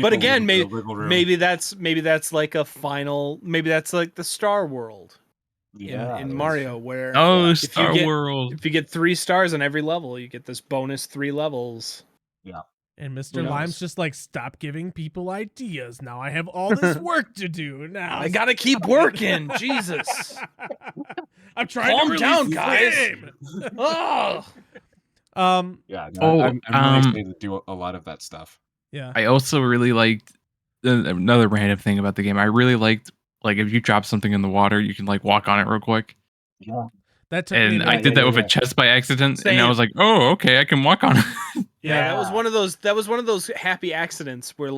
but again, maybe that's a final. Maybe that's the Star World. In Mario, where Star World. If you get 3 stars on every level, you get this bonus 3 levels. Yeah. And Mr. Lime's just stop giving people ideas. Now I have all this work to do. Now I gotta keep working. Jesus. I'm trying to release down, guys. Oh. I'm really excited to do a lot of that stuff. Yeah. I also really liked another random thing about the game. I really liked if you drop something in the water, you can walk on it real quick. Yeah. That took me I did that with a chest by accident, and I was like, "Oh, okay, I can walk on it." Yeah, that was one of those. That was one of those happy accidents where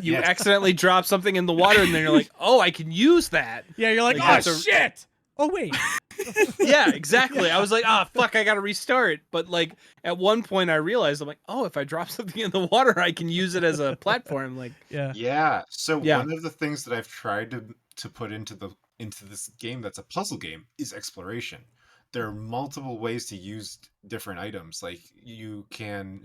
you accidentally drop something in the water, and then you're like, "Oh, I can use that." Yeah, you're like, "Oh shit! Oh wait." Yeah, exactly. I was like, fuck, I gotta restart. But at one point, I realized I'm like, oh, if I drop something in the water, I can use it as a platform. Yeah. So one of the things that I've tried to put into this game that's a puzzle game is exploration. There are multiple ways to use different items. You can,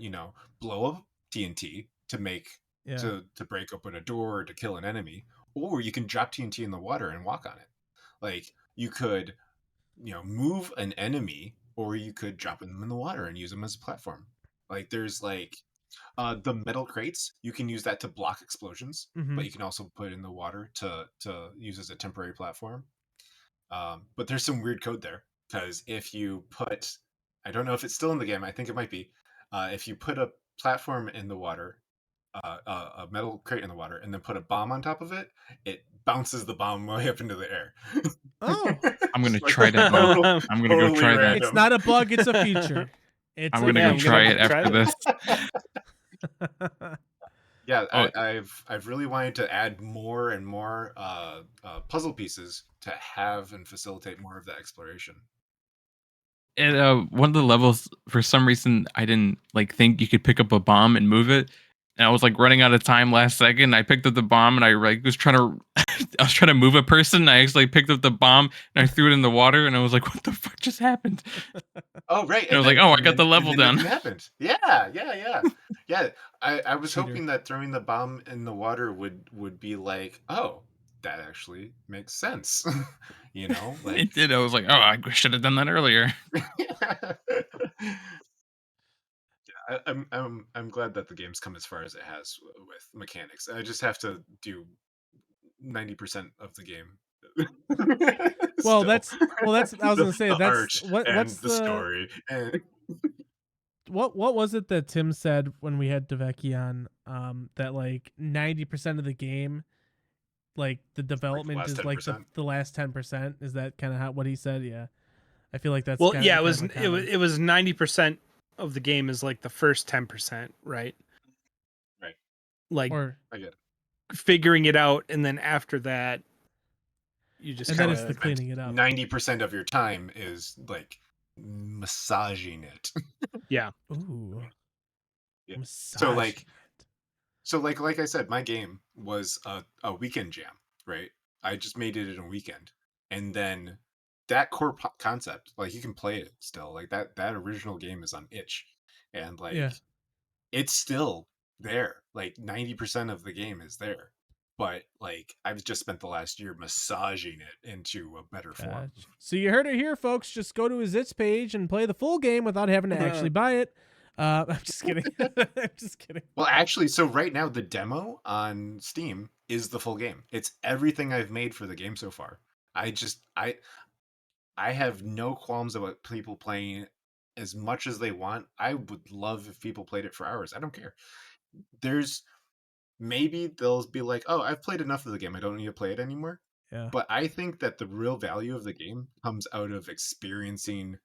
blow up TNT to make to break open a door or to kill an enemy, or you can drop TNT in the water and walk on it. You could, move an enemy, or you could drop them in the water and use them as a platform. There's the metal crates. You can use that to block explosions, but you can also put it in the water to use as a temporary platform. But there's some weird code there, because if you put, I don't know if it's still in the game, I think it might be, if you put a platform in the water, a metal crate in the water, and then put a bomb on top of it, it bounces the bomb way up into the air. Oh, I'm gonna Just like try that now. total- I'm gonna go totally try that. random. it's not a bug; it's a feature. It's I'm a gonna Yeah, go I'm try gonna it try after this. Yeah, Oh, I've really wanted to add more and more puzzle pieces to have and facilitate more of that exploration. and one of the levels, for some reason, I didn't like think you could pick up a bomb and move it. And I was like running out of time last second. I picked up the bomb and I like was trying to, I was trying to move a person. I actually picked up the bomb and I threw it in the water. And I was like, "What the fuck just happened?" Oh, right. And I was like, "Oh, I got the And level then done." nothing happened. Yeah. I was Cheater. hoping that throwing the bomb in the water would be like, oh, that actually makes sense. You know, like It did. I was like, "Oh, I should have done that earlier." I'm glad that the game's come as far as it has with mechanics. I just have to do 90% of the game. Well, Still. that's I was gonna say the that's art and what's the story and what was it that Tim said when we had Deveki on? That like 90% of the game, like the development last is like 10%. the last 10%. Is that kind of what he said? Yeah, I feel like that's Well, kind yeah, of it was 90% of the game is like the first 10%, right? Right. Like or I get it. figuring it out, and then after that, you just and then kind it's the of cleaning it up. 90% of your time is like massaging it. yeah. Ooh, Yeah. massaging it. So like I said, my game was a weekend jam, right? I just made it in a weekend, and then that core concept, like you can play it still, like that original game is on itch, and Yeah, like it's still there. Like 90% of the game is there, but like I've just spent the last year massaging it into a better form. gotcha. So you heard it here, folks. Just go to his It's page and play the full game without having to actually buy it. I'm just kidding. I'm just kidding. Well, actually, so right now the demo on Steam is the full game. It's everything I've made for the game so far. I just I have no qualms about people playing as much as they want. I would love if people played it for hours. I don't care. There's maybe they'll be like, "Oh, I've played enough of the game. I don't need to play it anymore." Yeah, But I think that the real value of the game comes out of experiencing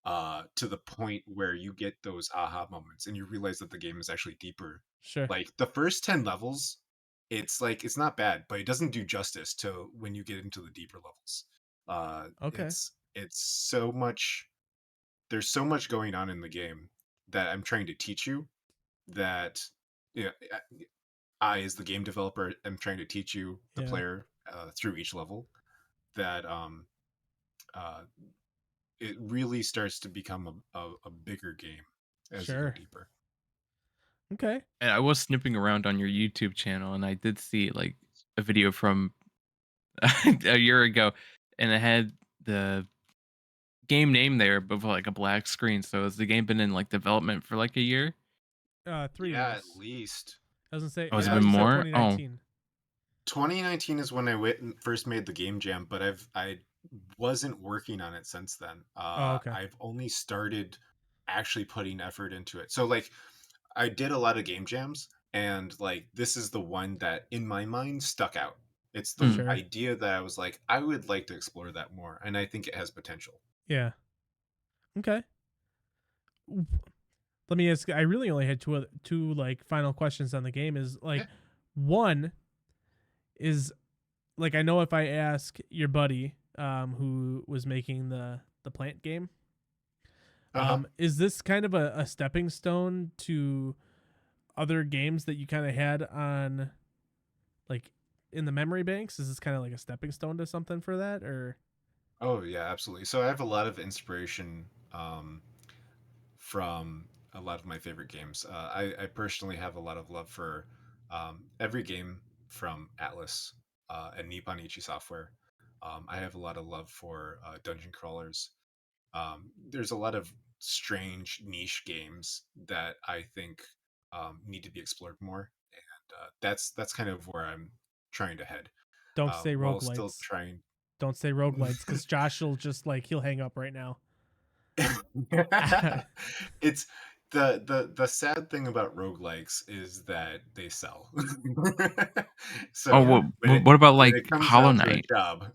to the point where you get those aha moments and you realize that the game is actually deeper. sure. Like the first 10 levels, it's like it's not bad, but it doesn't do justice to when you get into the deeper levels. Okay. It's so much, there's so much going on in the game that I'm trying to teach you, that you know, I as the game developer am trying to teach you, the Yeah. player, through each level, that uh it really starts to become a bigger game as you go Sure. deeper. Okay. And I was snipping around on your YouTube channel, and I did see like a video from a year ago, and it had the game name there, but with like a black screen. So has the game been in like development for like a year? 3 Yeah, at years. least. I was gonna say. Oh, has I it thought been you said more? 2019. 2019 is when I went and first made the game jam, but I wasn't working on it since then. Oh, okay. I've only started actually putting effort into it. So like I did a lot of game jams, and like this is the one that in my mind stuck out. It's the Mm. Sure. idea that I was like, I would like to explore that more, and I think it has potential. Yeah. Okay. Let me ask. I really only had two like final questions on the game. Is like, Yeah. one is like, I know if I ask your buddy, who was making the plant game, Uh-huh. is this kind of a stepping stone to other games that you kind of had on, like, in the memory banks? Is this kind of like a stepping stone to something for that, or? Oh yeah, absolutely. So I have a lot of inspiration from a lot of my favorite games. I personally have a lot of love for every game from Atlas and Nippon Ichi Software. I have a lot of love for dungeon crawlers. There's a lot of strange niche games that I think need to be explored more, and that's kind of where I'm trying to head. Don't say While still roguelites. trying. Don't say roguelites because Josh will just like he'll hang up right now. It's the sad thing about roguelikes is that they sell. So Oh, when it what about when like it comes Hollow down to a Knight? job,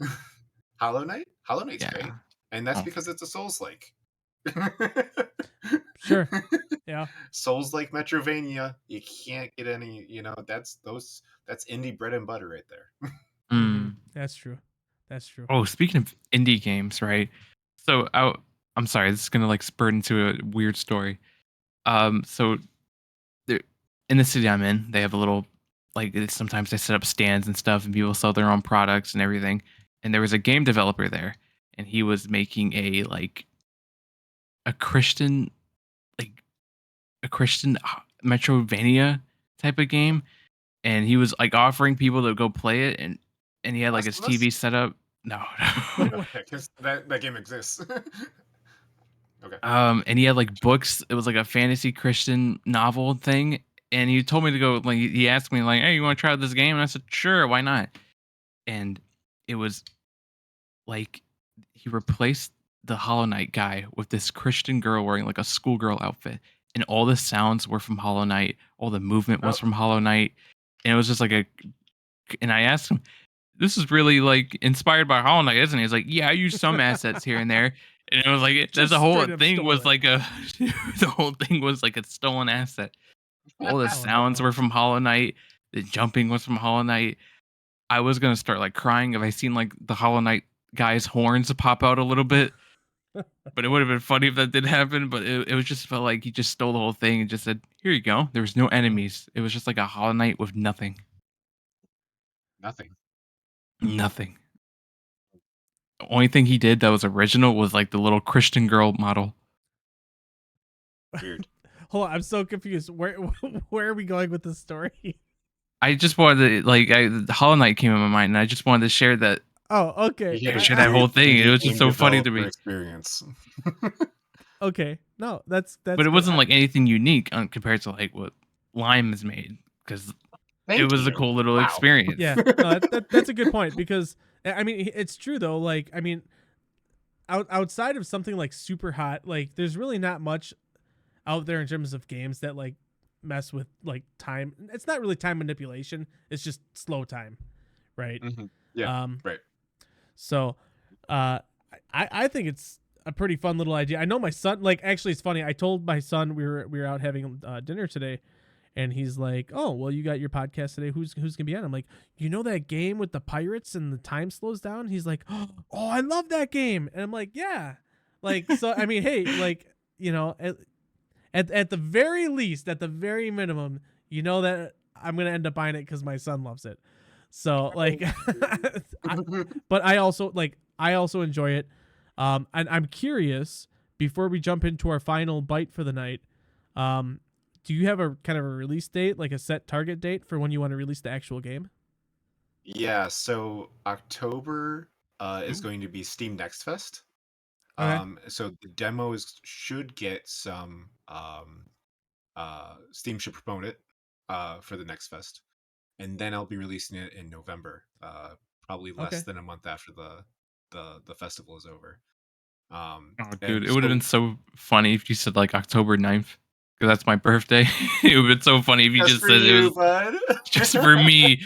Hollow Knight, Hollow Knight's Yeah. great, and that's Oh. because it's a Souls-like. Sure. Yeah. Souls-like Metrovania, you can't get any. That's indie bread and butter right there. Mm. That's true. That's true. Oh, speaking of indie games, right? So I'm sorry, this is gonna like spurt into a weird story. So there in the city I'm in, they have a little sometimes they set up stands and stuff, and people sell their own products and everything. And there was a game developer there, and he was making a Christian like a Christian Metrovania type of game, and he was like offering people to go play it, and he had like his Last of Us? TV set up. No. Wait, Okay, because that game exists. Okay. And he had like books. It was like a fantasy Christian novel thing. And he told me to go. Like he asked me, like, "Hey, you want to try out this game?" And I said, "Sure, why not?" And it was like he replaced the Hollow Knight guy with this Christian girl wearing like a schoolgirl outfit, and all the sounds were from Hollow Knight. All the movement was Oh. from Hollow Knight, and it was just like a. And I asked him, "This is really like inspired by Hollow Knight, isn't it?" He's like, "Yeah, I used some assets here and there." And it was like there's Just the whole straight up thing was stolen. like the whole thing was like a stolen asset. All the Oh, sounds no. were from Hollow Knight. The jumping was from Hollow Knight. I was gonna start like crying if I seen like the Hollow Knight guy's horns pop out a little bit. But it would have been funny if that did happen. But it was just felt like he just stole the whole thing and just said, "Here you go." There was no enemies. It was just like a Hollow Knight with nothing. Nothing. Nothing. The only thing he did that was original was like the little Christian girl model. Weird. Hold on, I'm so confused. Where are we going with this story? I just wanted to the Hollow Knight came in my mind, and I just wanted to share that. Oh, okay. Yeah, Share that whole thing. It was just indie so funny to developer me. experience. Okay. No, that's But it good. wasn't like anything unique compared to like what Lime has made, because Thank it was a you. cool little Wow. experience. Yeah, no, that's a good point because I mean it's true though. Like I mean, outside of something like super hot, like there's really not much out there in terms of games that like mess with like time. It's not really time manipulation. It's just slow time, right? Mhm. Yeah. Right. So, I think it's a pretty fun little idea. I know my son. Like, actually, it's funny. I told my son we were out having dinner today, and he's like, "Oh, well, you got your podcast today. Who's gonna be on?" I'm like, "You know that game with the pirates and the time slows down?" He's like, "Oh, I love that game," and I'm like, "Yeah." Like, so I mean, hey, like, you know, at the very least, at the very minimum, you know that I'm gonna end up buying it because my son loves it. So like, but I also enjoy it. And I'm curious before we jump into our final bite for the night. Do you have a kind of a release date, like a set target date for when you want to release the actual game? Yeah. So October is Ooh. going to be Steam Next Fest. Okay. So the demos should get some. Steam should promote it for the Next Fest, and then I'll be releasing it in November. Probably less Okay. than a month after the festival is over. Oh, dude, And it would have so been so funny if you said like October 9th, because that's my birthday. It would have been so funny if you just just for said it you, was bud. just for me.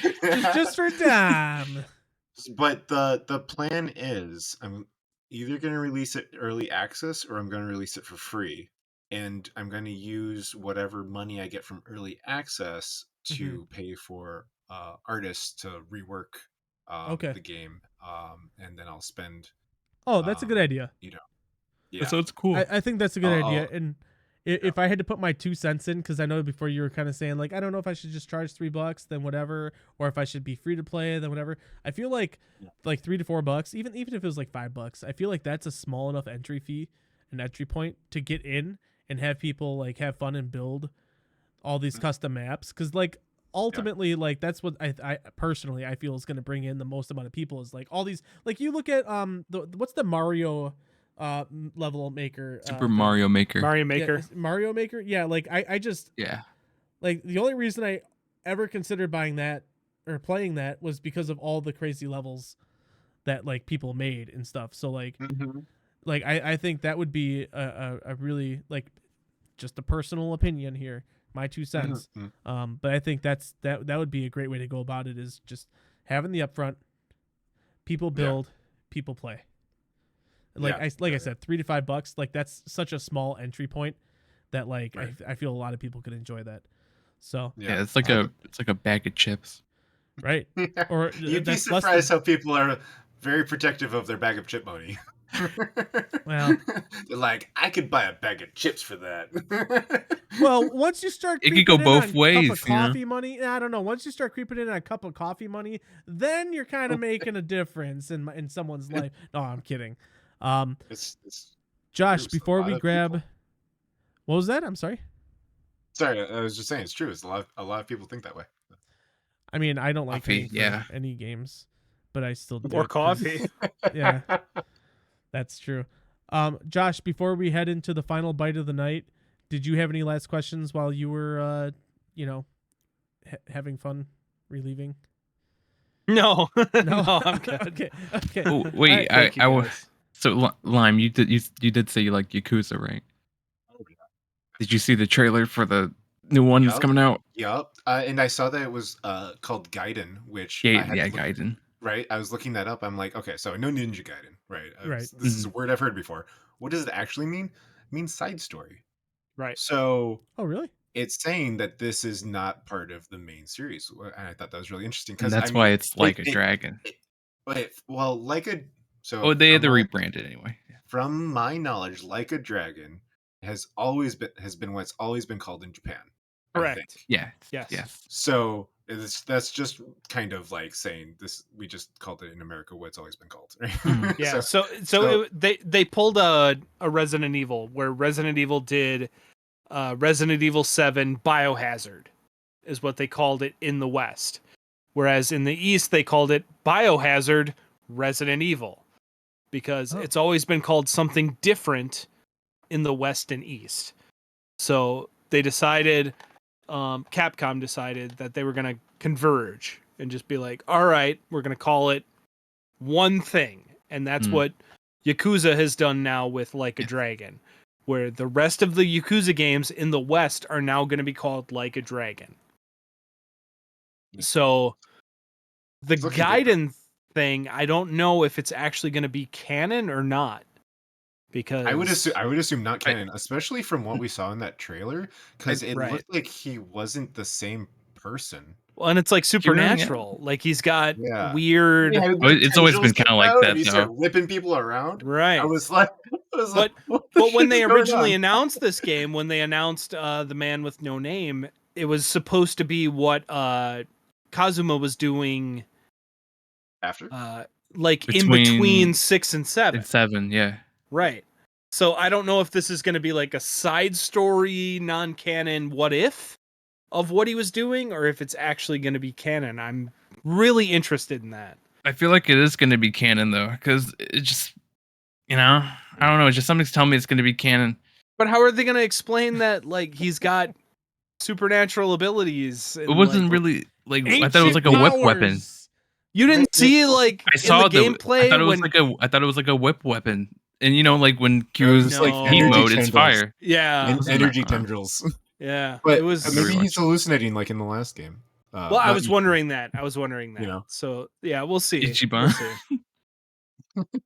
Just for Dom. But the plan is I'm either going to release it early access or I'm going to release it for free. And I'm going to use whatever money I get from early access to pay for artists to rework Okay. the game. And then I'll spend, Oh, that's a good idea. you know, That yeah. sounds cool. I think that's a good idea. I'll, And if I had to put my 2 cents in, because I know before you were kind of saying like I don't know if I should just charge $3, then whatever, or if I should be free to play, then whatever. I feel like like $3 to $4, even if it was like $5, I feel like that's a small enough entry fee, an entry point to get in and have people like have fun and build all these custom maps. Because like ultimately like that's what I personally I feel is going to bring in the most amount of people is like all these like you look at what's the Mario level maker Super thing? Mario Maker. Mario Yeah, Maker. Mario Maker. Yeah, like I just Yeah. like the only reason I ever considered buying that or playing that was because of all the crazy levels that like people made and stuff. So like Mhm. like I think that would be a really like just a personal opinion here, my 2 cents. Mhm. But I think that would be a great way to go about it, is just having the upfront, people build, people play. Like I said, $3 to $5, like that's such a small entry point that like Right. I feel a lot of people could enjoy that. So Yeah, it's like a bag of chips. right, or You'd be that's less surprised than, how people are very protective of their bag of chip money. Well- they're like, I could buy a bag of chips for that. well, once you start It creeping could go in both on ways, cup of you know? coffee money, I don't know. Once you start creeping in on a cup of coffee money, then you're kind of making a difference in someone's life. No, I'm kidding. It's Josh, true. before A lot we of grab, people- what was that? I'm sorry. Sorry, I was just saying it's true. It's a lot of people think that way. I mean, I don't like Coffee, paying for yeah. any games, but I still do Or it 'cause- coffee. Yeah, that's true. Josh, before we head into the final bite of the night, did you have any last questions while you were, having fun relieving? No, No, no, I'm good. okay, okay. Oh, All wait, right, Thank you, I was guys. so Lime. You did say you like Yakuza, right? Oh, yeah. Did you see the trailer for the new one that's Yup. coming out? Yup. And I saw that it was called Gaiden, which I Yeah, had yeah, to look, Gaiden. right. I was looking that up. I'm like, okay, so I know Ninja Gaiden, right? Right. This is a word I've heard before. What does it actually mean? It means side story. Right. So Oh, really? it's saying that this is not part of the main series, and I thought that was really interesting And because that's I why mean, it's like a dragon. well, like a Oh, they had to from rebrand it anyway. Yeah. from my knowledge, like a dragon has been what's always been called in Japan. I Correct. think. Yeah. Yes. Yes. So that's just kind of like saying this. We just called it in America what it's always been called. Right? Mhm. Yeah. So So they pulled a Resident Evil where Resident Evil did Resident Evil 7 Biohazard is what they called it in the West. Whereas in the East they called it Biohazard Resident Evil because Oh. it's always been called something different in the West and East. So they decided Capcom decided that they were going to converge and just be like, all right, we're going to call it one thing. And that's what Yakuza has done now with Like a Dragon, where the rest of the Yakuza games in the West are now going to be called Like a Dragon. So the It's looking good, Gaiden thing, I don't know if it's actually going to be canon or not. Because I would assume not canon, especially from what we saw in that trailer, because it Right. looked like he wasn't the same person. Well, and it's like You really- supernatural. Like he's got Yeah. weird. Yeah, Oh, it's always been tendrils kinda come like out that, and he though. started whipping people around. Right. I was like, But what the But when shit they is going originally on? announced this game, when they announced The Man with No Name, it was supposed to be what Kazuma was doing, After like in Between- between 6 and 7. It's 7. Yeah. Right. So I don't know if this is going to be like a side story, non-canon what if of what he was doing, or if it's actually going to be canon. I'm really interested in that. I feel like it is going to be canon though, because it just, I don't know. It's just something's telling me it's going to be canon. But how are they going to explain that? Like he's got supernatural abilities. It wasn't really like I thought it was like a Ancient whip weapon. powers. You didn't see like I saw in the gameplay I thought it was when I thought it was like a whip weapon, and like when Q It was was like like heat energy mode, it's tendrils. fire. yeah. Wasn't energy that- tendrils. Yeah, But it was. maybe rewatch. he's hallucinating like in the last game. Well, I not was you. wondering that. You know. So yeah, we'll see. Ichiban. We'll see.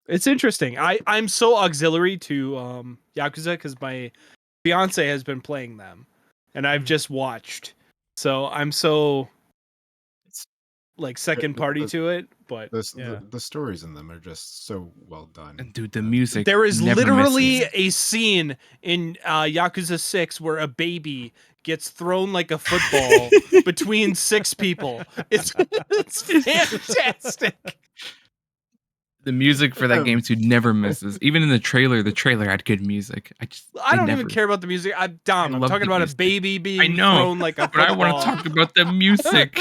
It's interesting. I'm so auxiliary to Yakuza because my fiance has been playing them, and I've just watched. So I'm so like second party to it. But The stories in them are just so well done. And dude, the music. there is never literally misses. a scene in Yakuza 6 where a baby gets thrown like a football between 6 people. It's fantastic. The music for that game too never misses. Even in the trailer had good music. I don't even care about the music. I'm dumb. I'm love talking the about music. a baby being I know, thrown like a but football. I want to talk about the music.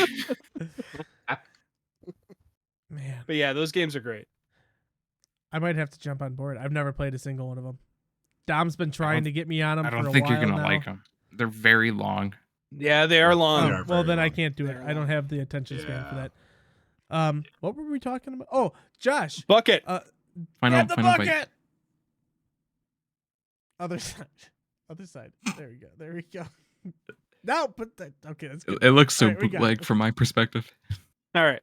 Man, But yeah, those games are great. I might have to jump on board. I've never played a single one of them. Dom's been trying to get me on them I for a don't think while you're gonna now. like them. They're very long. Yeah, they are long. They are Well, very then I long. can't do it. They're I don't long. have the attention span for Yeah. that. What were we talking about? Oh, Josh. Bucket. Get the Final bucket. bite. Other side. Other side. There we go. There we go. No, put that. Okay, that's good. It looks so All right, we got like it. from my perspective. All right.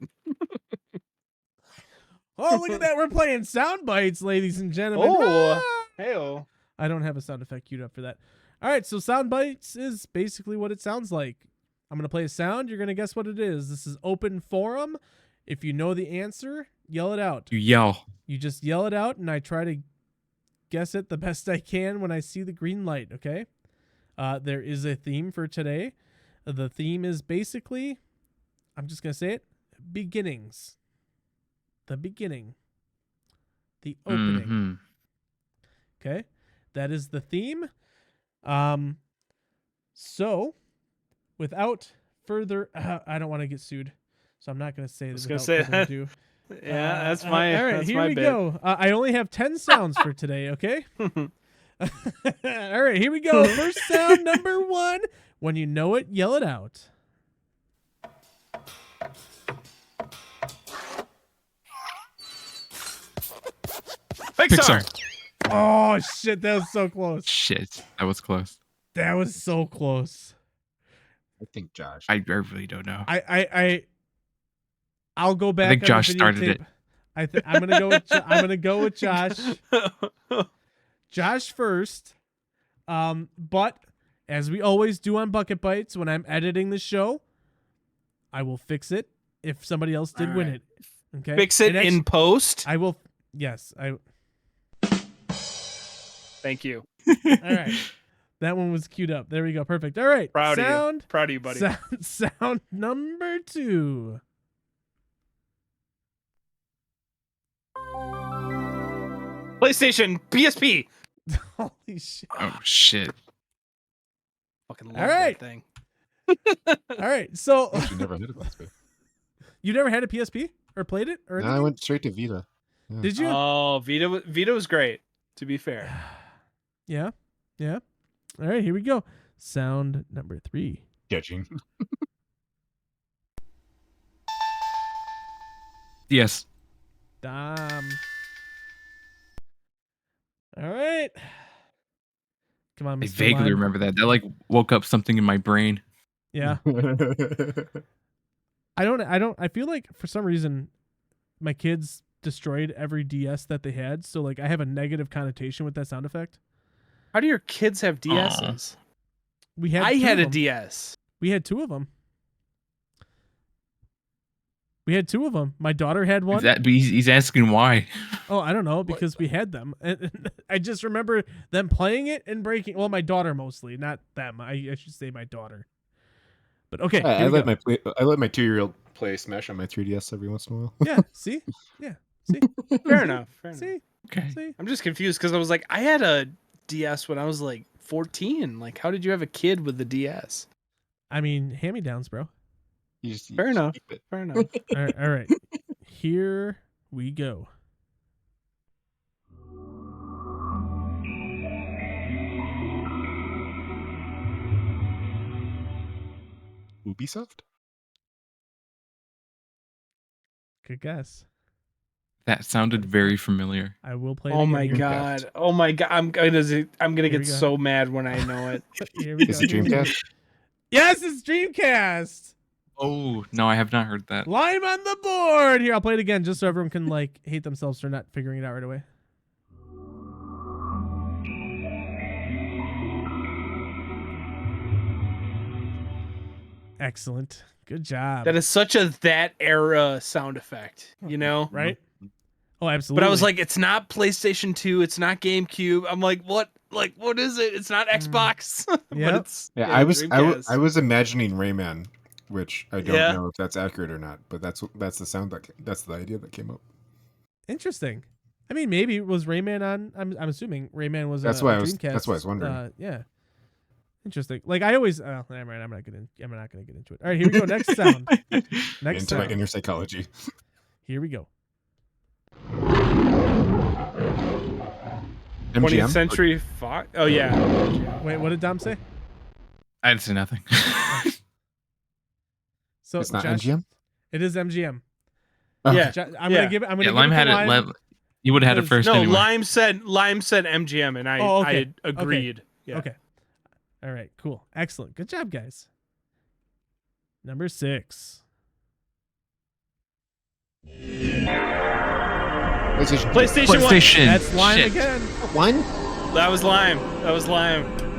Oh, look at that. We're playing sound bites, ladies and gentlemen. Oh. Ah! Hey-o. I don't have a sound effect queued up for that. All right, so sound bites is basically what it sounds like. I'm going to play a sound. You're going to guess what it is. This is open forum. If you know the answer, yell it out. You yell. You just yell it out, and I try to guess it the best I can when I see the green light, okay? There is a theme for today. The theme is basically, I'm just going to say it, beginnings. The beginning. The opening. Mhm. Okay? That is the theme. So, without further... I don't want to get sued, so I'm not going to say was that gonna without say further that. ado. Yeah, that's my. All right, that's here my we bit. go. I only have 10 sounds for today, okay? All right, here we go. First sound number 1. When you know it, yell it out. Pixar. Oh, shit, that was so close. Shit, that was close. That was so close. I think Josh. I really don't know. I'll go back. think on Josh the started videotape. it. I'm gonna go with. I'm gonna go with Josh. Josh first. But as we always do on Bucket Bites, when I'm editing the show, I will fix it if somebody else did win it. Okay. Fix it And in post. I will. Yes. I. Thank you. All right. That one was queued up. There we go. Perfect. All right. Proud of you. sound. Proud of you, buddy. Sound number 2. PlayStation, PSP. Holy shit. Oh shit. Fucking love All right. that thing. All right. So I actually never had a PSP. you never had a PSP or played it or No, anything? I went straight to Vita. Yeah. Did you? Oh, Vita was great. To be fair. Yeah. Yeah. All right, here we go. Sound number 3. Sketching. Yes. Dom. All right. Come on, I Mr. vaguely Lime. remember that. That like woke up something in my brain. Yeah. I feel like for some reason my kids destroyed every DS that they had, so like I have a negative connotation with that sound effect. How do your kids have DSs? We had I two had of a them. DS. We had 2 of them. We had 2 of them. My daughter had one. He's asking why. Oh, I don't know, because we had them. And I just remember them playing it and breaking. Well, my daughter mostly, not them. I should say my daughter. But okay, I here we let go. I let my 2-year-old play Smash on my 3DS every once in a while. Yeah, see? Yeah, see? Fair enough. Fair enough. See? Okay. See? I'm just confused because I was like, I had a DS when I was like 14. Like, how did you have a kid with the DS? I mean, hand-me-downs, bro. You just Fair enough. keep it. Fair enough. All right. Here we go. Ubisoft? Good guess. That sounded very familiar. I will play it Oh again. my Here- god. Oh my god. I'm gonna we get go. so mad when I know it. Here we Is go. it Dreamcast? Yes, it's Dreamcast. Oh no, I have not heard that. Lime on the board. Here, I'll play it again just so everyone can like hate themselves for not figuring it out right away. Excellent. Good job. That is such a that era sound effect, you know? right. Oh, absolutely. But I was like, it's not PlayStation 2, it's not GameCube. I'm like, what? Like, what is it? It's not Xbox. But Yep. it's Yeah, I was Dreamcast. imagining Rayman, which I don't Yeah. know if that's accurate or not, but that's the sound that's the idea that came up. interesting. I mean, maybe it was Rayman on. I'm assuming Rayman was. That's a, why a I was- Dreamcast, that's why I was wondering. Yeah. Interesting. Like I always. Never mind. I'm not gonna get into it. All right, here we go. Next sound. Next Into my sound. inner psychology. Here we go. 20th MGM? Century Fox. Oh yeah. Wait, what did Dom say? I didn't say nothing. So It's not Josh, MGM? It is MGM. Yeah. I'm gonna give it. I'm gonna Yeah, give Lime it had to it. Lime. You would have had it because- first No, anyway. Lime said MGM, and I Oh, okay. I agreed. Yeah. Okay. All right. Cool. Excellent. Good job, guys. Number 6. PlayStation. PlayStation 1. That's Lime Shit. again. One? That was Lime.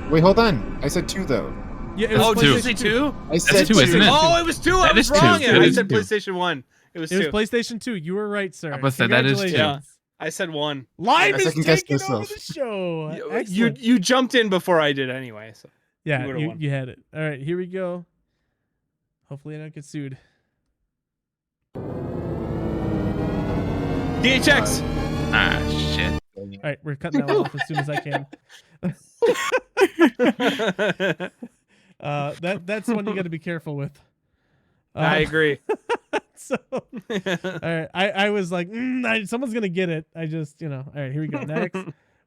Wait, hold on. I said 2 though. Yeah. It was Oh, did you PlayStation say 2. 2? I said two, isn't it? Oh, it was 2. I That was is two. wrong. That I is said two. PlayStation 1. It was 2. It was PlayStation 2. You were right, sir. I was about to say, that is two. Congratulations. I said 1. Lime I is second-guessed taking over myself. the show. You Excellent. you jumped in before I did anyway. So Yeah, you would've won. you had it. All right, here we go. Hopefully I don't get sued. DHX. Shit. All right, we're cutting that one off as soon as I can. That's one you got to be careful with. I agree. So, all right, I was like, someone's gonna get it. I just, all right, here we go. Next,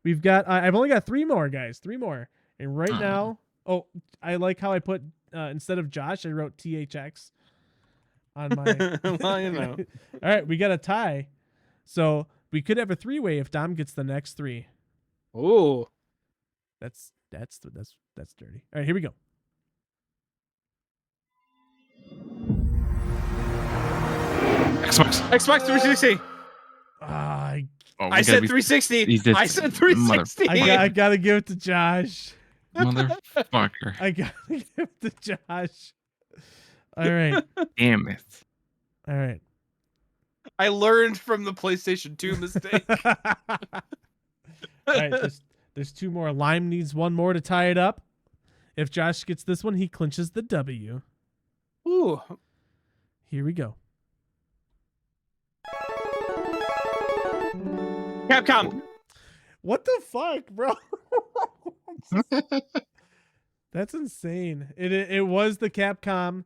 we've got. I've only got 3 more, guys. 3 more, and right now, I like how I put instead of Josh, I wrote THX on my. Well, All right, we got a tie, so we could have a 3-way if Dom gets the next 3. Ooh. That's dirty. All right, here we go. Xbox 360. I I said 360. he's just I said 360. I gotta give it to Josh. Motherfucker. I gotta give it to Josh. All right, Damn it. all right. I learned from the PlayStation 2 mistake. All right, there's 2 more. Lime needs 1 more to tie it up. If Josh gets this one, he clinches the W. Ooh. Here we go. Capcom. What the fuck, bro? That's insane. It was the Capcom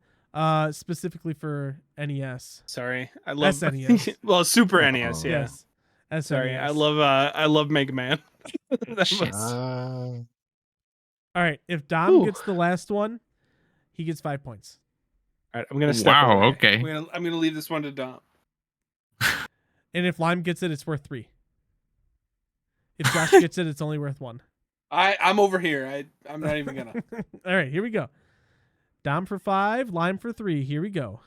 specifically for NES. Sorry, I love SNES. well, Super NES. Yeah. Yes. SNES. Sorry, I love Mega Man. That Shit. was- All right, if Dom gets the last one, he gets 5 points. All right, I'm gonna step Wow, away. okay. I'm gonna leave this one to Dom. And if Lime gets it, it's worth 3. If Josh gets it, it's only worth 1. I'm over here. I'm not even gonna. All right, here we go. Dom for 5, Lime for 3. Here we go.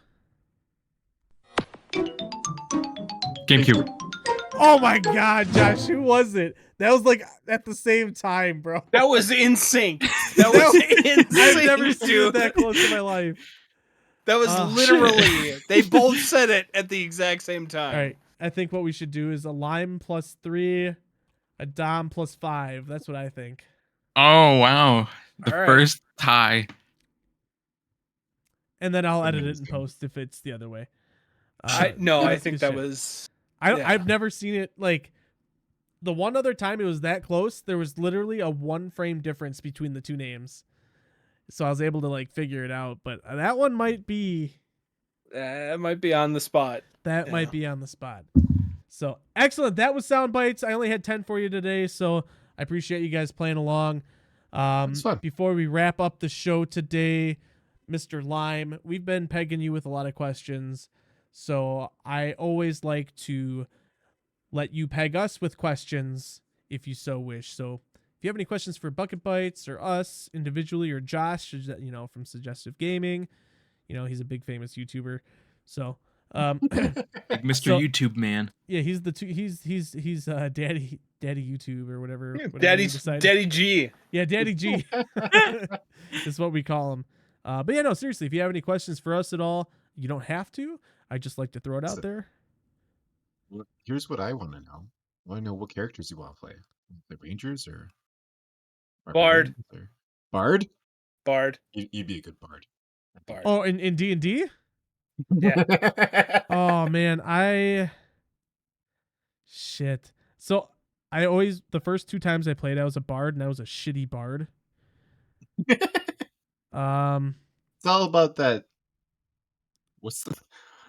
GameCube. Oh my God, Josh, who was it? That was like at the same time, bro. That was in sync. That was in sync. I've never seen dude. it that close in my life. That was literally. They both said it at the exact same time. All right, I think what we should do is a Lime plus 3, a Dom plus 5. That's what I think. Oh, wow. The All right. first tie. And then I'll edit it in Amazing. post if it's the other way. I that's think good that shit. was. yeah. I've never seen it like the one other time it was that close. There was literally a 1 frame difference between the 2 names, so I was able to like figure it out. But that one might be It might be on the spot. that Yeah. might be on the spot. So excellent. That was Sound Bites. I only had 10 for you today, so I appreciate you guys playing along. It's fun. Before we wrap up the show today, Mr. Lime, we've been pegging you with a lot of questions. So I always like to let you peg us with questions if you so wish. So if you have any questions for Bucket Bytes or us individually or Josh, from Suggestive Gaming, he's a big famous YouTuber. So Like Mr. So- YouTube man. yeah, he's daddy YouTube or whatever. whatever we Daddy decided. G. Yeah, Daddy G is what we call him. But yeah, no, seriously, if you have any questions for us at all, you don't have to. I just like to throw it out So- there. Well, here's what I want to know. I want to know what characters you want to play. The Rangers or Bard. Barbarians or- Bard? Bard. You'd be a good bard. Bard. Oh, in D&D? Yeah. Oh man, shit. So the first 2 times I played, I was a bard, and I was a shitty bard. It's all about that. What's the?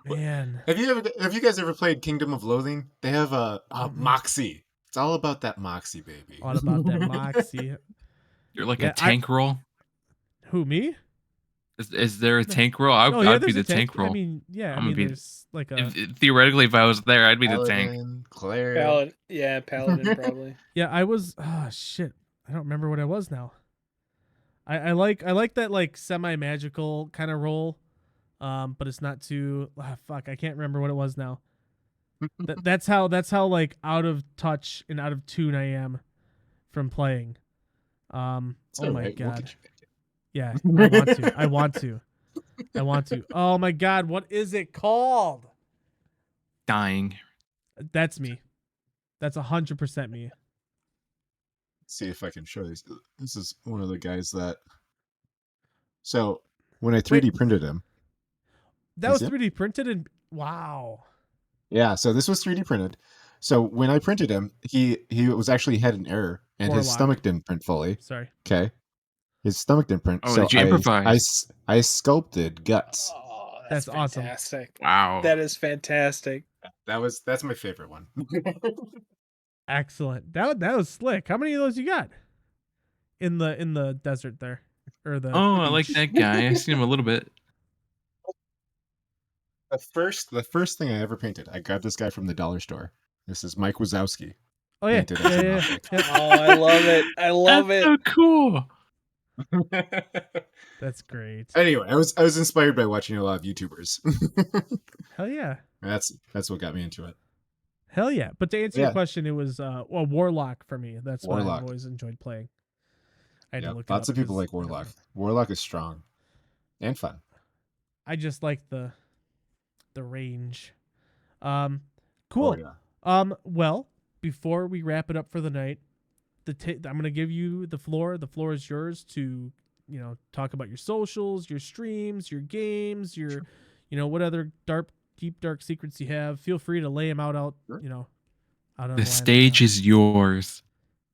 What- Man, Have you guys ever played Kingdom of Loathing? They have a Mhm. Moxie. It's all about that Moxie, baby. all about that moxie. You're like Yeah, a tank roll. Who, me? Is there a tank role? I'd Oh yeah, be there's the a tank. tank role. I mean, yeah, I I'm mean, gonna be there's like a theoretically if I was there, I'd be the tank. Paladin, cleric. Paladin, yeah, paladin probably. yeah. I was shit. I don't remember what I was now. I like that like semi magical kind of role, but it's not too. Fuck, I can't remember what it was now. That's how like out of touch and out of tune I am from playing. It's Oh all my right, we'll god. get you back in. Yeah, I want to. I want to. I want to. Oh my god, what is it called? Dying. That's me. That's 100% me. See if I can show these. This is one of the guys that. So when I 3D printed him, That You was see it? 3D printed and wow. yeah. So this was 3D printed. So when I printed him, he was actually had an error, and his Warlock. stomach didn't print fully. Sorry. Okay, his stomach didn't print. Oh, so did you improvise? I sculpted guts. Oh, That's awesome. fantastic. Wow. That is fantastic. That's my favorite one. Excellent. That was slick. How many of those you got? In the desert there. Or the Oh, I like that guy. I seen him a little bit. The first thing I ever painted, I grabbed this guy from the dollar store. This is Mike Wazowski. Oh yeah. painted as a Yeah. Muppet. Yeah. Oh, I love it. I love That's it. so cool. That's great. Anyway, I was inspired by watching a lot of YouTubers. Hell yeah. That's what got me into it. Hell yeah. But to answer your Yeah. question, it was Warlock for me. That's what I've Warlock. always enjoyed playing. I had Yeah, to look it lots up of people 'cause, like Warlock. Warlock is strong and fun. I just like the range. Cool. Oh, yeah. Well, before we wrap it up for the night, I'm going to give you the floor. The floor is yours to, talk about your socials, your streams, your games, your, what other deep dark secrets you have. Feel free to lay them out, out Sure. on the line. The stage is yours.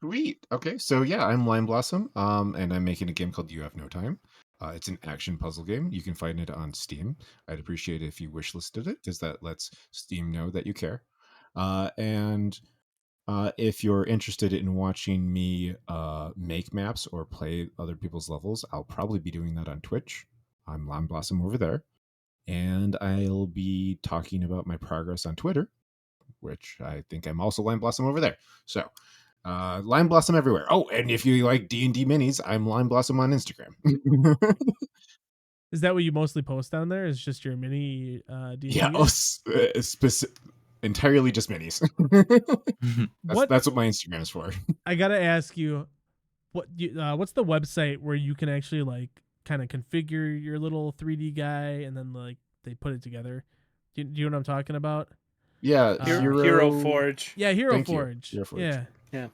Sweet. Okay, so yeah, I'm LimeBlossom, and I'm making a game called You Have No Time. It's an action puzzle game. You can find it on Steam. I'd appreciate it if you wishlisted it, because that lets Steam know that you care. And if you're interested in watching me make maps or play other people's levels, I'll probably be doing that on Twitch. I'm LimeBlossom over there. And I'll be talking about my progress on Twitter, which I think I'm also LimeBlossom over there. So, LimeBlossom everywhere. Oh, and if you like D&D minis, I'm LimeBlossom on Instagram. Is that what you mostly post down there? Is just your mini D&D? Yeah, entirely just minis. That's what my Instagram is for. I gotta ask you, what's the website where you can actually like kind of configure your little 3D guy and then like they put it together? Do you know what I'm talking about? Yeah, Hero Forge. Yeah, Hero Thank you. Forge. Hero Forge. Yeah. Yeah.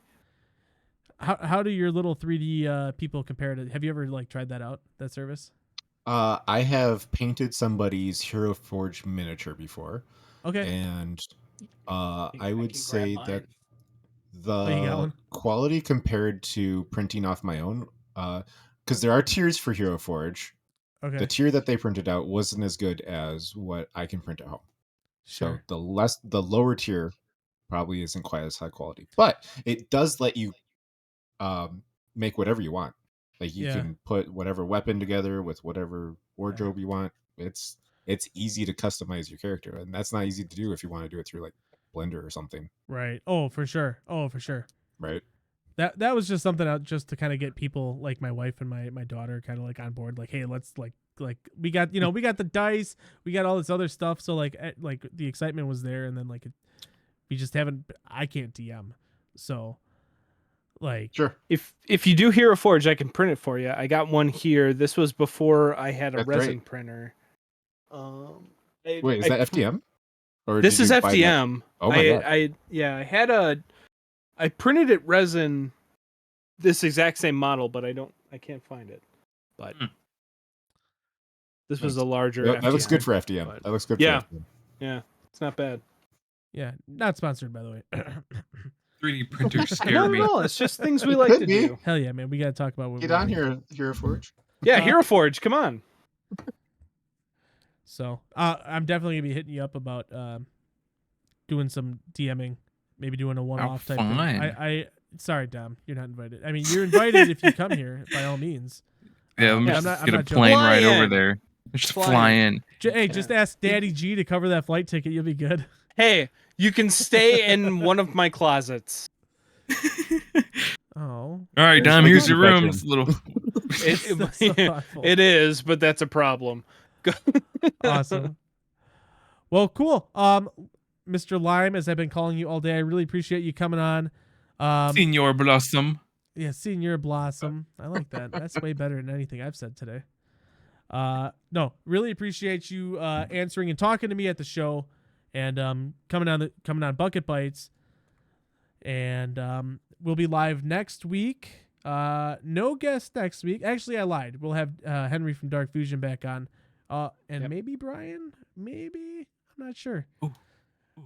How do your little 3D people compare to? Have you ever like tried that out? That service? I have painted somebody's Hero Forge miniature before, Okay. and I can would grab say mine. that you got the one? quality compared to printing off my own, because there are tiers for Hero Forge. Okay. The tier that they printed out wasn't as good as what I can print at home. Sure. So the lower tier probably isn't quite as high quality, but it does let you make whatever you want. Like you Yeah. can put whatever weapon together with whatever wardrobe you want. It's easy to customize your character, and that's not easy to do if you want to do it through like Blender or something, Right. Oh, for sure. right? That was just something out just to kind of get people like my wife and my daughter kind of like on board. Like, hey, let's like we got we got the dice, we got all this other stuff. So like the excitement was there, and then like we just haven't. I can't DM, so like Sure. If you do Hero Forge, I can print it for you. I got one here. This was before I had a That's resin right. printer. Wait, is that FDM? Or This did is you buy that? FDM. Oh my god! I printed it resin, this exact same model, but I can't find it. But this was a larger. That looks FDM, good for FDM. but- That looks good Yeah. for FDM. Yeah, it's not bad. yeah, not sponsored by the way. 3D printers scare Not me. at all. It's just things we It like could to be. do. Hell yeah, man, we got to talk about what Get we're on doing. here, Hero Forge. Yeah, Hero Forge. Come on. So I'm definitely gonna be hitting you up about doing some DMing, maybe doing a one-off type thing. fine. I sorry, Dom, you're not invited. I mean, you're invited if you come here by all means. Yeah, let me I'm just not get a joking. plane ride Fly over in. there. Just Fly fly in. in. Hey, just ask Daddy G to cover that flight ticket. You'll be good. Hey, you can stay in one of my closets. Oh, All right, There's Dom. like Here's a your room. bedroom. It's a little. That's so thoughtful. It is, but that's a problem. Awesome. Well, cool. Mr. Lime, as I've been calling you all day, I really appreciate you coming on. Senior Blossom. Yeah, Senior Blossom. I like that. That's way better than anything I've said today. No, really appreciate you answering and talking to me at the show, and coming on Bucket Bytes, and we'll be live next week. No guest next week. Actually, I lied. We'll have Henry from Dark Fusion back on, and maybe Brian. Maybe, I'm not sure.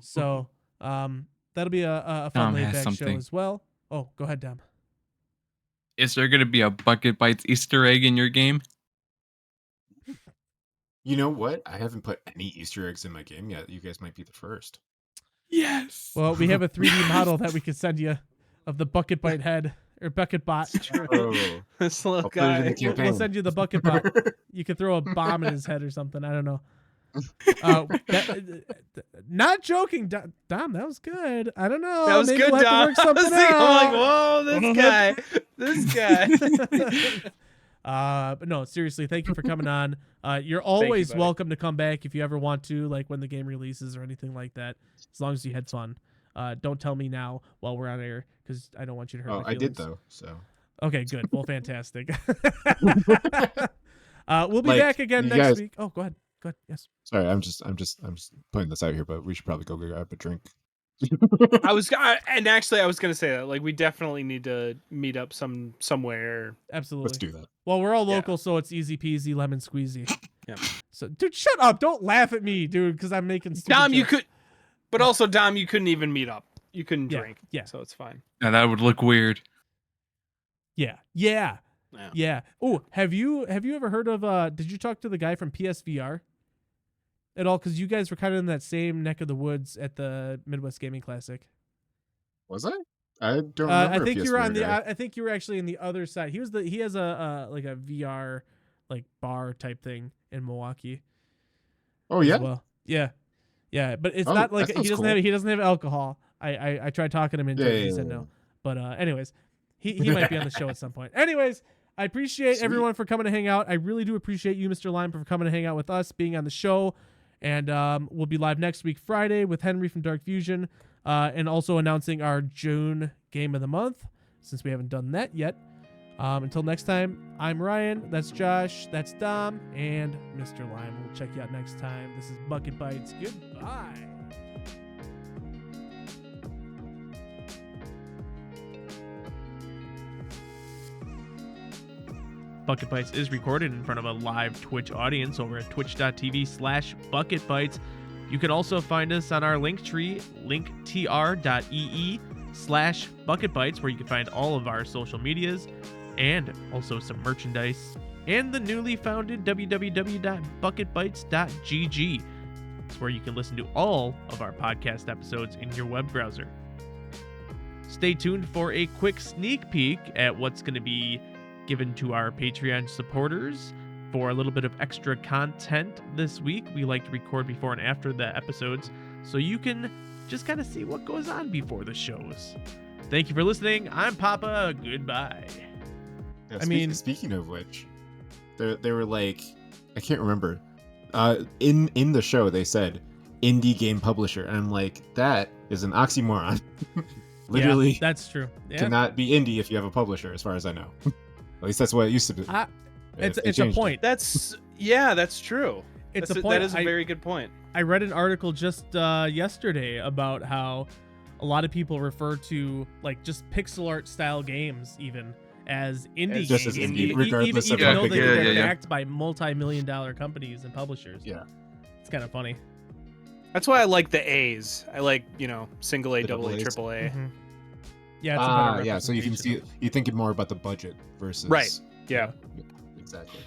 So that'll be a fun Dom laid has back show something. as well. Oh, go ahead, Dom. Is there gonna be a Bucket Bytes Easter egg in your game? You know what? I haven't put any Easter eggs in my game yet. You guys might be the first. Yes. Well, we have a 3D model that we could send you of the Bucket Byte head or Bucket Bot. Oh, This I'll little put it in the guy. campaign. We'll send you the Bucket Bot. You could throw a bomb in his head or something. I don't know. Not joking, Dom. That was good. I don't know. That was Maybe good, we'll have to Dom. work something I'm like, out. whoa, this guy. But no, seriously, thank you for coming on. You're always buddy. welcome to come back if you ever want to, like when the game releases or anything like that. As long as you had fun. Don't tell me now while we're on air because I don't want you to hurt Oh, my I did feelings. though. So Okay, good. Well, fantastic. We'll be Like, back again you next guys- week. Oh, go ahead. Go ahead. Yes. sorry, I'm just putting this out here, but we should probably go grab a drink. I was gonna say that. Like, we definitely need to meet up somewhere. Absolutely. Let's do that. Well, we're all Yeah. local, so it's easy peasy lemon squeezy. Yep. So, dude, shut up! Don't laugh at me, dude, because I'm making stupid Dom, you jokes. could, but also Dom, you couldn't even meet up. You couldn't Yeah, drink. yeah. So it's fine. Now that would look weird. Yeah. Oh, have you ever heard of? Did you talk to the guy from PSVR at all? Because you guys were kind of in that same neck of the woods at the Midwest Gaming Classic. Was I? I don't remember. I think a you were on PSVR the. guy. I think you were actually in the other side. He has a like a VR like bar type thing in Milwaukee. Oh as yeah. well. Yeah, but it's Oh, not that like he sounds doesn't cool. have alcohol. I tried talking him into it. He said no. But anyways, he might be on the show at some point. Anyways, I appreciate Sweet. everyone for coming to hang out. I really do appreciate you, Mr. Lime, for coming to hang out with us, being on the show. And we'll be live next week, Friday, with Henry from Dark Fusion, and also announcing our June game of the month, since we haven't done that yet. Until next time, I'm Ryan. That's Josh. That's Dom. And Mr. Lime. We'll check you out next time. This is Bucket Bytes. Goodbye. Bucket Bytes is recorded in front of a live Twitch audience over at twitch.tv/bucketbytes. You can also find us on our Linktree, linktr.ee/bucketbytes, where you can find all of our social medias and also some merchandise, and the newly founded www.bucketbytes.gg. It's where you can listen to all of our podcast episodes in your web browser. Stay tuned for a quick sneak peek at what's going to be given to our Patreon supporters for a little bit of extra content this week. We like to record before and after the episodes, so you can just kind of see what goes on before the shows. Thank you for listening. I'm Papa. Goodbye. Yeah, I mean- speaking of which, they were like, I can't remember. In the show they said indie game publisher, and I'm like, that is an oxymoron. Literally, Yeah, that's true. Yeah. cannot be indie if you have a publisher, as far as I know. At least that's what it used to be. It's They a changed it. point. That's true. It's That's a point. That is a very good point. I read an article just yesterday about how a lot of people refer to like just pixel art style games even as indie Just games, as indie, even regardless of even how though big they're it is. backed by multi-million-dollar companies and publishers. Yeah. It's kind of funny. That's why I like the A's. I like, single A, The double A, double A's. triple A. Mhm. Yeah, it's a better Yeah. So you can see, representation you thinking more about the budget versus Right. Yeah. Exactly.